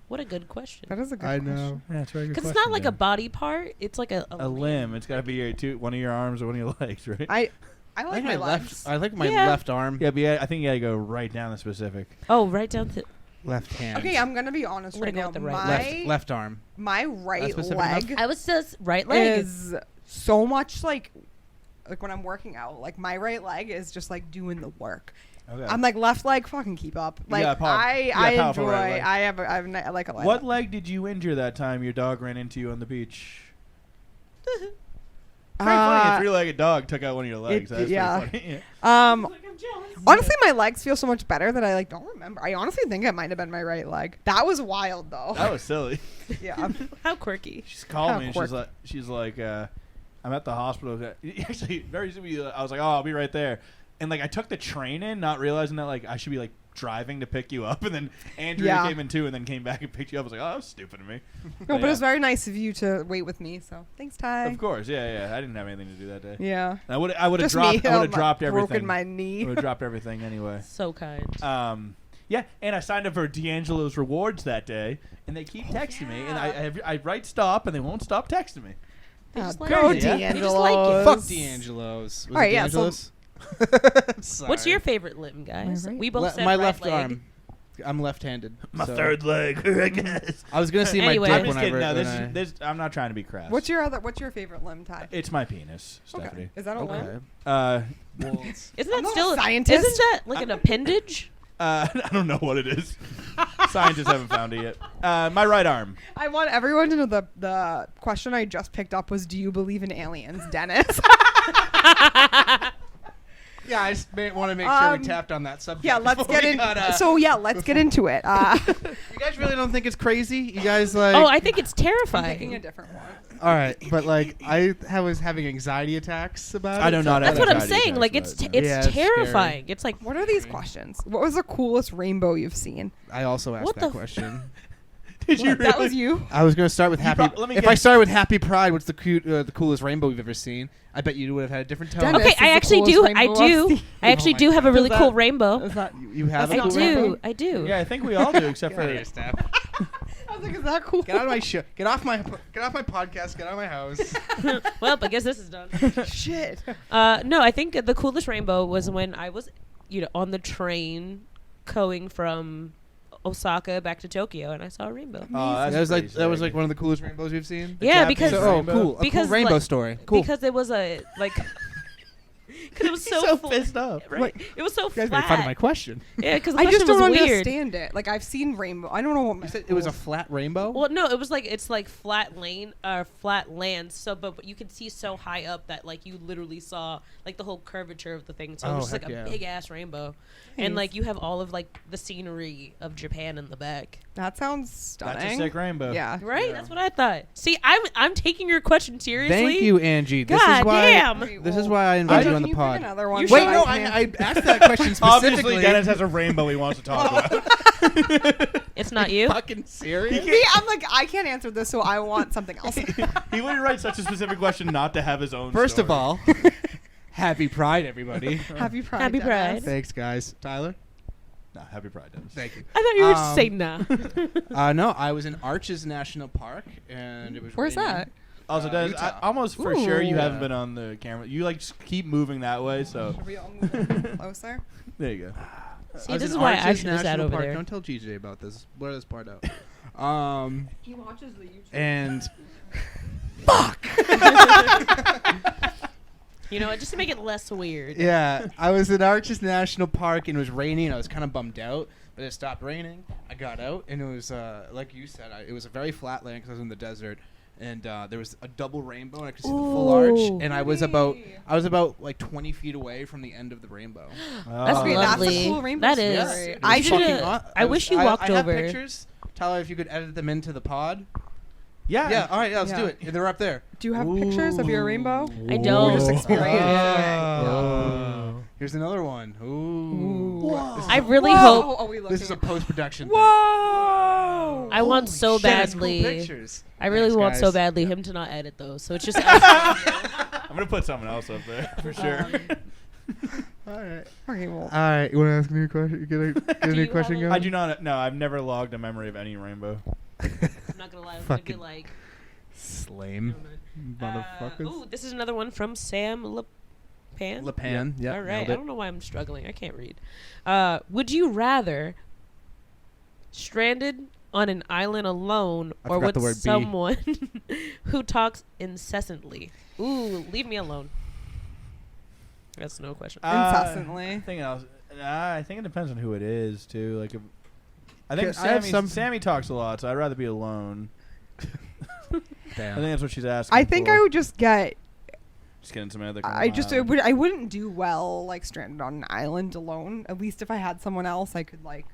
Speaker 4: What a good question.
Speaker 5: That is a good
Speaker 3: I
Speaker 5: question.
Speaker 3: know.
Speaker 1: Yeah, it's a very good
Speaker 4: Because it's not
Speaker 1: question,
Speaker 4: like a
Speaker 1: Dan.
Speaker 4: body part. It's like a
Speaker 1: limb. It's got to be one of your arms or one of your legs, right?
Speaker 5: I
Speaker 3: I
Speaker 5: like
Speaker 3: like
Speaker 5: my
Speaker 3: my
Speaker 5: legs.
Speaker 3: left. I like my
Speaker 4: Yeah.
Speaker 3: left arm.
Speaker 1: Yeah, but I think you got to go right down the specific.
Speaker 4: Oh, right down to.
Speaker 3: Left hand.
Speaker 5: Okay, I'm gonna be honest
Speaker 4: I'm gonna
Speaker 5: right
Speaker 4: go
Speaker 5: now.
Speaker 4: with the right
Speaker 5: My
Speaker 3: left arm.
Speaker 5: my right
Speaker 3: specific
Speaker 5: leg
Speaker 4: I was just right leg.
Speaker 5: is so much like when I'm working out. Like my right leg is just like doing the work.
Speaker 1: Okay.
Speaker 5: I'm like left leg, fucking keep up. Like
Speaker 1: got
Speaker 5: I
Speaker 1: powerful
Speaker 5: enjoy.
Speaker 1: right leg.
Speaker 5: I have I like a leg.
Speaker 1: What leg did you injure that time your dog ran into you on the beach? Pretty funny. A three-legged dog took out one of your legs. That's
Speaker 5: yeah.
Speaker 1: pretty funny. Yeah.
Speaker 5: Honestly, my legs feel so much better that I like don't remember. I honestly think it might have been my right leg. That was wild though.
Speaker 1: That was silly.
Speaker 5: Yeah.
Speaker 4: How quirky.
Speaker 1: She's called
Speaker 5: How
Speaker 1: me and
Speaker 5: quirky.
Speaker 1: she's like, I'm at the hospital. Actually, very simply, I was like, oh, I'll be right there. And like I took the train in, not realizing that like I should be like driving to pick you up, and then Andrea
Speaker 5: Yeah.
Speaker 1: came in too, and then came back and picked you up. I was like, oh, that was stupid of me.
Speaker 5: No, but it was very nice of you to wait with me. So thanks, Ty.
Speaker 1: Of course, yeah. I didn't have anything to do that day.
Speaker 5: Yeah.
Speaker 1: I would have
Speaker 5: Just
Speaker 1: dropped.
Speaker 5: me.
Speaker 1: I would have dropped everything.
Speaker 5: Broken my
Speaker 1: I
Speaker 5: knee.
Speaker 1: would have dropped everything anyway.
Speaker 4: So kind.
Speaker 1: Yeah, and I signed up for D'Angelo's rewards that day, and they keep texting me, and I write stop, and they won't stop texting me.
Speaker 4: They just like
Speaker 5: Go
Speaker 4: it.
Speaker 1: Yeah.
Speaker 4: They just
Speaker 5: D'Angelo's.
Speaker 4: like it.
Speaker 3: Fuck D'Angelo's. Was
Speaker 5: All right,
Speaker 3: it
Speaker 5: yeah, so-
Speaker 3: D'Angelo's?
Speaker 4: What's your favorite limb, guys?
Speaker 5: right?
Speaker 4: We both said
Speaker 3: my
Speaker 4: right
Speaker 3: left
Speaker 4: leg.
Speaker 3: arm. I'm left-handed.
Speaker 1: My
Speaker 3: so-
Speaker 1: third leg, I guess.
Speaker 3: I was gonna see
Speaker 4: Anyway.
Speaker 3: my
Speaker 1: I'm
Speaker 3: dick
Speaker 1: just
Speaker 3: when
Speaker 1: kidding. No,
Speaker 3: I.
Speaker 1: this I'm not trying to be crass.
Speaker 5: What's your favorite limb, Ty?
Speaker 1: It's my penis, Stephanie.
Speaker 5: Okay. Is that a
Speaker 3: Okay.
Speaker 5: limb?
Speaker 1: Uh,
Speaker 3: Well,
Speaker 4: Isn't
Speaker 5: I'm
Speaker 4: that
Speaker 5: not
Speaker 4: still
Speaker 5: a scientist.
Speaker 4: Isn't that like an appendage?
Speaker 1: I don't know what it is. Scientists haven't found it yet. My right arm.
Speaker 5: I want everyone to know the question I just picked up was, do you believe in aliens, Dennis?
Speaker 3: yeah, I just want to make sure we
Speaker 5: Um,
Speaker 3: tapped on that subject.
Speaker 5: Yeah, let's
Speaker 3: before
Speaker 5: get
Speaker 3: we
Speaker 5: in.
Speaker 3: got,
Speaker 5: So yeah, let's get into it.
Speaker 3: you guys really don't think it's crazy? You guys like?
Speaker 4: Oh, I think it's
Speaker 5: I'm picking a
Speaker 4: terrifying.
Speaker 5: different one.
Speaker 3: all right, but like I was having anxiety attacks about it.
Speaker 1: I do not have
Speaker 4: That's what I'm
Speaker 1: anxiety
Speaker 4: saying.
Speaker 1: attacks
Speaker 4: Like
Speaker 1: about
Speaker 4: it's
Speaker 1: it, no.
Speaker 3: Yeah, it's
Speaker 4: terrifying. It's like
Speaker 5: What are these questions? What was the coolest rainbow you've seen?
Speaker 3: I also asked
Speaker 4: What
Speaker 3: that
Speaker 4: the f-
Speaker 3: question.
Speaker 1: Did you
Speaker 5: That
Speaker 1: really?
Speaker 5: was you.
Speaker 3: I was gonna start with happy.
Speaker 1: let me
Speaker 3: If
Speaker 1: guess.
Speaker 3: I started with Happy Pride, what's the coolest rainbow we've ever seen? I bet you would have had a different tone.
Speaker 5: Dennis
Speaker 4: okay.
Speaker 5: is
Speaker 4: I
Speaker 5: the
Speaker 4: actually
Speaker 5: coolest
Speaker 4: do.
Speaker 5: rainbow
Speaker 4: I
Speaker 5: I've
Speaker 4: do.
Speaker 5: seen.
Speaker 4: I actually
Speaker 3: Oh my
Speaker 4: do have a
Speaker 3: God.
Speaker 4: really
Speaker 5: Does
Speaker 4: cool
Speaker 5: that-
Speaker 4: rainbow.
Speaker 5: Is that,
Speaker 3: You have
Speaker 5: That's
Speaker 3: a
Speaker 4: I
Speaker 5: not
Speaker 3: cool
Speaker 5: rainbow.
Speaker 3: rainbow?
Speaker 4: do. I do.
Speaker 1: Yeah, I think we all do, except
Speaker 3: Get out of
Speaker 1: for.
Speaker 3: here, Steph.
Speaker 5: I was like, is that cool?
Speaker 3: Get out of my show. Get off my podcast. Get out of my house.
Speaker 4: Well, I guess this is done.
Speaker 5: Shit.
Speaker 4: No, I think the coolest rainbow was when I was, on the train going from Osaka back to Tokyo, and I saw a rainbow.
Speaker 1: Oh, that's
Speaker 3: that was like
Speaker 1: pretty sick.
Speaker 3: one of the coolest rainbows we've seen.
Speaker 4: Yeah,
Speaker 1: Japanese
Speaker 4: because
Speaker 3: So,
Speaker 1: rainbow?
Speaker 3: cool. A
Speaker 4: Because,
Speaker 3: cool rainbow
Speaker 4: like,
Speaker 3: story. Cool.
Speaker 4: because it was a like. Because it was so,
Speaker 1: so
Speaker 4: fl-
Speaker 1: pissed off.
Speaker 4: Right? It was so
Speaker 3: you guys
Speaker 4: flat.
Speaker 3: made fun of my question.
Speaker 4: Yeah, because the
Speaker 5: I just
Speaker 4: question
Speaker 5: don't
Speaker 4: was weird.
Speaker 5: understand it. Like I've seen rainbow. I don't know what.
Speaker 3: You said it was a flat rainbow.
Speaker 4: Well, no, it was like it's like flat land. So, but you could see so high up that like you literally saw like the whole curvature of the thing. So it
Speaker 3: Oh,
Speaker 4: was just like
Speaker 3: heck yeah.
Speaker 4: a big ass rainbow, and like you have all of like the scenery of Japan in the back.
Speaker 5: That sounds stunning.
Speaker 1: That's a sick rainbow.
Speaker 5: Yeah.
Speaker 4: Right? That's what I thought. See, I'm taking your question seriously.
Speaker 3: Thank you, Angie. This
Speaker 4: God
Speaker 3: is why.
Speaker 4: damn.
Speaker 5: Great,
Speaker 3: This is
Speaker 5: well,
Speaker 3: why I invited you on
Speaker 5: Can
Speaker 3: the
Speaker 5: you pick
Speaker 3: pod.
Speaker 5: another one?
Speaker 4: You
Speaker 3: Wait,
Speaker 4: should.
Speaker 3: no, I asked that question
Speaker 1: Obviously,
Speaker 3: specifically.
Speaker 1: Dennis has a rainbow he wants to talk about.
Speaker 4: It's not you.
Speaker 3: Fucking serious?
Speaker 5: See, I'm like, I can't answer this, so I want something else.
Speaker 1: He wouldn't write such a specific question not to have his own.
Speaker 3: First of
Speaker 1: story.
Speaker 3: all, Happy Pride, everybody.
Speaker 5: Happy Pride.
Speaker 4: Happy Pride.
Speaker 5: Dennis.
Speaker 3: Thanks, guys. Tyler.
Speaker 1: No, happy Pride, Dennis.
Speaker 3: Thank you.
Speaker 4: I thought you were just saying nah.
Speaker 3: No, I was in Arches National Park, and it was.
Speaker 5: Where's
Speaker 3: raining.
Speaker 5: that?
Speaker 1: Also, Dennis,
Speaker 3: Utah.
Speaker 1: almost for sure you
Speaker 5: Ooh.
Speaker 1: haven't been on the camera. You like just keep moving that way, so
Speaker 5: Should we all move closer?
Speaker 1: there you go.
Speaker 4: See,
Speaker 3: I was
Speaker 4: this
Speaker 3: in
Speaker 4: is why I
Speaker 3: Arches
Speaker 4: should have sat
Speaker 3: National
Speaker 4: over
Speaker 3: Park.
Speaker 4: there.
Speaker 3: Don't tell GJ about this. Blur this part out.
Speaker 5: He watches the YouTube.
Speaker 3: And
Speaker 4: You know, just to make it less weird.
Speaker 3: yeah, I was in Arches National Park, and it was raining, and I was kind of bummed out. But it stopped raining. I got out, and it was like you said, it was a very flat land because I was in the desert. And there was a double rainbow, and I could see the full arch.
Speaker 4: Ooh.
Speaker 3: And I was about like 20 feet away from the end of the rainbow.
Speaker 4: That's
Speaker 5: Okay,
Speaker 4: lovely.
Speaker 5: that's a cool rainbow
Speaker 4: That
Speaker 5: story.
Speaker 4: is.
Speaker 3: It
Speaker 5: I
Speaker 3: was
Speaker 5: should-
Speaker 3: fucking
Speaker 4: I wish you walked
Speaker 3: I have
Speaker 4: over.
Speaker 3: pictures. Tyler, if you could edit them into the pod.
Speaker 1: Yeah.
Speaker 3: Yeah, all right, let's
Speaker 5: Yeah.
Speaker 3: do it. They're up there.
Speaker 5: Do you have pictures of your rainbow?
Speaker 4: I don't.
Speaker 5: Just experience.
Speaker 3: Oh. Here's another one. Ooh.
Speaker 4: I really
Speaker 5: Whoa.
Speaker 4: hope.
Speaker 5: Oh, we
Speaker 3: This is a post-production
Speaker 5: Whoa!
Speaker 4: I want
Speaker 3: thing.
Speaker 4: so
Speaker 3: Shit, that's cool
Speaker 4: badly.
Speaker 3: pictures.
Speaker 4: I really
Speaker 3: Thanks,
Speaker 4: want
Speaker 3: guys.
Speaker 4: so badly him to not edit those. So it's just.
Speaker 1: I'm gonna put someone else up there for sure.
Speaker 3: All right.
Speaker 5: Okay, well,
Speaker 3: All right. You want to ask me a question? Get a
Speaker 4: Do
Speaker 3: new
Speaker 4: you
Speaker 3: question
Speaker 4: have a-
Speaker 3: going?
Speaker 1: I do not. No, I've never logged a memory of any rainbow.
Speaker 4: I'm not gonna lie. I'm gonna be
Speaker 3: Fucking
Speaker 4: like.
Speaker 3: Slame. Motherfuckers.
Speaker 4: Ooh, this is another one from Sam LePan.
Speaker 3: LePan. Yeah.
Speaker 4: All right. I don't know why I'm struggling. I can't read. Would you rather stranded on an island alone
Speaker 3: I
Speaker 4: or
Speaker 3: forgot
Speaker 4: with
Speaker 3: the word be.
Speaker 4: someone who talks incessantly? Ooh, leave me alone. That's no question.
Speaker 5: incessantly.
Speaker 1: I think it depends on who it is too. Like, I think
Speaker 3: I have
Speaker 1: Sammy talks a lot, so I'd rather be alone. I
Speaker 3: Damn.
Speaker 1: think that's what she's asking.
Speaker 5: I think
Speaker 1: for.
Speaker 5: I would just get.
Speaker 1: Just getting some other.
Speaker 5: I wouldn't do well like stranded on an island alone. At least if I had someone else, I could like.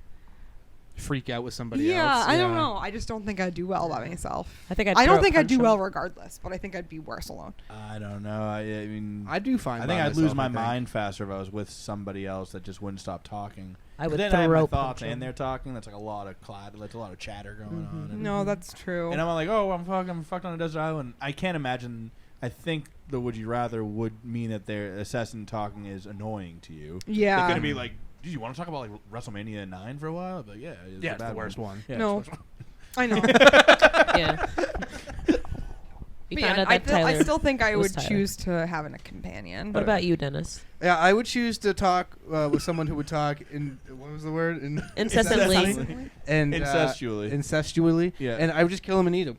Speaker 3: Freak out with somebody
Speaker 5: Yeah,
Speaker 3: else.
Speaker 5: I don't know. I just don't think I'd do well by myself.
Speaker 4: I think
Speaker 5: I don't
Speaker 4: throw a
Speaker 5: think I'd
Speaker 4: punch
Speaker 5: do
Speaker 4: him.
Speaker 5: well regardless, but I think I'd be worse alone.
Speaker 1: I don't know. I mean,
Speaker 3: I do fine.
Speaker 1: I think I'd lose my mind faster if I was with somebody else that just wouldn't stop talking.
Speaker 4: I would
Speaker 1: then I have my
Speaker 4: throw
Speaker 1: thoughts
Speaker 4: punch him.
Speaker 1: and they're talking. That's like a lot of that's a lot of chatter going on. And,
Speaker 5: No, that's true.
Speaker 1: and I'm like, oh, I'm fucked on a desert island. I can't imagine. I think the would you rather would mean that their assassin talking is annoying to you.
Speaker 5: Yeah.
Speaker 1: They're gonna be like, do you want to talk about like WrestleMania 9 for a while? I'd be like, yeah, it's
Speaker 3: Yeah,
Speaker 1: a
Speaker 3: it's
Speaker 1: bad
Speaker 3: the worst one.
Speaker 1: Yeah,
Speaker 5: No.
Speaker 1: it's the worst
Speaker 5: I know.
Speaker 4: Yeah. You
Speaker 5: But
Speaker 4: found
Speaker 5: yeah,
Speaker 4: out
Speaker 5: I
Speaker 4: that Tyler.
Speaker 5: still think I
Speaker 4: was
Speaker 5: would
Speaker 4: Tyler.
Speaker 5: choose to have a companion.
Speaker 4: What about you, Dennis?
Speaker 3: Yeah, I would choose to talk with someone who would talk in what was the word?
Speaker 4: Incessantly.
Speaker 3: And
Speaker 1: Incestually.
Speaker 3: Incestually.
Speaker 1: Yeah.
Speaker 3: And I would just kill him and eat him.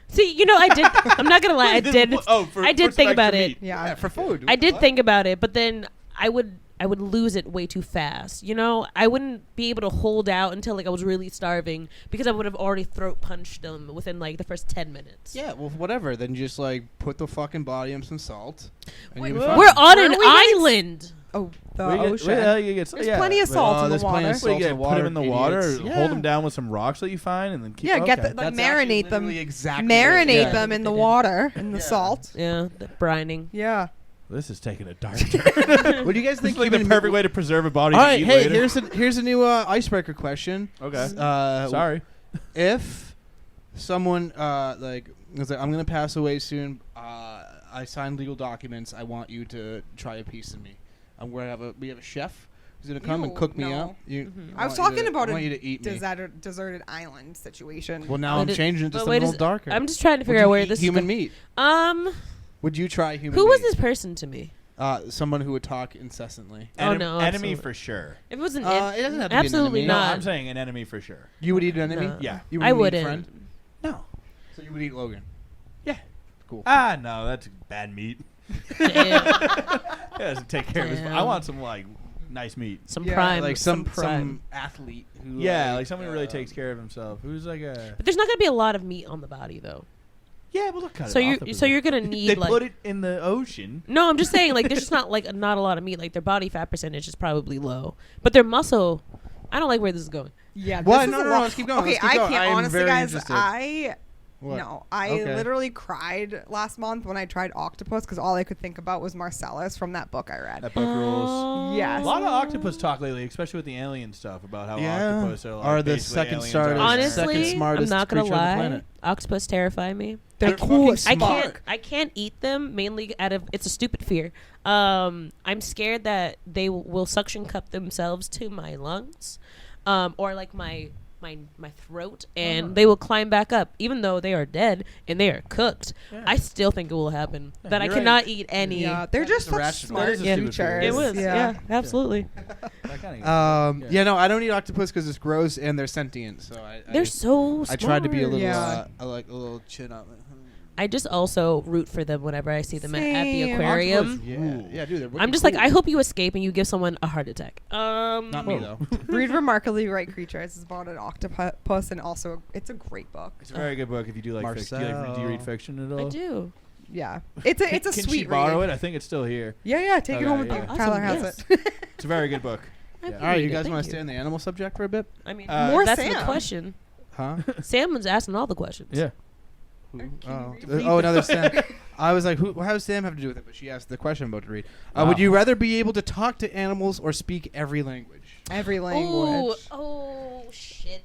Speaker 4: See, I did. I'm not gonna lie. I did. I did think about it.
Speaker 5: Yeah.
Speaker 3: For food.
Speaker 4: I did think about it, but then I would lose it way too fast. I wouldn't be able to hold out until like I was really starving because I would have already throat punched them within like the first 10 minutes.
Speaker 3: Yeah, well, whatever. Then just like put the fucking body in some salt. And
Speaker 5: Wait,
Speaker 3: you'll be
Speaker 5: whoa.
Speaker 3: fine.
Speaker 4: We're on
Speaker 5: Where
Speaker 4: an
Speaker 5: are we getting
Speaker 4: island.
Speaker 5: Oh, the
Speaker 1: Well,
Speaker 5: ocean.
Speaker 1: There's
Speaker 5: There's plenty of salt in the
Speaker 3: there's plenty
Speaker 5: water.
Speaker 3: of salt in the
Speaker 1: put
Speaker 3: water,
Speaker 1: them in the water,
Speaker 3: idiots.
Speaker 1: hold
Speaker 3: Yeah.
Speaker 1: them down with some rocks that you find, and then keep.
Speaker 5: Yeah, get
Speaker 1: okay.
Speaker 5: the like
Speaker 3: That's actually
Speaker 5: marinate them.
Speaker 3: literally exactly
Speaker 5: Marinate
Speaker 3: yeah.
Speaker 5: them in the
Speaker 4: They did.
Speaker 5: water in the
Speaker 3: Yeah.
Speaker 5: salt.
Speaker 4: Yeah, the brining.
Speaker 5: Yeah.
Speaker 1: This is taking a dark turn.
Speaker 3: What do you guys
Speaker 1: This
Speaker 3: think?
Speaker 1: is like the
Speaker 3: human-
Speaker 1: perfect way to preserve a body.
Speaker 3: All
Speaker 1: to
Speaker 3: right,
Speaker 1: eat
Speaker 3: hey,
Speaker 1: later.
Speaker 3: here's a new icebreaker question.
Speaker 1: Okay.
Speaker 3: Sorry.
Speaker 1: Sorry.
Speaker 3: If someone was like, I'm gonna pass away soon. I signed legal documents. I want you to try a piece of me. We have a chef who's gonna come and
Speaker 5: Ew,
Speaker 3: cook me
Speaker 5: no.
Speaker 3: up.
Speaker 5: I was talking about
Speaker 3: I want
Speaker 5: a
Speaker 3: you to eat me.
Speaker 5: deserted island situation.
Speaker 3: Well, now
Speaker 4: But
Speaker 3: I'm
Speaker 4: it-
Speaker 3: changing it to
Speaker 4: but
Speaker 3: something
Speaker 4: wait
Speaker 3: a
Speaker 4: a
Speaker 3: little
Speaker 4: s-
Speaker 3: darker.
Speaker 4: I'm just trying to
Speaker 3: Would
Speaker 4: figure
Speaker 3: you
Speaker 4: out where
Speaker 3: eat
Speaker 4: this
Speaker 3: human
Speaker 4: is
Speaker 3: meat. Would you try human
Speaker 4: Who
Speaker 3: meat?
Speaker 4: was this person to me?
Speaker 3: Someone who would talk incessantly.
Speaker 4: Oh, no,
Speaker 1: enemy
Speaker 4: absolutely.
Speaker 1: for sure.
Speaker 4: If it was an
Speaker 3: It doesn't have to be an
Speaker 4: absolutely
Speaker 3: enemy.
Speaker 1: No,
Speaker 4: not.
Speaker 1: I'm saying an enemy for sure.
Speaker 3: You would eat an enemy?
Speaker 4: No.
Speaker 1: Yeah.
Speaker 3: You
Speaker 4: I
Speaker 3: eat a
Speaker 4: wouldn't.
Speaker 3: friend?
Speaker 1: No.
Speaker 3: So you would eat Logan?
Speaker 1: Yeah.
Speaker 3: Cool.
Speaker 1: No, that's bad meat.
Speaker 4: Damn.
Speaker 1: Yeah, doesn't take care of his. I
Speaker 4: Damn.
Speaker 1: want some like nice meat.
Speaker 4: Some
Speaker 5: Yeah,
Speaker 4: prime.
Speaker 3: like
Speaker 4: some
Speaker 3: some
Speaker 4: prime.
Speaker 3: athlete who
Speaker 1: Yeah, like someone who really takes care of himself. Who's like a.
Speaker 4: But there's not gonna be a lot of meat on the body though.
Speaker 1: Yeah, but look, cut
Speaker 4: So
Speaker 1: it
Speaker 4: you're
Speaker 1: off
Speaker 4: so you're gonna
Speaker 1: They
Speaker 4: need like.
Speaker 1: put it in the ocean.
Speaker 4: No, I'm just saying like there's just not a lot of meat. Like their body fat percentage is probably low, but their muscle. I don't like where this is going.
Speaker 5: Yeah.
Speaker 3: What?
Speaker 5: this is
Speaker 3: No,
Speaker 5: a
Speaker 3: no,
Speaker 5: lot-
Speaker 3: let's keep going.
Speaker 5: Okay,
Speaker 3: Let's keep
Speaker 5: I
Speaker 3: going.
Speaker 5: can't
Speaker 3: I am
Speaker 5: honestly,
Speaker 3: very
Speaker 5: guys.
Speaker 3: interested. What?
Speaker 5: No, I
Speaker 3: Okay.
Speaker 5: literally cried last month when I tried octopus because all I could think about was Marcellus from that book I read.
Speaker 1: That book rules.
Speaker 5: Yes.
Speaker 1: A lot of octopus talk lately, especially with the alien stuff about how octopus are, like,
Speaker 3: Are the
Speaker 1: basically
Speaker 3: second
Speaker 1: aliens
Speaker 3: starters.
Speaker 1: are there.
Speaker 3: Second
Speaker 4: Honestly, I'm
Speaker 3: smartest
Speaker 4: not gonna
Speaker 3: creature on the
Speaker 4: lie.
Speaker 3: planet.
Speaker 4: Octopus terrify me.
Speaker 5: They're
Speaker 3: fucking
Speaker 5: as
Speaker 4: I
Speaker 3: smart.
Speaker 4: can't eat them mainly out of it's a stupid fear. I'm scared that they will suction cup themselves to my lungs, or like my throat, and they will climb back up, even though they are dead and they are cooked.
Speaker 1: Yeah.
Speaker 4: I still think it will happen.
Speaker 1: Yeah,
Speaker 4: that I
Speaker 1: you're
Speaker 4: cannot
Speaker 1: right.
Speaker 4: eat any.
Speaker 5: Yeah, they're
Speaker 3: That's
Speaker 5: just such
Speaker 3: irrational.
Speaker 5: smart
Speaker 1: That is a stupid
Speaker 5: creatures.
Speaker 1: fear.
Speaker 4: It was. Yeah, absolutely.
Speaker 1: That kinda
Speaker 3: Yeah, no, I don't eat octopus because it's gross and they're sentient. So
Speaker 4: They're so smart.
Speaker 3: I tried to be a little,
Speaker 5: Yeah.
Speaker 3: like a little chin up.
Speaker 4: I just also root for them whenever I see them at the
Speaker 5: Same.
Speaker 4: aquarium.
Speaker 1: Octopus
Speaker 3: Yeah,
Speaker 1: rule.
Speaker 3: yeah, dude.
Speaker 4: I'm just like, I hope you escape and you give someone a heart attack.
Speaker 3: Not me
Speaker 1: Whoa.
Speaker 3: though.
Speaker 5: Read Remarkably Right Creatures. It's about an octopus, and also it's a great book.
Speaker 1: It's a very good book if you do like fiction. Do you read fiction at all?
Speaker 4: I do.
Speaker 5: Yeah, it's a
Speaker 1: Can
Speaker 5: sweet
Speaker 1: she borrow
Speaker 5: read.
Speaker 1: it? I think it's still here.
Speaker 5: Yeah, take it
Speaker 1: Okay,
Speaker 5: home with
Speaker 1: yeah.
Speaker 5: you.
Speaker 4: Awesome,
Speaker 5: Tyler has
Speaker 4: yes.
Speaker 5: it.
Speaker 1: It's a very good book.
Speaker 4: I
Speaker 1: Yeah.
Speaker 3: All right, you
Speaker 4: appreciate it.
Speaker 3: guys
Speaker 4: Thank
Speaker 3: want to stay on the animal subject for a bit?
Speaker 4: I mean,
Speaker 5: More
Speaker 4: that's
Speaker 5: Sam.
Speaker 4: the question.
Speaker 3: Huh?
Speaker 4: Sam was asking all the questions.
Speaker 1: Yeah.
Speaker 3: Oh,
Speaker 5: repeat
Speaker 3: another Sam. I was like, how does Sam have to do with it? But she asked the question I'm about to read.
Speaker 1: Wow.
Speaker 3: Would you rather be able to talk to animals or speak every language?
Speaker 5: Every language.
Speaker 4: Oh shit.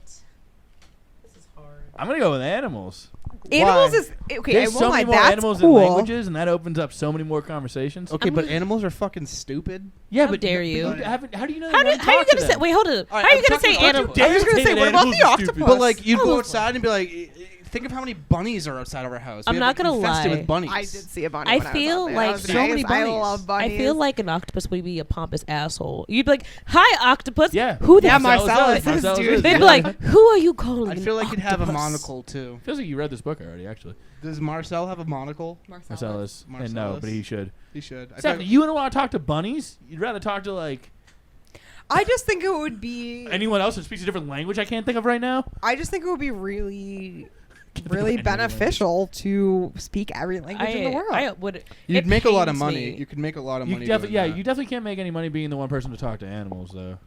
Speaker 4: This is hard.
Speaker 1: I'm gonna go with animals.
Speaker 5: Animals
Speaker 3: Why?
Speaker 5: is okay.
Speaker 1: There's
Speaker 5: I won't
Speaker 1: so
Speaker 5: lie,
Speaker 1: many more
Speaker 5: that's
Speaker 1: animals
Speaker 5: cool.
Speaker 1: and languages, and that opens up so many more conversations.
Speaker 3: Okay,
Speaker 4: I'm
Speaker 3: but
Speaker 4: gonna-
Speaker 3: animals are fucking stupid.
Speaker 1: Yeah,
Speaker 4: How
Speaker 1: but
Speaker 4: dare
Speaker 1: but
Speaker 4: you.
Speaker 1: How do you know?
Speaker 4: How
Speaker 1: they
Speaker 4: you
Speaker 1: wanna talk to
Speaker 4: gonna say?
Speaker 1: them?
Speaker 4: Wait, hold on.
Speaker 3: All right,
Speaker 4: How are you
Speaker 3: I'm
Speaker 4: gonna say
Speaker 3: talking about-
Speaker 4: animals?
Speaker 1: Dare
Speaker 5: I was gonna
Speaker 1: say
Speaker 5: say,
Speaker 1: that
Speaker 5: what about
Speaker 1: animals
Speaker 5: the
Speaker 1: are stupid.
Speaker 5: octopus?
Speaker 3: But like, you'd
Speaker 4: Oh,
Speaker 3: go
Speaker 4: look.
Speaker 3: outside and be like, think of how many bunnies are outside of our house.
Speaker 4: I'm
Speaker 3: We
Speaker 4: not
Speaker 3: have,
Speaker 4: gonna
Speaker 3: infested
Speaker 4: lie.
Speaker 3: with bunnies.
Speaker 5: I did see a bunny.
Speaker 4: I
Speaker 5: when
Speaker 4: feel
Speaker 5: was out there.
Speaker 4: like
Speaker 5: That was
Speaker 3: so
Speaker 5: nice.
Speaker 3: many
Speaker 5: I
Speaker 3: bunnies.
Speaker 5: love bunnies.
Speaker 4: I feel like an octopus would be a pompous asshole. You'd be like, "Hi, octopus."
Speaker 1: Yeah.
Speaker 4: Who the
Speaker 5: Yeah,
Speaker 4: f-
Speaker 5: Marcellus is,
Speaker 1: Marcellus
Speaker 5: dude.
Speaker 1: is,
Speaker 4: They'd
Speaker 1: yeah.
Speaker 4: be like, "Who are you calling?"
Speaker 3: I
Speaker 4: an
Speaker 3: feel like you'd have a
Speaker 4: octopus?"
Speaker 3: monocle too.
Speaker 1: Feels like you read this book already, actually.
Speaker 3: Does Marcel have a monocle?
Speaker 1: Marcellus. And no,
Speaker 3: Marcellus.
Speaker 1: but he should.
Speaker 3: He should. I
Speaker 1: Steph,
Speaker 3: feel-
Speaker 1: you wouldn't want to talk to bunnies? You'd rather talk to like
Speaker 5: I just think it would be.
Speaker 1: anyone else who speaks a different language I can't think of right now?
Speaker 5: I just think it would be really,
Speaker 1: Can't think of
Speaker 5: really
Speaker 1: any language.
Speaker 5: beneficial to speak every language in the world.
Speaker 4: I would.
Speaker 3: You'd
Speaker 4: it
Speaker 3: make a lot of
Speaker 4: pains
Speaker 3: money.
Speaker 4: me.
Speaker 3: You could make a lot of
Speaker 1: You
Speaker 3: money.
Speaker 1: definitely,
Speaker 3: doing
Speaker 1: yeah,
Speaker 3: that.
Speaker 1: you definitely can't make any money being the one person to talk to animals, though.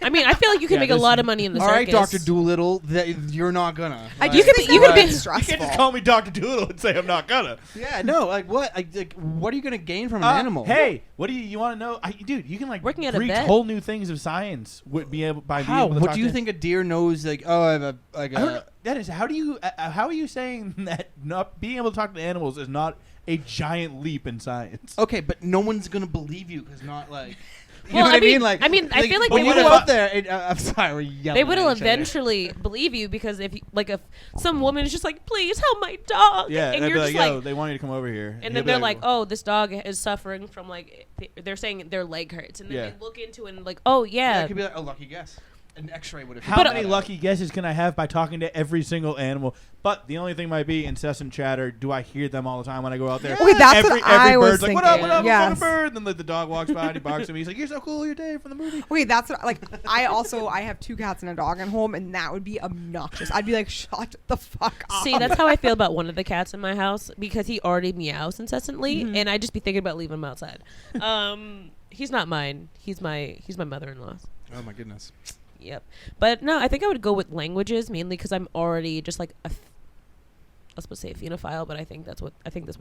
Speaker 4: I mean, I feel like you can
Speaker 1: Yeah,
Speaker 4: make a
Speaker 1: this-
Speaker 4: lot of money in the
Speaker 3: All right,
Speaker 4: circus.
Speaker 3: Doctor Doolittle. That you're not gonna.
Speaker 5: I
Speaker 3: Like,
Speaker 5: just
Speaker 4: could
Speaker 5: think
Speaker 4: be- you
Speaker 5: it
Speaker 4: could
Speaker 5: would
Speaker 4: be-
Speaker 5: be
Speaker 4: you
Speaker 5: stressful.
Speaker 1: me Dr. Doolittle and say I'm not gonna.
Speaker 3: Yeah, no. Like what? Like what are you gonna gain from an animal?
Speaker 1: Hey, what do you want to know? Dude, you can like
Speaker 4: Working at a
Speaker 1: reach
Speaker 4: vet.
Speaker 1: whole new things of science would be able by
Speaker 3: How?
Speaker 1: being able to
Speaker 3: What
Speaker 1: talk
Speaker 3: do you
Speaker 1: to-
Speaker 3: think a deer knows? Like, oh, I have a like
Speaker 1: I don't know.
Speaker 3: a.
Speaker 1: That is how do you how are you saying that not being able to talk to animals is not a giant leap in science?
Speaker 3: Okay, but no one's gonna believe you because not like. You
Speaker 4: Well,
Speaker 3: know what
Speaker 4: I
Speaker 3: I mean?
Speaker 4: mean-
Speaker 3: Like,
Speaker 4: I mean, I feel like
Speaker 3: when
Speaker 4: they
Speaker 3: you
Speaker 4: would've-
Speaker 3: go up there. I'm sorry, we're yelling.
Speaker 4: They will
Speaker 3: at each other.
Speaker 4: eventually believe you because if you, like if some woman is just like, "Please help my dog,"
Speaker 1: Yeah,
Speaker 4: and
Speaker 1: they'd
Speaker 4: you're
Speaker 1: be
Speaker 4: just
Speaker 1: like,
Speaker 4: like,
Speaker 1: yo, they want you to come over here.
Speaker 4: and
Speaker 1: he'll
Speaker 4: then
Speaker 1: be
Speaker 4: they're like, "Oh, this dog is suffering from like," they're saying their leg hurts, and then
Speaker 1: Yeah.
Speaker 4: they look into it and like, "Oh
Speaker 3: Yeah,
Speaker 4: yeah."
Speaker 3: it could be like a lucky guess. An X-ray would have.
Speaker 1: How many lucky guesses can I have by talking to every single animal? But the only thing might be incessant chatter. Do I hear them all the time when I go out there?
Speaker 5: Okay, that's
Speaker 1: every
Speaker 5: what I was
Speaker 1: bird's like, what up,
Speaker 5: thinking.
Speaker 1: what up,
Speaker 5: Yes.
Speaker 1: I'm a bird. Then the dog walks by and he barks at me. He's like, you're so cool, you're Dave from the movie.
Speaker 5: Okay, that's what, like I have 2 cats and a dog at home, and that would be obnoxious. I'd be like, shut the fuck up.
Speaker 4: See, that's how I feel about one of the cats in my house because he already meows incessantly, and I just be thinking about leaving him outside. He's not mine. He's my mother-in-law's.
Speaker 3: Oh my goodness.
Speaker 4: Yep. But no, I think I would go with languages mainly because I'm already just like I was supposed to say a phenophile, but I think that's what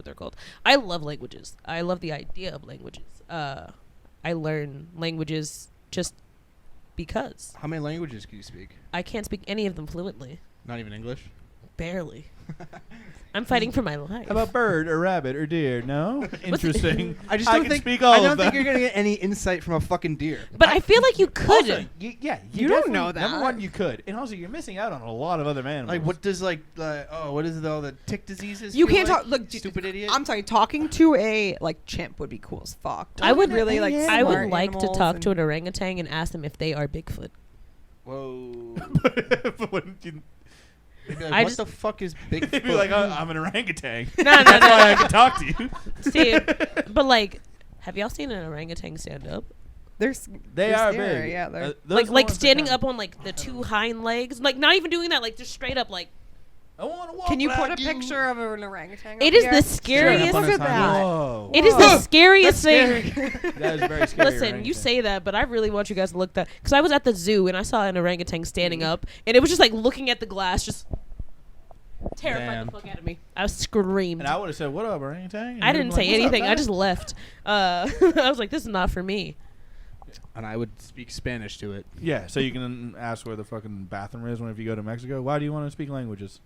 Speaker 4: they're called. I love languages. I love the idea of languages. I learn languages just because
Speaker 3: How many languages can you speak?
Speaker 4: I can't speak any of them fluently.
Speaker 3: Not even English.
Speaker 4: Barely. I'm fighting for my life.
Speaker 1: How about bird or rabbit or deer? No? Interesting.
Speaker 3: I just don't
Speaker 1: can
Speaker 3: think.
Speaker 1: speak all
Speaker 3: I
Speaker 1: of
Speaker 3: don't think
Speaker 1: them.
Speaker 3: you're gonna get any insight from a fucking deer.
Speaker 4: But I feel like you could.
Speaker 1: Also, you
Speaker 5: You don't
Speaker 1: definitely-
Speaker 5: know that.
Speaker 1: Number one, you could. And also, you're missing out on a lot of other animals.
Speaker 3: Like what does what is it all the tick diseases?
Speaker 5: You
Speaker 3: feel
Speaker 5: can't
Speaker 3: like?
Speaker 5: talk. Look,
Speaker 3: stupid idiot.
Speaker 5: I'm sorry. Talking to a like chimp would be cool as fuck.
Speaker 4: I would
Speaker 5: really like.
Speaker 4: I would
Speaker 5: smart
Speaker 4: like to
Speaker 5: animals
Speaker 4: talk to
Speaker 5: and-
Speaker 4: an orangutan and ask them if they are Bigfoot.
Speaker 3: Whoa.
Speaker 1: But wouldn't you-
Speaker 3: They'd be like,
Speaker 4: I
Speaker 3: what
Speaker 4: just-
Speaker 3: the fuck is Bigfoot?
Speaker 1: They'd be like, I'm an orangutan.
Speaker 4: No,
Speaker 1: That's why I can talk to you.
Speaker 4: See, but like, have y'all seen an orangutan stand up?
Speaker 5: They're
Speaker 1: They are
Speaker 5: scary,
Speaker 1: big.
Speaker 5: Yeah, they're.
Speaker 1: Those are the
Speaker 4: Like
Speaker 1: ones that
Speaker 4: standing
Speaker 1: kinda-
Speaker 4: up on like the 2 hind legs, like not even doing that, like just straight up, like
Speaker 1: I want to walk.
Speaker 5: Can you put
Speaker 1: like
Speaker 5: a picture of an orangutan?
Speaker 4: it
Speaker 5: up
Speaker 4: is
Speaker 5: here?
Speaker 4: the scariest.
Speaker 3: Look
Speaker 5: Look at that.
Speaker 1: Whoa.
Speaker 4: It is the scariest
Speaker 1: That's
Speaker 4: thing.
Speaker 1: That is very scary.
Speaker 4: Listen, you
Speaker 1: orangutan.
Speaker 4: say that, but I really want you guys to look that because I was at the zoo and I saw an orangutan standing up, and it was just like looking at the glass, just terrified
Speaker 3: Damn.
Speaker 4: the fuck out of me. I screamed.
Speaker 1: And I would have said, "What up, orangutan?" And
Speaker 4: I
Speaker 1: you'd
Speaker 4: didn't
Speaker 1: be
Speaker 4: say
Speaker 1: like, "What's up,
Speaker 4: anything. I
Speaker 1: man?"
Speaker 4: just left. I was like, this is not for me.
Speaker 3: And I would speak Spanish to it.
Speaker 1: Yeah, so you can ask where the fucking bathroom is whenever you go to Mexico. Why do you want to speak languages?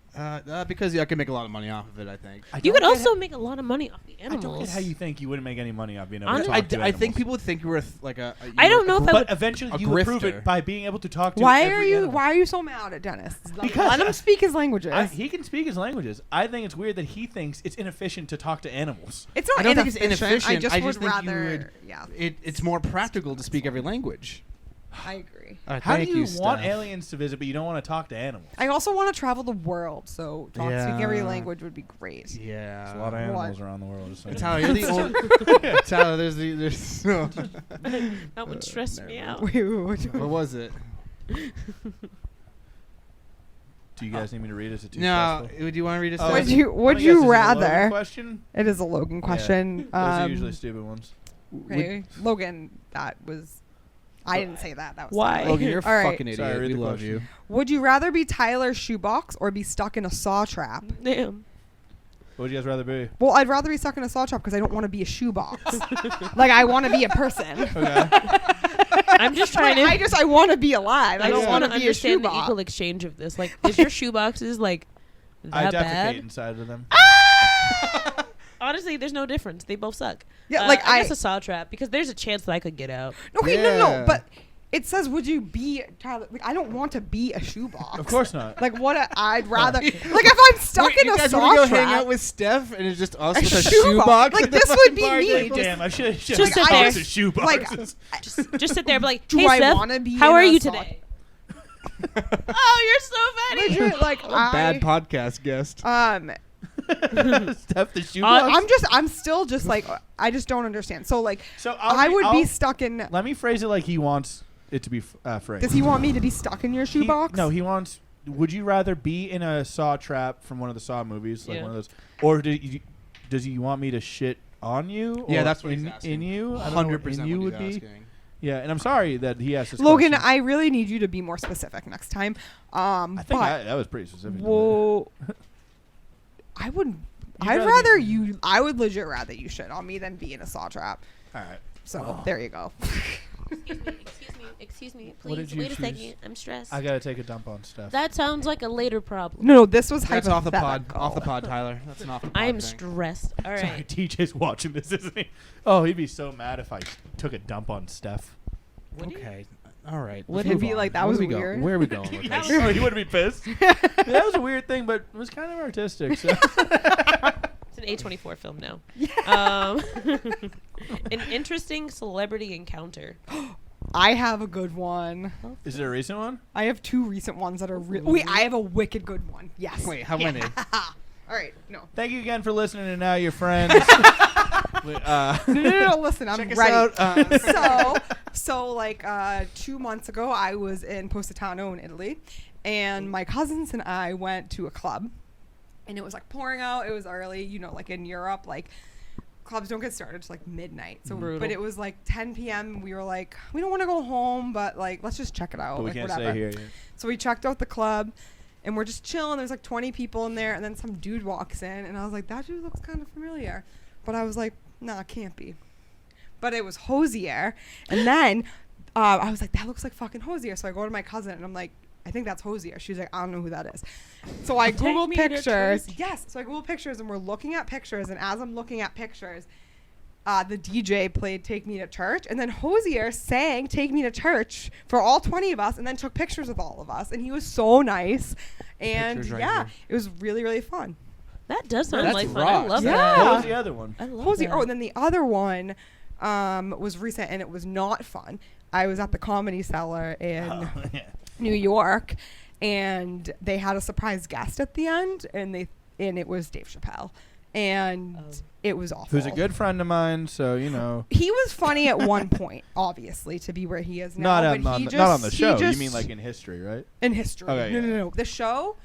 Speaker 3: Because I can make a lot of money off of it. I think.
Speaker 4: You could also make a lot of money off the
Speaker 1: I don't
Speaker 4: animals.
Speaker 1: get how you think you wouldn't make any money off being able
Speaker 4: I'm-
Speaker 1: to
Speaker 3: I,
Speaker 1: talk to
Speaker 3: I think
Speaker 1: animals.
Speaker 3: people would think you were like a.
Speaker 4: I don't know if I
Speaker 1: But
Speaker 4: would.
Speaker 1: eventually
Speaker 3: a
Speaker 1: you would prove
Speaker 3: grifter.
Speaker 1: it by being able to talk to
Speaker 5: Why
Speaker 1: every
Speaker 5: are you?
Speaker 1: animal.
Speaker 5: Why are you so mad at Dennis?
Speaker 1: Because
Speaker 5: Let him speak his languages.
Speaker 1: He can speak his languages. I think it's weird that he thinks it's inefficient to talk to animals.
Speaker 5: it's not
Speaker 3: I don't think it's
Speaker 5: inefficient.
Speaker 3: inefficient.
Speaker 5: I just
Speaker 3: I
Speaker 5: would
Speaker 3: just think you
Speaker 5: rather.
Speaker 3: would-
Speaker 5: Yeah,
Speaker 3: It's more practical to speak every language.
Speaker 5: I agree.
Speaker 1: How do you want
Speaker 3: Steph.
Speaker 1: aliens to visit, but you don't want to talk to animals?
Speaker 5: I also want to travel the world, so speaking every
Speaker 3: Yeah.
Speaker 5: language would be great.
Speaker 3: Yeah,
Speaker 1: There's a lot of animals around the world. Just saying.
Speaker 3: Tyler, you're the only. Tyler, there's no.
Speaker 4: That would stress me
Speaker 3: never
Speaker 4: out.
Speaker 3: What was it?
Speaker 1: Do you guys need me to read it? Is it too
Speaker 3: No,
Speaker 1: stressful?
Speaker 3: do you want to read it?
Speaker 1: Oh,
Speaker 5: Would
Speaker 1: is
Speaker 3: Steph?
Speaker 1: it-
Speaker 5: you- would
Speaker 1: let me
Speaker 5: you
Speaker 1: guess, is it a Logan
Speaker 5: rather-
Speaker 1: question?
Speaker 5: It is a Logan question.
Speaker 1: Those are usually stupid ones.
Speaker 5: Okay, Logan, that was. I didn't say that. That was
Speaker 4: Why?
Speaker 5: silly.
Speaker 3: Logan, you're a
Speaker 5: All right.
Speaker 3: fucking idiot.
Speaker 1: Sorry, read
Speaker 3: we
Speaker 1: the
Speaker 3: love
Speaker 1: question.
Speaker 3: you.
Speaker 5: Would you rather be Tyler's shoebox or be stuck in a saw trap?
Speaker 4: Damn.
Speaker 1: What would you guys rather be?
Speaker 5: Well, I'd rather be stuck in a saw trap because I don't want to be a shoebox. Like I want to be a person.
Speaker 1: Okay.
Speaker 4: I'm just trying to.
Speaker 5: I want to be alive. I
Speaker 4: I
Speaker 5: don't
Speaker 4: just
Speaker 5: want
Speaker 4: want
Speaker 5: to
Speaker 4: to
Speaker 5: be a
Speaker 4: understand the
Speaker 5: shoebox.
Speaker 4: equal exchange of this. Like, is your shoeboxes like
Speaker 1: I
Speaker 4: that
Speaker 1: defecate
Speaker 4: bad?
Speaker 1: inside of them.
Speaker 4: Honestly, there's no difference. They both suck.
Speaker 5: Yeah, like
Speaker 4: I guess a saw trap because there's a chance that I could get out.
Speaker 5: Okay, no,
Speaker 3: Yeah.
Speaker 5: but it says, would you be Tyler? Like, I don't want to be a shoebox.
Speaker 1: Of course not.
Speaker 5: Like, I'd rather. Like, if I'm stuck
Speaker 3: Wait,
Speaker 5: in
Speaker 3: you
Speaker 5: a
Speaker 3: guys
Speaker 5: saw
Speaker 3: want to go
Speaker 5: trap,
Speaker 3: hang out with Steph and it's just us
Speaker 5: A
Speaker 3: with a
Speaker 5: shoebox.
Speaker 3: shoebox?
Speaker 5: Like,
Speaker 3: at the
Speaker 5: this
Speaker 3: fucking
Speaker 5: would be
Speaker 3: bar?
Speaker 5: me.
Speaker 1: Damn, I should
Speaker 4: Just sit
Speaker 1: have
Speaker 4: there.
Speaker 1: the shoeboxes.
Speaker 4: Just sit there, and be like,
Speaker 5: Do
Speaker 4: hey,
Speaker 5: I
Speaker 4: Steph,
Speaker 5: wanna be
Speaker 4: how
Speaker 5: in
Speaker 4: are
Speaker 5: a
Speaker 4: you
Speaker 5: saw-
Speaker 4: today? Oh, you're so funny.
Speaker 5: legit, like,
Speaker 3: Bad podcast guest.
Speaker 1: Steph the shoebox.
Speaker 5: I'm still just like, I just don't understand. So, like,
Speaker 1: So
Speaker 5: I would be stuck in.
Speaker 1: Let me phrase it like he wants it to be phrased.
Speaker 5: Does he want me to be stuck in your shoebox?
Speaker 1: No, he wants. Would you rather be in a Saw trap from one of the Saw movies, like
Speaker 4: Yeah.
Speaker 1: one of those, or does he want me to shit on you?
Speaker 3: Yeah,
Speaker 1: or
Speaker 3: that's what
Speaker 1: in,
Speaker 3: he's asking.
Speaker 1: in you. I don't know,
Speaker 3: 100%
Speaker 1: in you
Speaker 3: what
Speaker 1: would
Speaker 3: he's
Speaker 1: be.
Speaker 3: asking.
Speaker 1: Yeah, and I'm sorry that he asked this
Speaker 5: Logan,
Speaker 1: question.
Speaker 5: I really need you to be more specific next time.
Speaker 1: I think
Speaker 5: but
Speaker 1: that was pretty specific.
Speaker 5: well, I would. I'd
Speaker 1: rather
Speaker 5: rather
Speaker 1: be-
Speaker 5: you. I would legit rather you shit on me than be in a saw trap.
Speaker 1: All right.
Speaker 5: So there you go.
Speaker 4: Excuse me,
Speaker 1: What
Speaker 4: please.
Speaker 1: did you
Speaker 4: Wait a
Speaker 1: choose?
Speaker 4: second. I'm stressed.
Speaker 1: I gotta take a dump on Steph.
Speaker 4: That sounds like a later problem.
Speaker 5: No, this was
Speaker 3: That's off the pod.
Speaker 5: hypothetical.
Speaker 3: Off the pod, Tyler. That's an off the pod
Speaker 4: I am
Speaker 3: thing.
Speaker 4: stressed. All
Speaker 1: Sorry,
Speaker 4: right.
Speaker 1: TJ's watching this, isn't he? Oh, he'd be so mad if I took a dump on Steph.
Speaker 3: Okay. All right.
Speaker 4: Would
Speaker 3: let's
Speaker 5: he be
Speaker 3: move
Speaker 5: like,
Speaker 3: on.
Speaker 5: that
Speaker 3: Where
Speaker 5: was
Speaker 3: we go-
Speaker 5: weird?
Speaker 3: Where are we going with
Speaker 4: That
Speaker 3: this?
Speaker 1: Oh, he wouldn't be pissed. That was a weird thing, but it was kind of artistic. So.
Speaker 4: It's an A24 film now. An interesting celebrity encounter.
Speaker 5: I have a good one.
Speaker 1: Is it a recent one?
Speaker 5: I have two recent ones that are. Wait, I have a wicked good one. Yes.
Speaker 3: Wait, how many?
Speaker 5: All right. No.
Speaker 1: Thank you again for listening to Now Your Friends.
Speaker 5: No. Listen, I'm
Speaker 3: Check us
Speaker 5: ready.
Speaker 3: out.
Speaker 5: So like 2 months ago, I was in Positano in Italy, and my cousins and I went to a club, and it was like pouring out. It was early, like in Europe, like clubs don't get started till like midnight. So,
Speaker 4: Brutal.
Speaker 5: but it was like 10 p.m. We were like, we don't want to go home, but like let's just check it out.
Speaker 1: But we
Speaker 5: like,
Speaker 1: can't
Speaker 5: whatever.
Speaker 1: stay here yet.
Speaker 5: So we checked out the club, and we're just chilling. There's like 20 people in there, and then some dude walks in, and I was like, that dude looks kind of familiar. But I was like, nah, it can't be. But it was Hosier. And then I was like, that looks like fucking Hosier. So I go to my cousin, and I'm like, I think that's Hosier. She's like, I don't know who that is. So I Google
Speaker 4: me to
Speaker 5: pictures.
Speaker 4: church.
Speaker 5: Yes. So I Google pictures, and we're looking at pictures. And as I'm looking at pictures, the DJ played Take Me to Church. And then Hosier sang Take Me to Church for all 20 of us, and then took pictures with all of us. And he was so nice. And
Speaker 3: Pictures right
Speaker 5: yeah,
Speaker 3: here.
Speaker 5: it was really, really fun.
Speaker 4: That does sound
Speaker 3: That's
Speaker 4: like fun. I
Speaker 3: rocks.
Speaker 4: love
Speaker 5: Yeah.
Speaker 4: that.
Speaker 1: What was the other one?
Speaker 4: I love
Speaker 5: Hosier.
Speaker 4: that.
Speaker 5: Oh, and then the other one was recent, and it was not fun. I was at the Comedy Cellar in
Speaker 1: Oh, yeah.
Speaker 5: New York, and they had a surprise guest at the end, and it was Dave Chappelle, and it was awful.
Speaker 1: Who's a good friend of mine, so
Speaker 5: He was funny at one point, obviously, to be where he is now.
Speaker 1: not
Speaker 5: but
Speaker 1: on,
Speaker 5: he
Speaker 1: the,
Speaker 5: just,
Speaker 1: not on the
Speaker 5: he
Speaker 1: show. You
Speaker 5: just-
Speaker 1: mean like in history, right?
Speaker 5: in history?
Speaker 1: Okay, yeah.
Speaker 5: No. The show.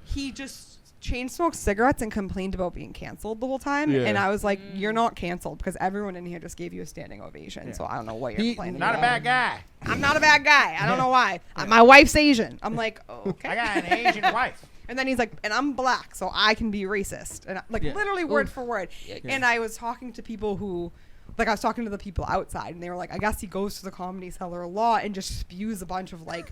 Speaker 5: He just chain smoked cigarettes and complained about being canceled the whole time,
Speaker 1: Yeah.
Speaker 5: and I was like, "You're not canceled because everyone in here just gave you a standing ovation."
Speaker 1: Yeah.
Speaker 5: So I don't know what you're
Speaker 3: He-
Speaker 5: complaining
Speaker 1: Not a
Speaker 5: about.
Speaker 1: bad guy.
Speaker 5: I'm not a bad guy. I don't know why. My wife's Asian. I'm like, okay.
Speaker 1: I got an Asian wife.
Speaker 5: And then he's like, and I'm black, so I can be racist. And like
Speaker 1: Yeah.
Speaker 5: literally word for word.
Speaker 4: Yeah.
Speaker 5: And I was talking to people who, like I was talking to the people outside, and they were like, I guess he goes to the Comedy Cellar a lot and just spews a bunch of like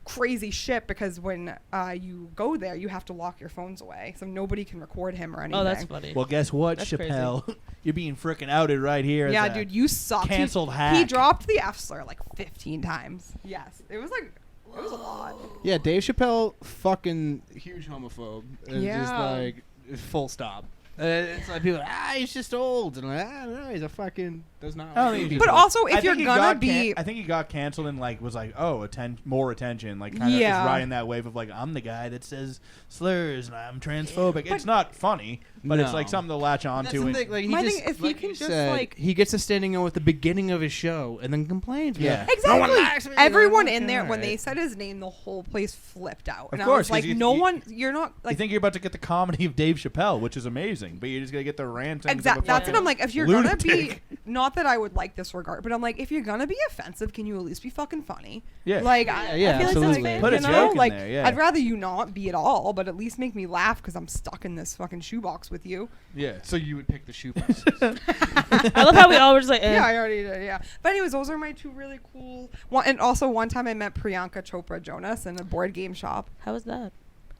Speaker 5: crazy shit because when you go there, you have to lock your phones away, so nobody can record him or anything.
Speaker 4: Oh, that's funny.
Speaker 1: Well, guess what,
Speaker 4: That's
Speaker 1: Chappelle? You're being frickin' outed right here.
Speaker 5: Yeah,
Speaker 1: as a
Speaker 5: dude, you suck.
Speaker 1: canceled
Speaker 5: He
Speaker 1: hack.
Speaker 5: dropped the F slur like 15 times. Yes, it was a lot.
Speaker 3: Yeah, Dave Chappelle, fucking huge homophobe. It's just
Speaker 5: Yeah.
Speaker 3: like full stop. It's like people, he's just old, and like, no, he's a fucking does not.
Speaker 1: I don't think
Speaker 5: But also, if
Speaker 1: I
Speaker 5: you're
Speaker 1: think he
Speaker 5: gonna
Speaker 1: got
Speaker 5: be,
Speaker 1: I think he got canceled and like was like, oh, more attention, like kind of
Speaker 5: Yeah.
Speaker 1: is riding that wave of like, I'm the guy that says slurs and I'm transphobic. It's not funny, but it's
Speaker 3: No.
Speaker 1: like something to latch on
Speaker 3: That's
Speaker 1: to.
Speaker 3: the
Speaker 1: and-
Speaker 3: thing. Like, he
Speaker 5: My
Speaker 3: just,
Speaker 5: thing, if he
Speaker 3: like
Speaker 5: can
Speaker 3: you
Speaker 5: just,
Speaker 3: said,
Speaker 5: like-
Speaker 3: he gets a standing O at the beginning of his show and then complains.
Speaker 1: Yeah.
Speaker 5: exactly.
Speaker 3: No one likes me.
Speaker 5: Everyone
Speaker 3: Like,
Speaker 5: in there,
Speaker 3: okay,
Speaker 5: when they
Speaker 3: alright.
Speaker 5: said his name, the whole place flipped out.
Speaker 1: Of
Speaker 5: And I
Speaker 1: course,
Speaker 5: was
Speaker 1: 'cause
Speaker 5: like,
Speaker 1: you-
Speaker 5: no
Speaker 1: you-
Speaker 5: one, you're not
Speaker 1: you
Speaker 5: like.
Speaker 1: think you're about to get the comedy of Dave Chappelle, which is amazing, but you're just gonna get the rant.
Speaker 5: Exactly. That's what I'm like. If you're gonna be,
Speaker 1: lunatic.
Speaker 5: not that I would like this regard, but I'm like, if you're gonna be offensive, can you at least be fucking funny?
Speaker 1: Yeah.
Speaker 5: Like,
Speaker 3: Yeah,
Speaker 5: I
Speaker 3: yeah,
Speaker 5: feel like
Speaker 3: absolutely.
Speaker 5: that's fair,
Speaker 1: Put a
Speaker 5: you know?
Speaker 1: joke in
Speaker 5: like,
Speaker 1: there, yeah.
Speaker 5: I'd rather you not be at all, but at least make me laugh because I'm stuck in this fucking shoebox with you.
Speaker 1: Yeah.
Speaker 3: So you would pick the shoebox.
Speaker 4: I love how we all were just like, eh.
Speaker 5: Yeah, I already did. Yeah, but anyways, those are my two really cool. And also one time I met Priyanka Chopra Jonas in a board game shop.
Speaker 4: How was that?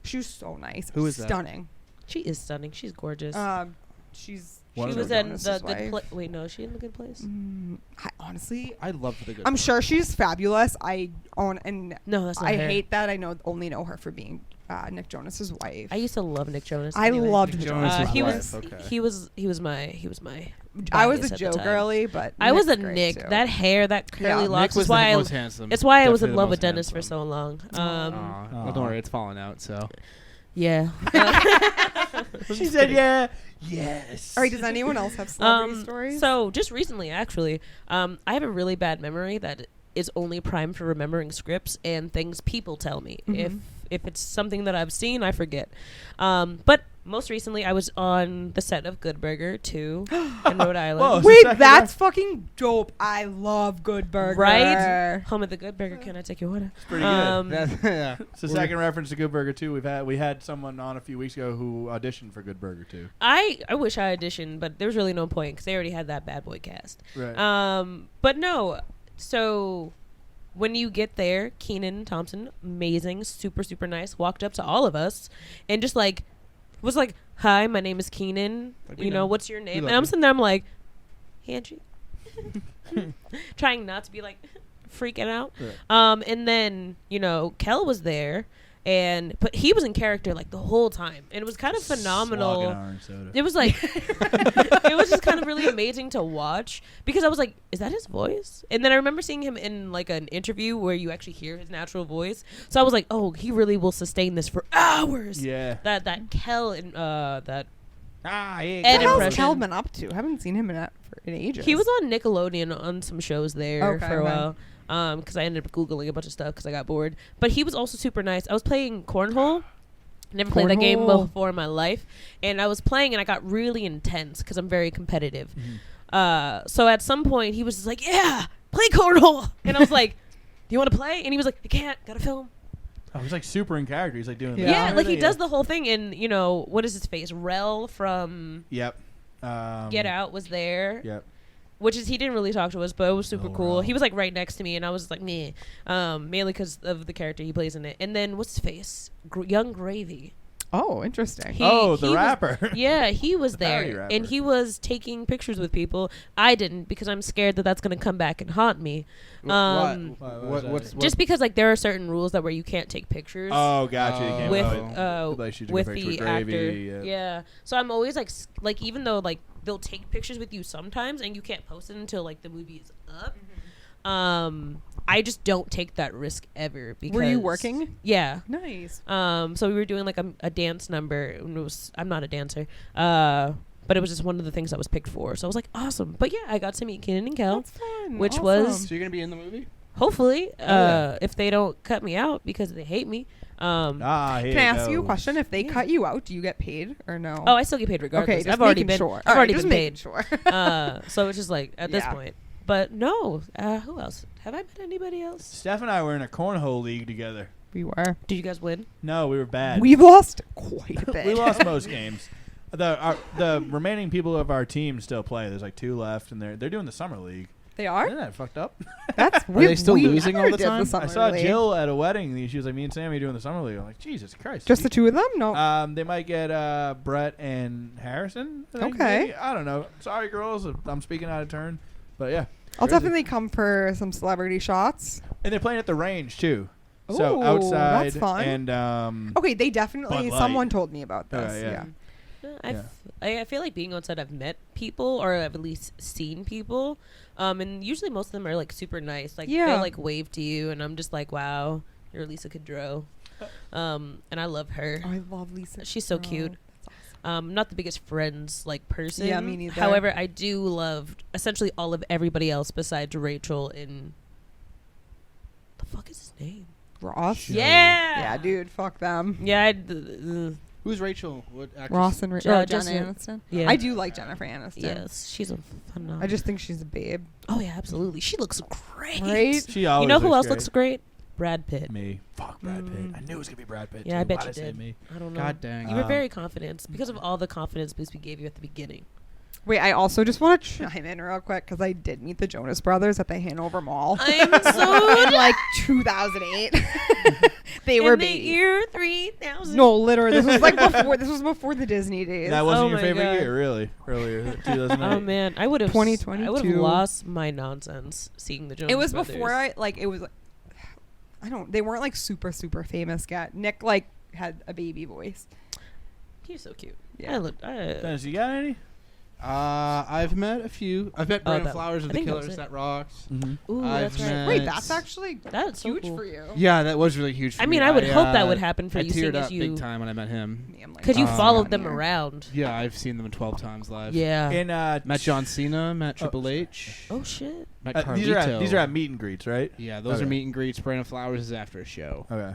Speaker 5: She was so nice.
Speaker 3: Who is that?
Speaker 5: Stunning.
Speaker 4: She is stunning. She's gorgeous.
Speaker 5: She's
Speaker 1: One
Speaker 4: she
Speaker 1: of
Speaker 4: was
Speaker 1: the
Speaker 4: in
Speaker 5: Jonas's
Speaker 4: the good
Speaker 5: wife.
Speaker 4: place. Wait, no, is she in the good place?
Speaker 5: honestly,
Speaker 3: I love the good.
Speaker 5: I'm
Speaker 3: Place.
Speaker 5: sure she's fabulous. No,
Speaker 4: No, that's not
Speaker 5: I
Speaker 4: her.
Speaker 5: hate that. I only know her for being Nick Jonas's wife.
Speaker 4: I used to love Nick Jonas.
Speaker 5: I
Speaker 4: anyway.
Speaker 5: loved
Speaker 3: Nick
Speaker 5: Nick
Speaker 3: Jonas
Speaker 5: Jonas.
Speaker 3: is
Speaker 4: he
Speaker 3: my
Speaker 4: was
Speaker 3: wife, okay.
Speaker 4: he was my
Speaker 5: I was
Speaker 4: bias
Speaker 5: a
Speaker 4: at the
Speaker 5: Joe
Speaker 4: time.
Speaker 5: girly, but
Speaker 4: I was a
Speaker 5: Nick's great,
Speaker 4: Nick.
Speaker 5: too.
Speaker 4: That hair, that curly
Speaker 5: Yeah.
Speaker 4: locks.
Speaker 3: Nick was
Speaker 4: Is why
Speaker 3: the most handsome.
Speaker 4: it's why I was in
Speaker 3: Definitely the
Speaker 4: love with
Speaker 3: most
Speaker 4: Dennis for
Speaker 3: handsome.
Speaker 4: so long.
Speaker 3: Aw. Well, don't worry, it's falling out. So
Speaker 4: Yeah.
Speaker 1: She said, "Yeah, yes."
Speaker 5: All right. Does anyone else have celebrity stories?
Speaker 4: So just recently, actually, I have a really bad memory that is only primed for remembering scripts and things people tell me. If it's something that I've seen, I forget. But most recently, I was on the set of Good Burger 2 in Rhode Island.
Speaker 1: Whoa.
Speaker 5: Wait,
Speaker 1: Second
Speaker 5: that's fucking dope. I love Good Burger.
Speaker 4: Right? Home of the Good Burger. Can I take your order?
Speaker 1: Pretty good.
Speaker 3: yeah.
Speaker 1: It's the second reference to Good Burger 2. We had someone on a few weeks ago who auditioned for Good Burger 2.
Speaker 4: I wish I auditioned, but there was really no point because they already had that bad boy cast.
Speaker 1: Right.
Speaker 4: But no, so when you get there, Kenan Thompson, amazing, super, super nice, walked up to all of us and just like was like, "Hi, my name is Kenan.
Speaker 3: Like,
Speaker 4: You know, what's your name?"
Speaker 3: love
Speaker 4: And I'm
Speaker 3: you.
Speaker 4: sitting there, I'm like, "Hey, Anjie." Trying not to be like freaking out.
Speaker 1: Right.
Speaker 4: And then, Kel was there. But he was in character like the whole time, and it was kind of phenomenal.
Speaker 1: Slogging orange soda.
Speaker 4: It was like, it was just kind of really amazing to watch because I was like, is that his voice? And then I remember seeing him in like an interview where you actually hear his natural voice. So I was like, oh, he really will sustain this for hours.
Speaker 1: Yeah.
Speaker 4: That Kel and that
Speaker 1: Ah, yeah.
Speaker 4: Ed
Speaker 5: What else
Speaker 4: impression.
Speaker 5: Kel been up to? I haven't seen him in ages.
Speaker 4: he was on Nickelodeon on some shows there
Speaker 5: Okay,
Speaker 4: for a
Speaker 5: okay.
Speaker 4: while. Because I ended up Googling a bunch of stuff because I got bored. But he was also super nice. I was playing Cornhole. Never played that game
Speaker 5: Cornhole.
Speaker 4: before in my life. And I was playing and I got really intense because I'm very competitive. So at some point he was just like, yeah, play Cornhole. And I was like, do you want to play? And he was like, I can't. Got to film.
Speaker 1: Oh, he's like super in character. He's like doing
Speaker 4: Yeah,
Speaker 1: the
Speaker 4: like he does the whole thing. And, what is his face? Rel from
Speaker 1: Yep.
Speaker 4: Get Out was there.
Speaker 1: Yep.
Speaker 4: Which is, he didn't really talk to us, but it was super
Speaker 1: Oh,
Speaker 4: cool.
Speaker 1: wow.
Speaker 4: He was like right next to me, and I was like, meh. Mainly because of the character he plays in it. And then, what's his face? Young Gravy.
Speaker 5: Oh, interesting.
Speaker 4: He-
Speaker 1: Oh, the
Speaker 4: he was-
Speaker 1: rapper.
Speaker 4: Yeah, he was
Speaker 1: The parody
Speaker 4: there.
Speaker 1: rapper.
Speaker 4: And he was taking pictures with people. I didn't, because I'm scared that that's going to come back and haunt me.
Speaker 3: What's
Speaker 4: Just because, like, there are certain rules that where you can't take pictures.
Speaker 1: Oh, gotcha. You
Speaker 3: Oh.
Speaker 1: can't
Speaker 4: with
Speaker 1: like you took a
Speaker 4: with
Speaker 1: picture
Speaker 4: the
Speaker 1: Gravy,
Speaker 4: actor,
Speaker 1: yeah.
Speaker 4: So I'm always like like even though like they'll take pictures with you sometimes and you can't post it until like the movie is up. I just don't take that risk ever. Because
Speaker 5: Were you working?
Speaker 4: Yeah.
Speaker 5: Nice.
Speaker 4: So we were doing like a dance number. And I'm not a dancer. But it was just one of the things that was picked for. So I was like, awesome. But yeah, I got to meet Kenan and Kel.
Speaker 5: That's fun.
Speaker 4: Which
Speaker 5: Awesome.
Speaker 4: was-
Speaker 3: So you're gonna be in the movie?
Speaker 4: Hopefully,
Speaker 3: yeah.
Speaker 4: if they don't cut me out because they hate me.
Speaker 1: Here
Speaker 5: Can I ask you a
Speaker 1: goes.
Speaker 5: question? If they
Speaker 4: Yeah.
Speaker 5: cut you out, do you get paid or no?
Speaker 4: Oh, I still get paid regardless.
Speaker 5: okay. Just
Speaker 4: I've already
Speaker 5: making
Speaker 4: been.
Speaker 5: sure.
Speaker 4: I've already
Speaker 5: just
Speaker 4: been
Speaker 5: making
Speaker 4: paid.
Speaker 5: sure.
Speaker 4: So it's just like at this
Speaker 5: Yeah.
Speaker 4: point. But no, who else? Have I met anybody else?
Speaker 1: Steph and I were in a cornhole league together.
Speaker 5: We were.
Speaker 4: Did you guys win?
Speaker 1: No, we were bad.
Speaker 5: We've lost quite a bit.
Speaker 1: We lost most games. The remaining people of our team still play. There's like 2 left, and they're doing the summer league.
Speaker 5: They are.
Speaker 1: Isn't that fucked up?
Speaker 5: That's
Speaker 3: Are they still losing all
Speaker 5: never
Speaker 3: the
Speaker 5: did
Speaker 3: time?
Speaker 5: summer
Speaker 1: I saw
Speaker 5: league.
Speaker 1: Jill at a wedding. She was like, "Me and Sammy doing the summer league." I'm like, "Jesus Christ!"
Speaker 5: Just the two of them? No.
Speaker 1: They might get Brett and Harrison. I think,
Speaker 5: Okay.
Speaker 1: maybe. I don't know. Sorry, girls. If I'm speaking out of turn, but yeah.
Speaker 5: I'll
Speaker 1: crazy.
Speaker 5: definitely come for some celebrity shots.
Speaker 1: And they're playing at the range too. So
Speaker 5: Ooh,
Speaker 1: outside
Speaker 5: that's fun.
Speaker 1: and
Speaker 5: Okay, they definitely.
Speaker 1: Bud Light.
Speaker 5: Someone told me about this.
Speaker 1: Alright, yeah.
Speaker 5: Yeah.
Speaker 1: Yeah.
Speaker 4: I feel like being on set, I've met people or I've at least seen people, and usually most of them are like super nice. Like
Speaker 5: Yeah.
Speaker 4: they'll like wave to you, and I'm just like, wow, you're Lisa Kudrow, and I love her.
Speaker 5: Oh, I love Lisa.
Speaker 4: She's so
Speaker 5: Kudrow.
Speaker 4: cute.
Speaker 5: That's awesome.
Speaker 4: Not the biggest friends like person.
Speaker 5: Yeah, me neither.
Speaker 4: However, I do love essentially all of everybody else besides Rachel in. The fuck is his name?
Speaker 5: Ross.
Speaker 4: Yeah.
Speaker 5: Yeah, dude. Fuck them.
Speaker 4: Yeah.
Speaker 3: Who's Rachel? What actress?
Speaker 5: Ross and
Speaker 4: just-
Speaker 5: Jenna Aniston.
Speaker 4: yeah.
Speaker 5: I do like Jennifer Aniston.
Speaker 4: Yes, she's a phenomenal.
Speaker 5: I just think she's a babe.
Speaker 4: Oh yeah, absolutely. She looks great.
Speaker 5: Right?
Speaker 1: she always
Speaker 4: You know who
Speaker 1: looks
Speaker 4: else
Speaker 1: great.
Speaker 4: looks great? Brad Pitt.
Speaker 1: Me. Fuck Brad Pitt. I knew it was gonna be Brad Pitt.
Speaker 4: Yeah,
Speaker 1: too.
Speaker 4: I bet
Speaker 1: Why'd
Speaker 4: you
Speaker 1: say
Speaker 4: did.
Speaker 1: Me?
Speaker 4: I don't know.
Speaker 3: God dang.
Speaker 4: You were very confident. It's because of all the confidence boost we gave you at the beginning.
Speaker 5: Wait, I also just want to chime in real quick because I did meet the Jonas Brothers at the Hanover Mall
Speaker 4: I'm so
Speaker 5: in like 2008. They were
Speaker 4: in the year 3000.
Speaker 5: No, literally, this was like before. This was before the Disney days.
Speaker 1: That wasn't
Speaker 4: Oh
Speaker 1: your
Speaker 4: my
Speaker 1: favorite
Speaker 4: God.
Speaker 1: year, really? Earlier, 2008.
Speaker 4: Oh man, I would have
Speaker 5: 2022.
Speaker 4: I would have lost my nonsense seeing the Jonas
Speaker 5: It was
Speaker 4: Brothers.
Speaker 5: before it was. I don't. They weren't like super famous yet. Nick like had a baby voice.
Speaker 4: He's so cute.
Speaker 5: Yeah.
Speaker 1: Dennis, you got any?
Speaker 3: I've met a few. I've met Brandon
Speaker 4: that-
Speaker 3: Flowers of
Speaker 4: I
Speaker 3: the
Speaker 4: think that was
Speaker 3: Killers.
Speaker 4: it.
Speaker 3: That rocks.
Speaker 1: Mm-hmm.
Speaker 4: Ooh,
Speaker 3: I've
Speaker 4: that's right.
Speaker 3: met-
Speaker 5: Wait, that's actually
Speaker 4: That's so
Speaker 5: huge
Speaker 4: cool.
Speaker 5: for you.
Speaker 3: Yeah, that was really huge for
Speaker 4: I
Speaker 3: me.
Speaker 4: mean, I would hope that would happen for
Speaker 3: I
Speaker 4: you,
Speaker 3: teared
Speaker 4: seeing as
Speaker 3: up
Speaker 4: you,
Speaker 3: big time when I met him.
Speaker 5: Me, I'm like,
Speaker 4: because you
Speaker 3: Oh,
Speaker 4: followed
Speaker 5: down
Speaker 4: them
Speaker 5: here.
Speaker 4: around.
Speaker 3: Yeah, I've seen them 12 times live.
Speaker 4: Yeah.
Speaker 1: And
Speaker 3: Met John Cena, met Triple H,
Speaker 4: Oh shit.
Speaker 3: met
Speaker 1: these are
Speaker 3: Carlito.
Speaker 1: at meet and greets, right?
Speaker 3: Yeah, those
Speaker 1: Okay.
Speaker 3: are meet and greets. Brandon Flowers is after a show.
Speaker 1: Okay.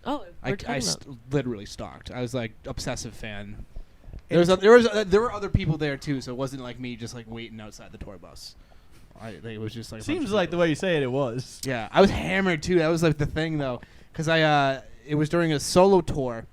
Speaker 4: Oh,
Speaker 3: I
Speaker 4: we're talking about.
Speaker 3: literally stalked. I was like obsessive fan. There were other people there too, so it wasn't like me just like waiting outside the tour bus. It was just like a bunch
Speaker 1: Seems
Speaker 3: of
Speaker 1: like the
Speaker 3: people.
Speaker 1: way you say it, it was.
Speaker 3: Yeah, I was hammered too. That was like the thing though, because it was during a solo tour,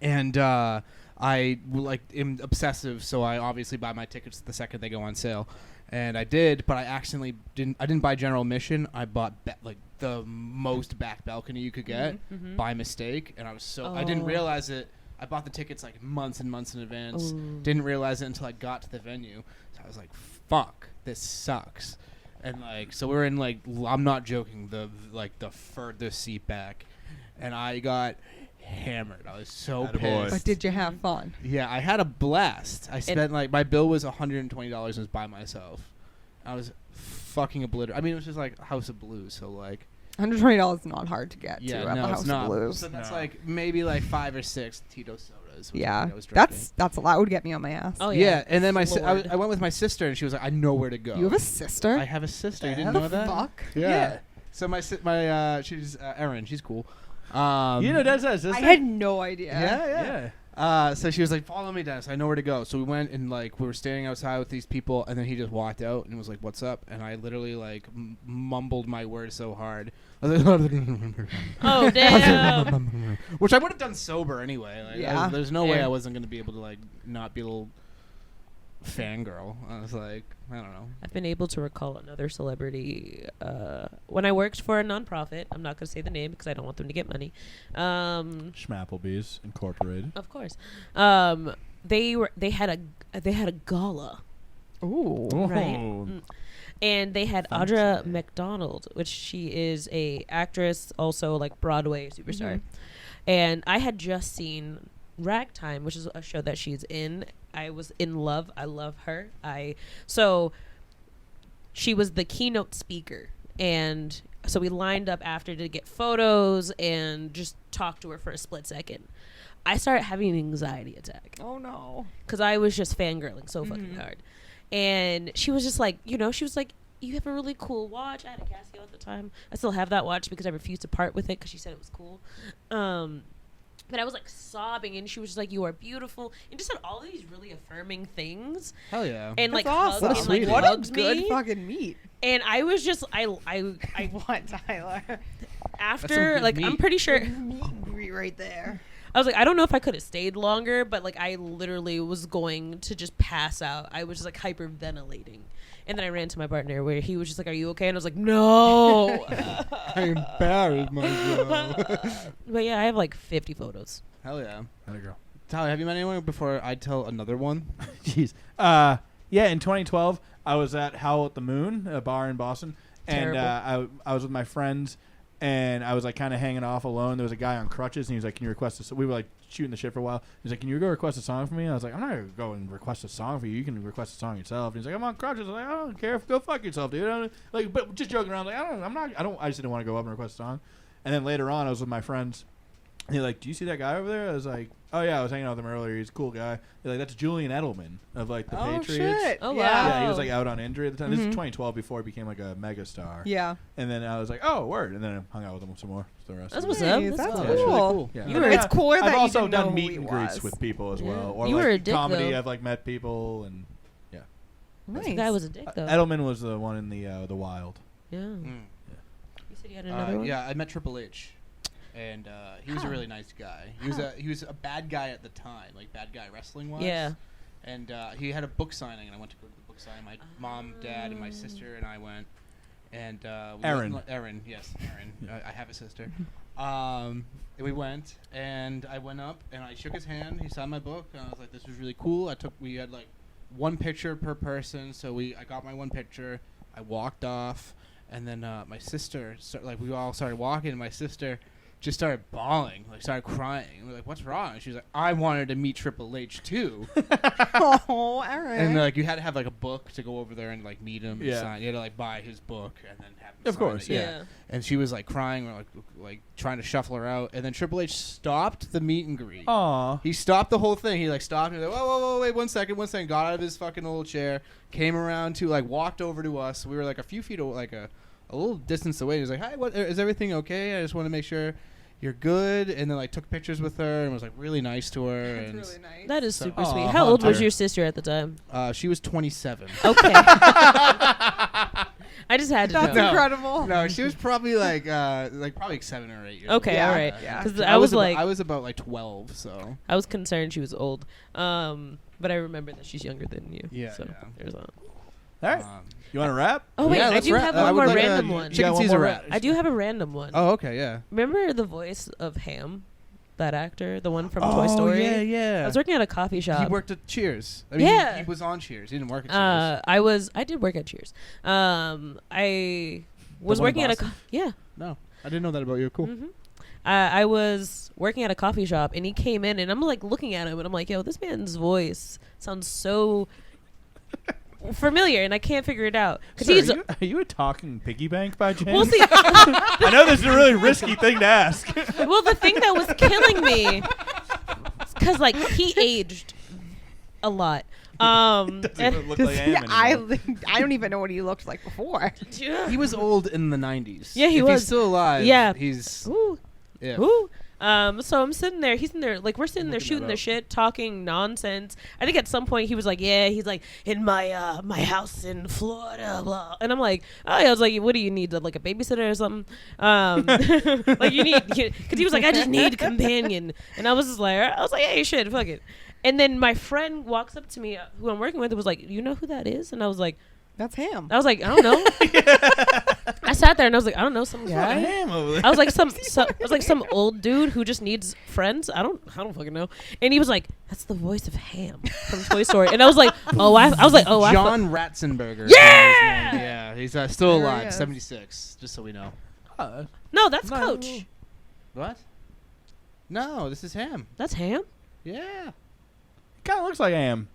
Speaker 3: and I like am obsessive, so I obviously buy my tickets the second they go on sale, and I did, but I accidentally didn't. I didn't buy general admission. I bought like the most back balcony you could get
Speaker 4: Mhm.
Speaker 3: by mistake, and I didn't
Speaker 4: Oh.
Speaker 3: realize it. I bought the tickets like months and months in advance.
Speaker 4: Ooh.
Speaker 3: Didn't realize it until I got to the venue. So I was like, "Fuck, this sucks." And like, so we're in like, I'm not joking, the furthest seat back, and I got hammered. I was so
Speaker 1: Attaboy.
Speaker 3: pissed.
Speaker 5: But did you have fun?
Speaker 3: Yeah, I had a blast. I spent like, my bill was $120 and was by myself. I was fucking obliterated. I mean, it was just like House of Blues, so like,
Speaker 5: $120 is not hard to get
Speaker 3: yeah,
Speaker 5: to at
Speaker 3: no,
Speaker 5: the
Speaker 3: it's
Speaker 5: House
Speaker 3: not.
Speaker 5: of Blues.
Speaker 3: So that's
Speaker 1: No.
Speaker 3: like maybe like 5 or 6 Tito sodas. was
Speaker 5: Yeah,
Speaker 3: what I was drinking.
Speaker 5: that's a lot. That would get me on my ass.
Speaker 4: Oh
Speaker 3: yeah. And then
Speaker 4: Lord.
Speaker 3: I went with my sister, and she was like, "I know where to go."
Speaker 5: You have a sister?
Speaker 3: I have a sister. You
Speaker 1: The
Speaker 3: didn't
Speaker 1: hell?
Speaker 3: know that?
Speaker 5: Fuck.
Speaker 3: Yeah. So she's Erin. She's cool.
Speaker 1: You know, Dennis has a
Speaker 5: I
Speaker 1: sister?
Speaker 5: had no idea.
Speaker 1: Yeah.
Speaker 3: So she was like, "Follow me, Dennis. I know where to go." So we went, and like we were standing outside with these people, and then he just walked out and was like, "What's up?" And I literally like mumbled my words so hard. I was like,
Speaker 4: Oh damn.
Speaker 3: which I would have done sober anyway. Like,
Speaker 5: Yeah.
Speaker 3: there's no way
Speaker 4: Fair.
Speaker 3: I wasn't gonna be able to like not be a little fangirl. I was like, I don't know.
Speaker 4: I've been able to recall another celebrity when I worked for a nonprofit. I'm not going to say the name because I don't want them to get money.
Speaker 1: Schmapplebee's Incorporated.
Speaker 4: Of course. They had a gala,
Speaker 5: Ooh.
Speaker 4: right?
Speaker 1: Oh.
Speaker 4: And they had
Speaker 1: Fancy.
Speaker 4: Audra McDonald, which she is a actress, also like Broadway superstar. And I had just seen Ragtime, which is a show that she's in. I was in love. I love her. So she was the keynote speaker, and so we lined up after to get photos and just talk to her for a split second. I started having an anxiety attack
Speaker 5: Oh no.
Speaker 4: because I was just fangirling so fucking hard. And she was just like, you was like, you have a really cool watch. I had a Casio at the time. I still have that watch because I refused to part with it because she said it was cool. But I was like sobbing, and she was just like, "You are beautiful," and just said all of these really affirming things,
Speaker 3: Hell yeah.
Speaker 4: and like
Speaker 5: That's
Speaker 4: hugged
Speaker 5: awesome.
Speaker 3: What a
Speaker 4: and like
Speaker 3: sweetie.
Speaker 5: What a
Speaker 4: hugged
Speaker 5: good
Speaker 4: me.
Speaker 5: fucking meet.
Speaker 4: And I was just I
Speaker 5: What, Tyler?
Speaker 4: after
Speaker 3: good
Speaker 4: like I'm
Speaker 3: meat.
Speaker 4: pretty sure
Speaker 5: Meet and greet right there.
Speaker 4: I was like, I don't know if I could have stayed longer, but like I literally was going to just pass out. I was just like hyperventilating. And then I ran to my partner where he was just like, "Are you okay?" And I was like, "No."
Speaker 3: I embarrassed myself.
Speaker 4: But yeah, I have like 50 photos.
Speaker 3: Hell yeah.
Speaker 1: How'd it go?
Speaker 3: Tyler, have you met anyone before I tell another one?
Speaker 1: Jeez. Yeah, in 2012, I was at Howl at the Moon, a bar in Boston, and I was with my friends, and I was like kind of hanging off alone. There was a guy on crutches, and he was like, "Can you request a?" So we were like shooting the shit for a while. He's like, "Can you go request a song for me?" I was like, "I'm not gonna go and request a song for you. You can request a song yourself." And he's like, "I'm on crutches." I was like, "I don't care. Go fuck yourself, dude." But just joking around, like, I just didn't want to go up and request a song. And then later on, I was with my friends. And they're like, "Do you see that guy over there?" I was like, "Oh yeah, I was hanging out with him earlier. He's a cool guy." They're like, "That's Julian Edelman of like the Patriots."
Speaker 5: Shit.
Speaker 4: Oh,
Speaker 5: yeah.
Speaker 1: Yeah, he was
Speaker 4: Wow.
Speaker 1: like out on injury at the time. This is
Speaker 5: Mhm.
Speaker 1: 2012 before he became like a mega star.
Speaker 5: Yeah.
Speaker 1: And then I was like, "Oh, word!" And then I hung out with him some more. For the rest
Speaker 4: That's
Speaker 1: of
Speaker 4: what's
Speaker 1: the
Speaker 4: up.
Speaker 5: Nice,
Speaker 4: That's
Speaker 5: that's
Speaker 4: cool.
Speaker 1: Yeah, it's really
Speaker 5: cool.
Speaker 1: cool. Yeah.
Speaker 4: You were-
Speaker 5: It's cooler that
Speaker 1: I've
Speaker 5: you
Speaker 1: also
Speaker 5: didn't know
Speaker 1: done
Speaker 5: who
Speaker 1: meet
Speaker 5: he
Speaker 1: and greets
Speaker 5: was.
Speaker 1: with people as
Speaker 4: Yeah.
Speaker 1: well, or
Speaker 4: You
Speaker 1: like
Speaker 4: were a dick,
Speaker 1: comedy.
Speaker 4: though.
Speaker 1: I've like met people, and
Speaker 5: Nice.
Speaker 4: The guy was a dick though.
Speaker 1: Edelman was the one in the Wild.
Speaker 4: Yeah.
Speaker 3: Mm.
Speaker 4: You said you had another one?
Speaker 3: Yeah, I met Triple H, and he was a really nice guy. He was a bad guy at the time, like bad guy wrestling wise.
Speaker 4: Yeah.
Speaker 3: And he had a book signing, and I went to go to the book signing. My mom, dad, and my sister and I went. And Erin, yes, Erin. I have a sister. We went, and I went up, and I shook his hand. He signed my book, and I was like, "This was really cool." We had like one picture per person, so I got my one picture. I walked off, and then my sister, we all started walking, and my sister just started bawling, started crying. And we're like, "What's wrong?" And she's like, "I wanted to meet Triple H too."
Speaker 5: Oh, Eric.
Speaker 3: And you had to have a book to go over there and meet him.
Speaker 1: Yeah.
Speaker 3: And sign. You had to buy his book and then have him
Speaker 1: Of
Speaker 3: sign
Speaker 1: course,
Speaker 3: it.
Speaker 4: yeah.
Speaker 3: And she was crying, or trying to shuffle her out. And then Triple H stopped the meet and greet.
Speaker 1: Aw.
Speaker 3: He stopped the whole thing. He stopped and he was like, whoa, wait, one second. Got out of his fucking little chair, came around to walked over to us. We were a few feet away, a little distance away. He was like, "Hi, what is everything okay? I just want to make sure you're good." And then took pictures with her and was really nice to her.
Speaker 5: That's
Speaker 3: And
Speaker 5: really nice.
Speaker 4: That is
Speaker 3: So-
Speaker 4: super
Speaker 1: Aw,
Speaker 4: sweet. How old was
Speaker 1: Hunter.
Speaker 4: your sister at the time?
Speaker 3: she was 27.
Speaker 4: Okay. I just had to
Speaker 5: That's
Speaker 4: know.
Speaker 5: incredible.
Speaker 3: No, she was probably probably 7 or 8 years.
Speaker 4: Okay,
Speaker 5: Yeah,
Speaker 4: all right.
Speaker 5: yeah.
Speaker 4: Because
Speaker 3: old.
Speaker 4: I was
Speaker 3: I was about 12, so
Speaker 4: I was concerned she was old. But I remember that she's younger than you.
Speaker 3: Yeah,
Speaker 4: So
Speaker 3: yeah.
Speaker 4: there's that.
Speaker 1: All right. You want to wrap?
Speaker 4: Oh wait,
Speaker 3: yeah,
Speaker 4: I
Speaker 3: let's
Speaker 4: do
Speaker 3: wrap.
Speaker 4: have
Speaker 3: I
Speaker 4: one
Speaker 3: would
Speaker 4: more
Speaker 3: like a
Speaker 4: random one.
Speaker 1: Yeah,
Speaker 3: chicken
Speaker 1: one
Speaker 3: Caesar
Speaker 1: more
Speaker 3: wrap.
Speaker 4: I do have a random one.
Speaker 3: Oh, okay, yeah.
Speaker 4: Remember the voice of Ham, that actor, the one from Toy Story?
Speaker 3: yeah.
Speaker 4: I was working at a coffee shop.
Speaker 3: He worked at Cheers. I mean,
Speaker 4: Yeah.
Speaker 3: he was on Cheers. He didn't work at Cheers.
Speaker 4: I did work at Cheers. I was
Speaker 3: one in
Speaker 4: working at a
Speaker 3: Boston?
Speaker 4: yeah.
Speaker 3: No, I didn't know that about you. Cool.
Speaker 4: hmm I was working at a coffee shop, and he came in, and I'm looking at him, and I'm like, "Yo, this man's voice sounds so familiar," and I can't figure it out because
Speaker 1: Sir,
Speaker 4: he's.
Speaker 1: are you a talking piggy bank by chance?
Speaker 4: Well, see,
Speaker 1: I know this is a really risky thing to ask.
Speaker 4: well, the thing that was killing me, because he aged a lot.
Speaker 1: Doesn't
Speaker 4: And-
Speaker 1: even look like Ham
Speaker 5: Yeah,
Speaker 1: anymore.
Speaker 5: I don't even know what he looked like before.
Speaker 3: He was old in the 90s.
Speaker 4: Yeah, he
Speaker 3: if
Speaker 4: was.
Speaker 3: He's still alive.
Speaker 4: Yeah.
Speaker 3: He's.
Speaker 4: Ooh.
Speaker 3: Yeah.
Speaker 4: Ooh. So I'm sitting there. He's in there. We're sitting there
Speaker 3: Looking
Speaker 4: shooting
Speaker 3: that
Speaker 4: the
Speaker 3: up.
Speaker 4: shit, talking nonsense. I think at some point he was like, "Yeah," he's like, "in my my house in Florida," blah. And I'm like, "Oh yeah." I was like, "What do you need? A babysitter or something?" You need, because he was like, "I just need a companion," and I was like, "Hey, shit, fuck it." And then my friend walks up to me, who I'm working with, and was like, "You know who that is?" And I was like,
Speaker 5: That's him.
Speaker 4: "I don't know." I sat there and I was like, "I don't know, some guy."
Speaker 1: Ham over there.
Speaker 4: I was like some old dude who just needs friends. I don't fucking know. And he was like, "That's the voice of Ham from Toy Story." And I was like, "Oh, I was like, oh,
Speaker 3: John Ratzenberger.
Speaker 4: Yeah!
Speaker 3: Is his name. Yeah, he's still
Speaker 5: There he
Speaker 3: alive.
Speaker 5: is.
Speaker 3: 76. Just so we know.
Speaker 4: no, that's
Speaker 1: No.
Speaker 4: Coach.
Speaker 3: What? No, this is him.
Speaker 4: That's Ham."
Speaker 3: Yeah.
Speaker 1: Kind of looks like Ham.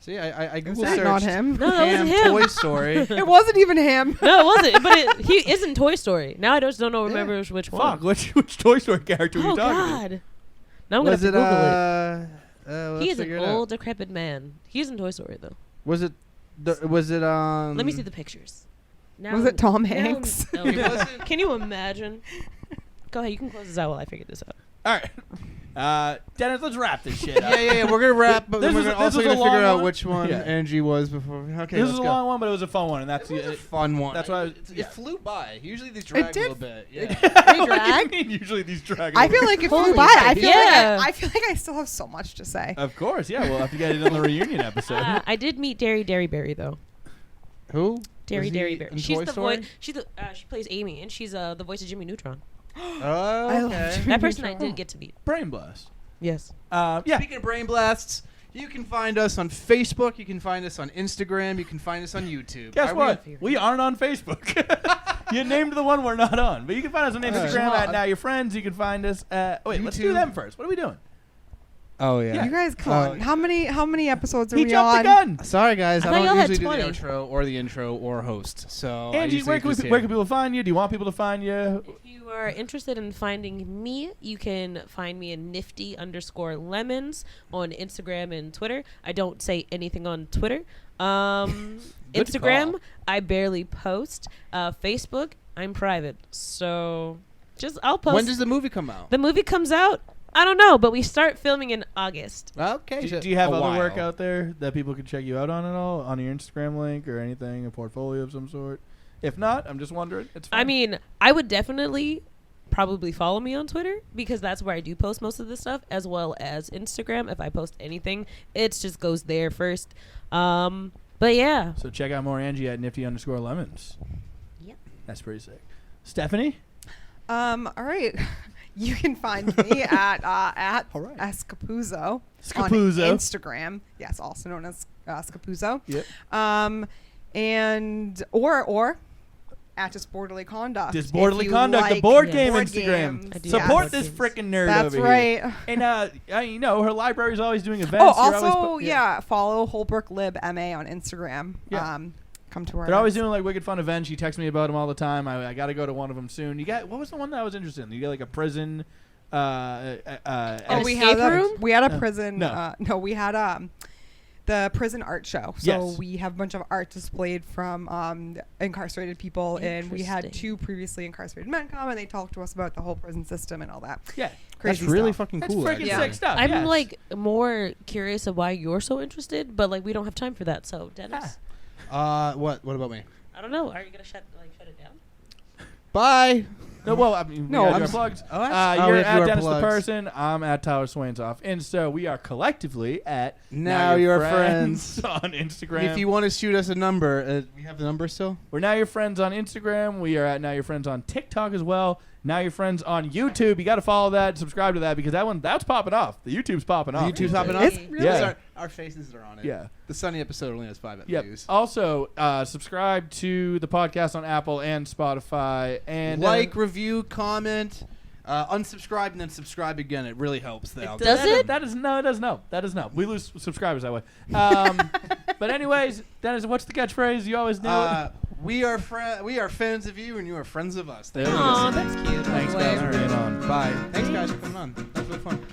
Speaker 3: See, I
Speaker 5: Is
Speaker 3: Google
Speaker 5: that
Speaker 3: searched
Speaker 5: not him?
Speaker 4: No, that
Speaker 3: Ham
Speaker 4: wasn't him.
Speaker 3: Toy Story.
Speaker 5: It wasn't even him.
Speaker 4: No, it wasn't. But he is in Toy Story. Now I just don't know. Remember which one.
Speaker 1: Fuck, which Toy Story character are
Speaker 4: Oh
Speaker 1: you talking
Speaker 4: God. Now I'm gonna have
Speaker 3: Was
Speaker 4: to
Speaker 3: it
Speaker 4: Google it. He is an old, decrepit man. He's in Toy Story though.
Speaker 3: Was it?
Speaker 4: Let me see the pictures. Now,
Speaker 5: Was it Tom
Speaker 4: now-
Speaker 5: Hanks?
Speaker 4: no.
Speaker 3: It wasn't.
Speaker 4: Can you imagine? Go ahead. You can close this out while I figure this out.
Speaker 1: All right. Dennis, let's wrap this shit up.
Speaker 3: Yeah. We're gonna wrap, but
Speaker 1: This
Speaker 3: then we're
Speaker 1: was-
Speaker 3: gonna
Speaker 1: this
Speaker 3: also
Speaker 1: was a
Speaker 3: gonna figure
Speaker 1: long
Speaker 3: out
Speaker 1: one.
Speaker 3: which one
Speaker 1: Yeah.
Speaker 3: Angie was before. Okay,
Speaker 1: This
Speaker 3: let's
Speaker 1: was a
Speaker 3: go.
Speaker 1: long one, but it was a fun one, and that's
Speaker 3: It was a fun one.
Speaker 1: that's why
Speaker 3: It flew by. Usually these drag a
Speaker 5: did.
Speaker 3: little bit. Yeah.
Speaker 5: They
Speaker 1: What
Speaker 5: drag?
Speaker 1: do you mean usually these drag?
Speaker 5: I feel like it
Speaker 4: Holy
Speaker 5: flew by. I feel
Speaker 4: yeah.
Speaker 5: like I feel like I still have so much to say.
Speaker 1: Of course, yeah. We'll have to get it on the reunion episode.
Speaker 4: I did meet Derry Berry though.
Speaker 3: Who?
Speaker 4: Derry
Speaker 3: Was he
Speaker 4: Berry.
Speaker 3: in
Speaker 4: She's
Speaker 3: Toy
Speaker 4: the
Speaker 3: Story?
Speaker 4: voice. She plays Amy, and she's the voice of Jimmy Neutron.
Speaker 3: Oh,
Speaker 5: I love
Speaker 3: okay.
Speaker 5: Jimmy
Speaker 4: That person I
Speaker 5: Neutron.
Speaker 4: did get to meet.
Speaker 1: Brain blast.
Speaker 4: Yes.
Speaker 1: Yeah.
Speaker 3: Speaking of brain blasts, you can find us on Facebook. You can find us on Instagram. You can find us on YouTube.
Speaker 1: Guess
Speaker 3: Are we-
Speaker 1: what? We aren't on Facebook. You named the one we're not on, but you can find us on Instagram at Now Your Friends. You can find us. Wait, let's do
Speaker 3: YouTube.
Speaker 1: them first. What are we doing?
Speaker 3: Oh yeah.
Speaker 5: You guys, come on. How many episodes are
Speaker 1: He
Speaker 5: we
Speaker 1: jumped the
Speaker 5: on?
Speaker 1: gun.
Speaker 3: Sorry guys,
Speaker 4: I
Speaker 3: I
Speaker 4: thought y'all
Speaker 3: don't
Speaker 4: had
Speaker 3: usually do the
Speaker 4: 20.
Speaker 3: outro or the intro or host. So I
Speaker 1: Angie,
Speaker 3: usually
Speaker 1: where can
Speaker 3: just
Speaker 1: where can people find you? Do you want people to find you?
Speaker 4: If you are interested in finding me, you can find me in nifty_lemons on Instagram and Twitter. I don't say anything on Twitter.
Speaker 3: Good
Speaker 4: Instagram,
Speaker 3: call.
Speaker 4: I barely post. Facebook, I'm private. So I'll post.
Speaker 3: When does the movie come out?
Speaker 4: the movie comes out? I don't know, but we start filming in August.
Speaker 3: Okay.
Speaker 1: Do you have other work out there that people can check you out on at all? On your Instagram link or anything? A portfolio of some sort? If not, I'm just wondering. It's fine.
Speaker 4: I mean, I would definitely probably follow me on Twitter because that's where I do post most of this stuff, as well as Instagram. If I post anything, it just goes there first. But yeah.
Speaker 1: So check out more Anjie at nifty_lemons.
Speaker 4: Yep.
Speaker 1: That's pretty sick. Stephanie?
Speaker 5: All right. You can find me at
Speaker 1: All right.
Speaker 5: Capuzzo on
Speaker 1: Capuzzo.
Speaker 5: Instagram. Yes, also known as Capuzzo.
Speaker 1: Yep.
Speaker 5: And or at Disorderly Conduct.
Speaker 1: Disorderly
Speaker 5: if you
Speaker 1: Conduct, the
Speaker 5: like
Speaker 1: board game
Speaker 5: board
Speaker 1: Instagram.
Speaker 5: games.
Speaker 4: I do
Speaker 1: Support
Speaker 4: like
Speaker 1: this
Speaker 4: board
Speaker 1: freaking nerd
Speaker 5: That's
Speaker 1: over
Speaker 5: right.
Speaker 1: here. And you know, her library's always doing events.
Speaker 5: Oh,
Speaker 1: You're always
Speaker 5: also, yeah, follow Holbrook Lib MA on Instagram.
Speaker 1: Yeah.
Speaker 5: Come to our
Speaker 1: They're always
Speaker 5: events.
Speaker 1: doing like wicked fun events. She texts me about them all the time. I got to go to one of them soon. You got what was the one that I was interested in? You got like a prison.
Speaker 5: We
Speaker 4: escape
Speaker 5: had
Speaker 4: room?
Speaker 5: we had a prison.
Speaker 1: No.
Speaker 5: We had the prison art show. So
Speaker 1: Yes.
Speaker 5: we have a bunch of art displayed from incarcerated people, and we had
Speaker 4: Interesting.
Speaker 5: 2 previously incarcerated men come, and they talked to us about the whole prison system and all that.
Speaker 1: Yeah,
Speaker 5: Crazy
Speaker 3: That's really
Speaker 5: stuff.
Speaker 3: fucking
Speaker 1: that's
Speaker 3: cool.
Speaker 1: freaking
Speaker 3: actually.
Speaker 1: sick stuff.
Speaker 4: I'm
Speaker 1: yes.
Speaker 4: like more curious of why you're so interested, but like we don't have time for that. So Dennis,
Speaker 3: What about me?
Speaker 4: I don't know. Are you gonna shut it down?
Speaker 3: Bye.
Speaker 1: No, well, I mean,
Speaker 5: No,
Speaker 1: we
Speaker 5: I'm
Speaker 1: got
Speaker 5: s-
Speaker 1: plugs.
Speaker 3: Oh, that's-
Speaker 1: You're
Speaker 3: we have to
Speaker 1: at
Speaker 3: do our
Speaker 1: Dennis the
Speaker 3: plugs.
Speaker 1: Person. I'm at Tyler Swainsoff. And so we are collectively at
Speaker 3: Now You're Friends.
Speaker 1: on Instagram.
Speaker 3: If you want to shoot us a number, we have the number still?
Speaker 1: We're Now Your Friends on Instagram. We are at Now Your Friends on TikTok as well. Now Your Friends on YouTube. You got to follow that, subscribe to that because that's popping off. The YouTube's popping off.
Speaker 3: YouTube's popping
Speaker 4: It's
Speaker 3: off?
Speaker 5: really-
Speaker 1: Yeah.
Speaker 3: Our faces are on it.
Speaker 1: Yeah.
Speaker 3: The Sunny episode only has 5
Speaker 1: Yep.
Speaker 3: views.
Speaker 1: Also, subscribe to the podcast on Apple and Spotify. And
Speaker 3: Like, review, comment, unsubscribe, and then subscribe again. It really helps the algorithm.
Speaker 4: Does it?
Speaker 1: That is no. We lose subscribers that way. But anyways, Dennis, what's the catchphrase? You always know it.
Speaker 3: We are fans of you, and you are friends of us.
Speaker 1: There we go.
Speaker 4: Aw, that's cute.
Speaker 1: Thanks, guys, for being on.
Speaker 3: Bye. Thanks, guys, for coming on. That was really fun.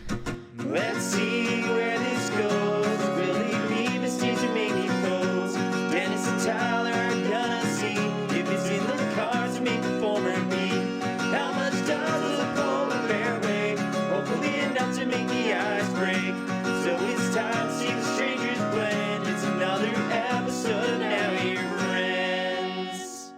Speaker 2: Let's see where this goes. Will he be mistakes or maybe pose? Dennis and Tyler are gonna see if it's in the cards or make the former me. How much does the polar bear weigh? Hopefully enough to make the ice break. So it's time to see the strangers blend. It's another episode of Now You're Friends.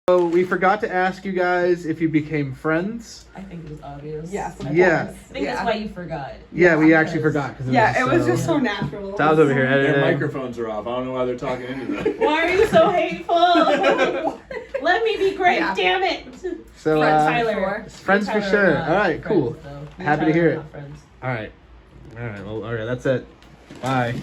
Speaker 3: So we forgot to ask you guys if you became friends.
Speaker 4: I think it was obvious.
Speaker 5: Yes.
Speaker 3: Yeah.
Speaker 5: course.
Speaker 4: I think that's why you forgot.
Speaker 3: Yeah, we actually forgot because
Speaker 5: Yeah, it was just so natural.
Speaker 3: Tyler's over here
Speaker 6: Their
Speaker 3: editing.
Speaker 6: microphones are off. I don't know why they're talking into them.
Speaker 4: Why are you so hateful? Let me be great,
Speaker 5: Yeah.
Speaker 4: damn it.
Speaker 3: So,
Speaker 4: Tyler.
Speaker 3: friends for
Speaker 4: Tyler
Speaker 3: sure.
Speaker 4: are not
Speaker 3: All right, cool.
Speaker 4: friends, though. Me and
Speaker 3: Happy to
Speaker 4: Tyler
Speaker 3: hear
Speaker 4: are
Speaker 3: it.
Speaker 4: not friends.
Speaker 3: all right. Well, okay, that's it. Bye.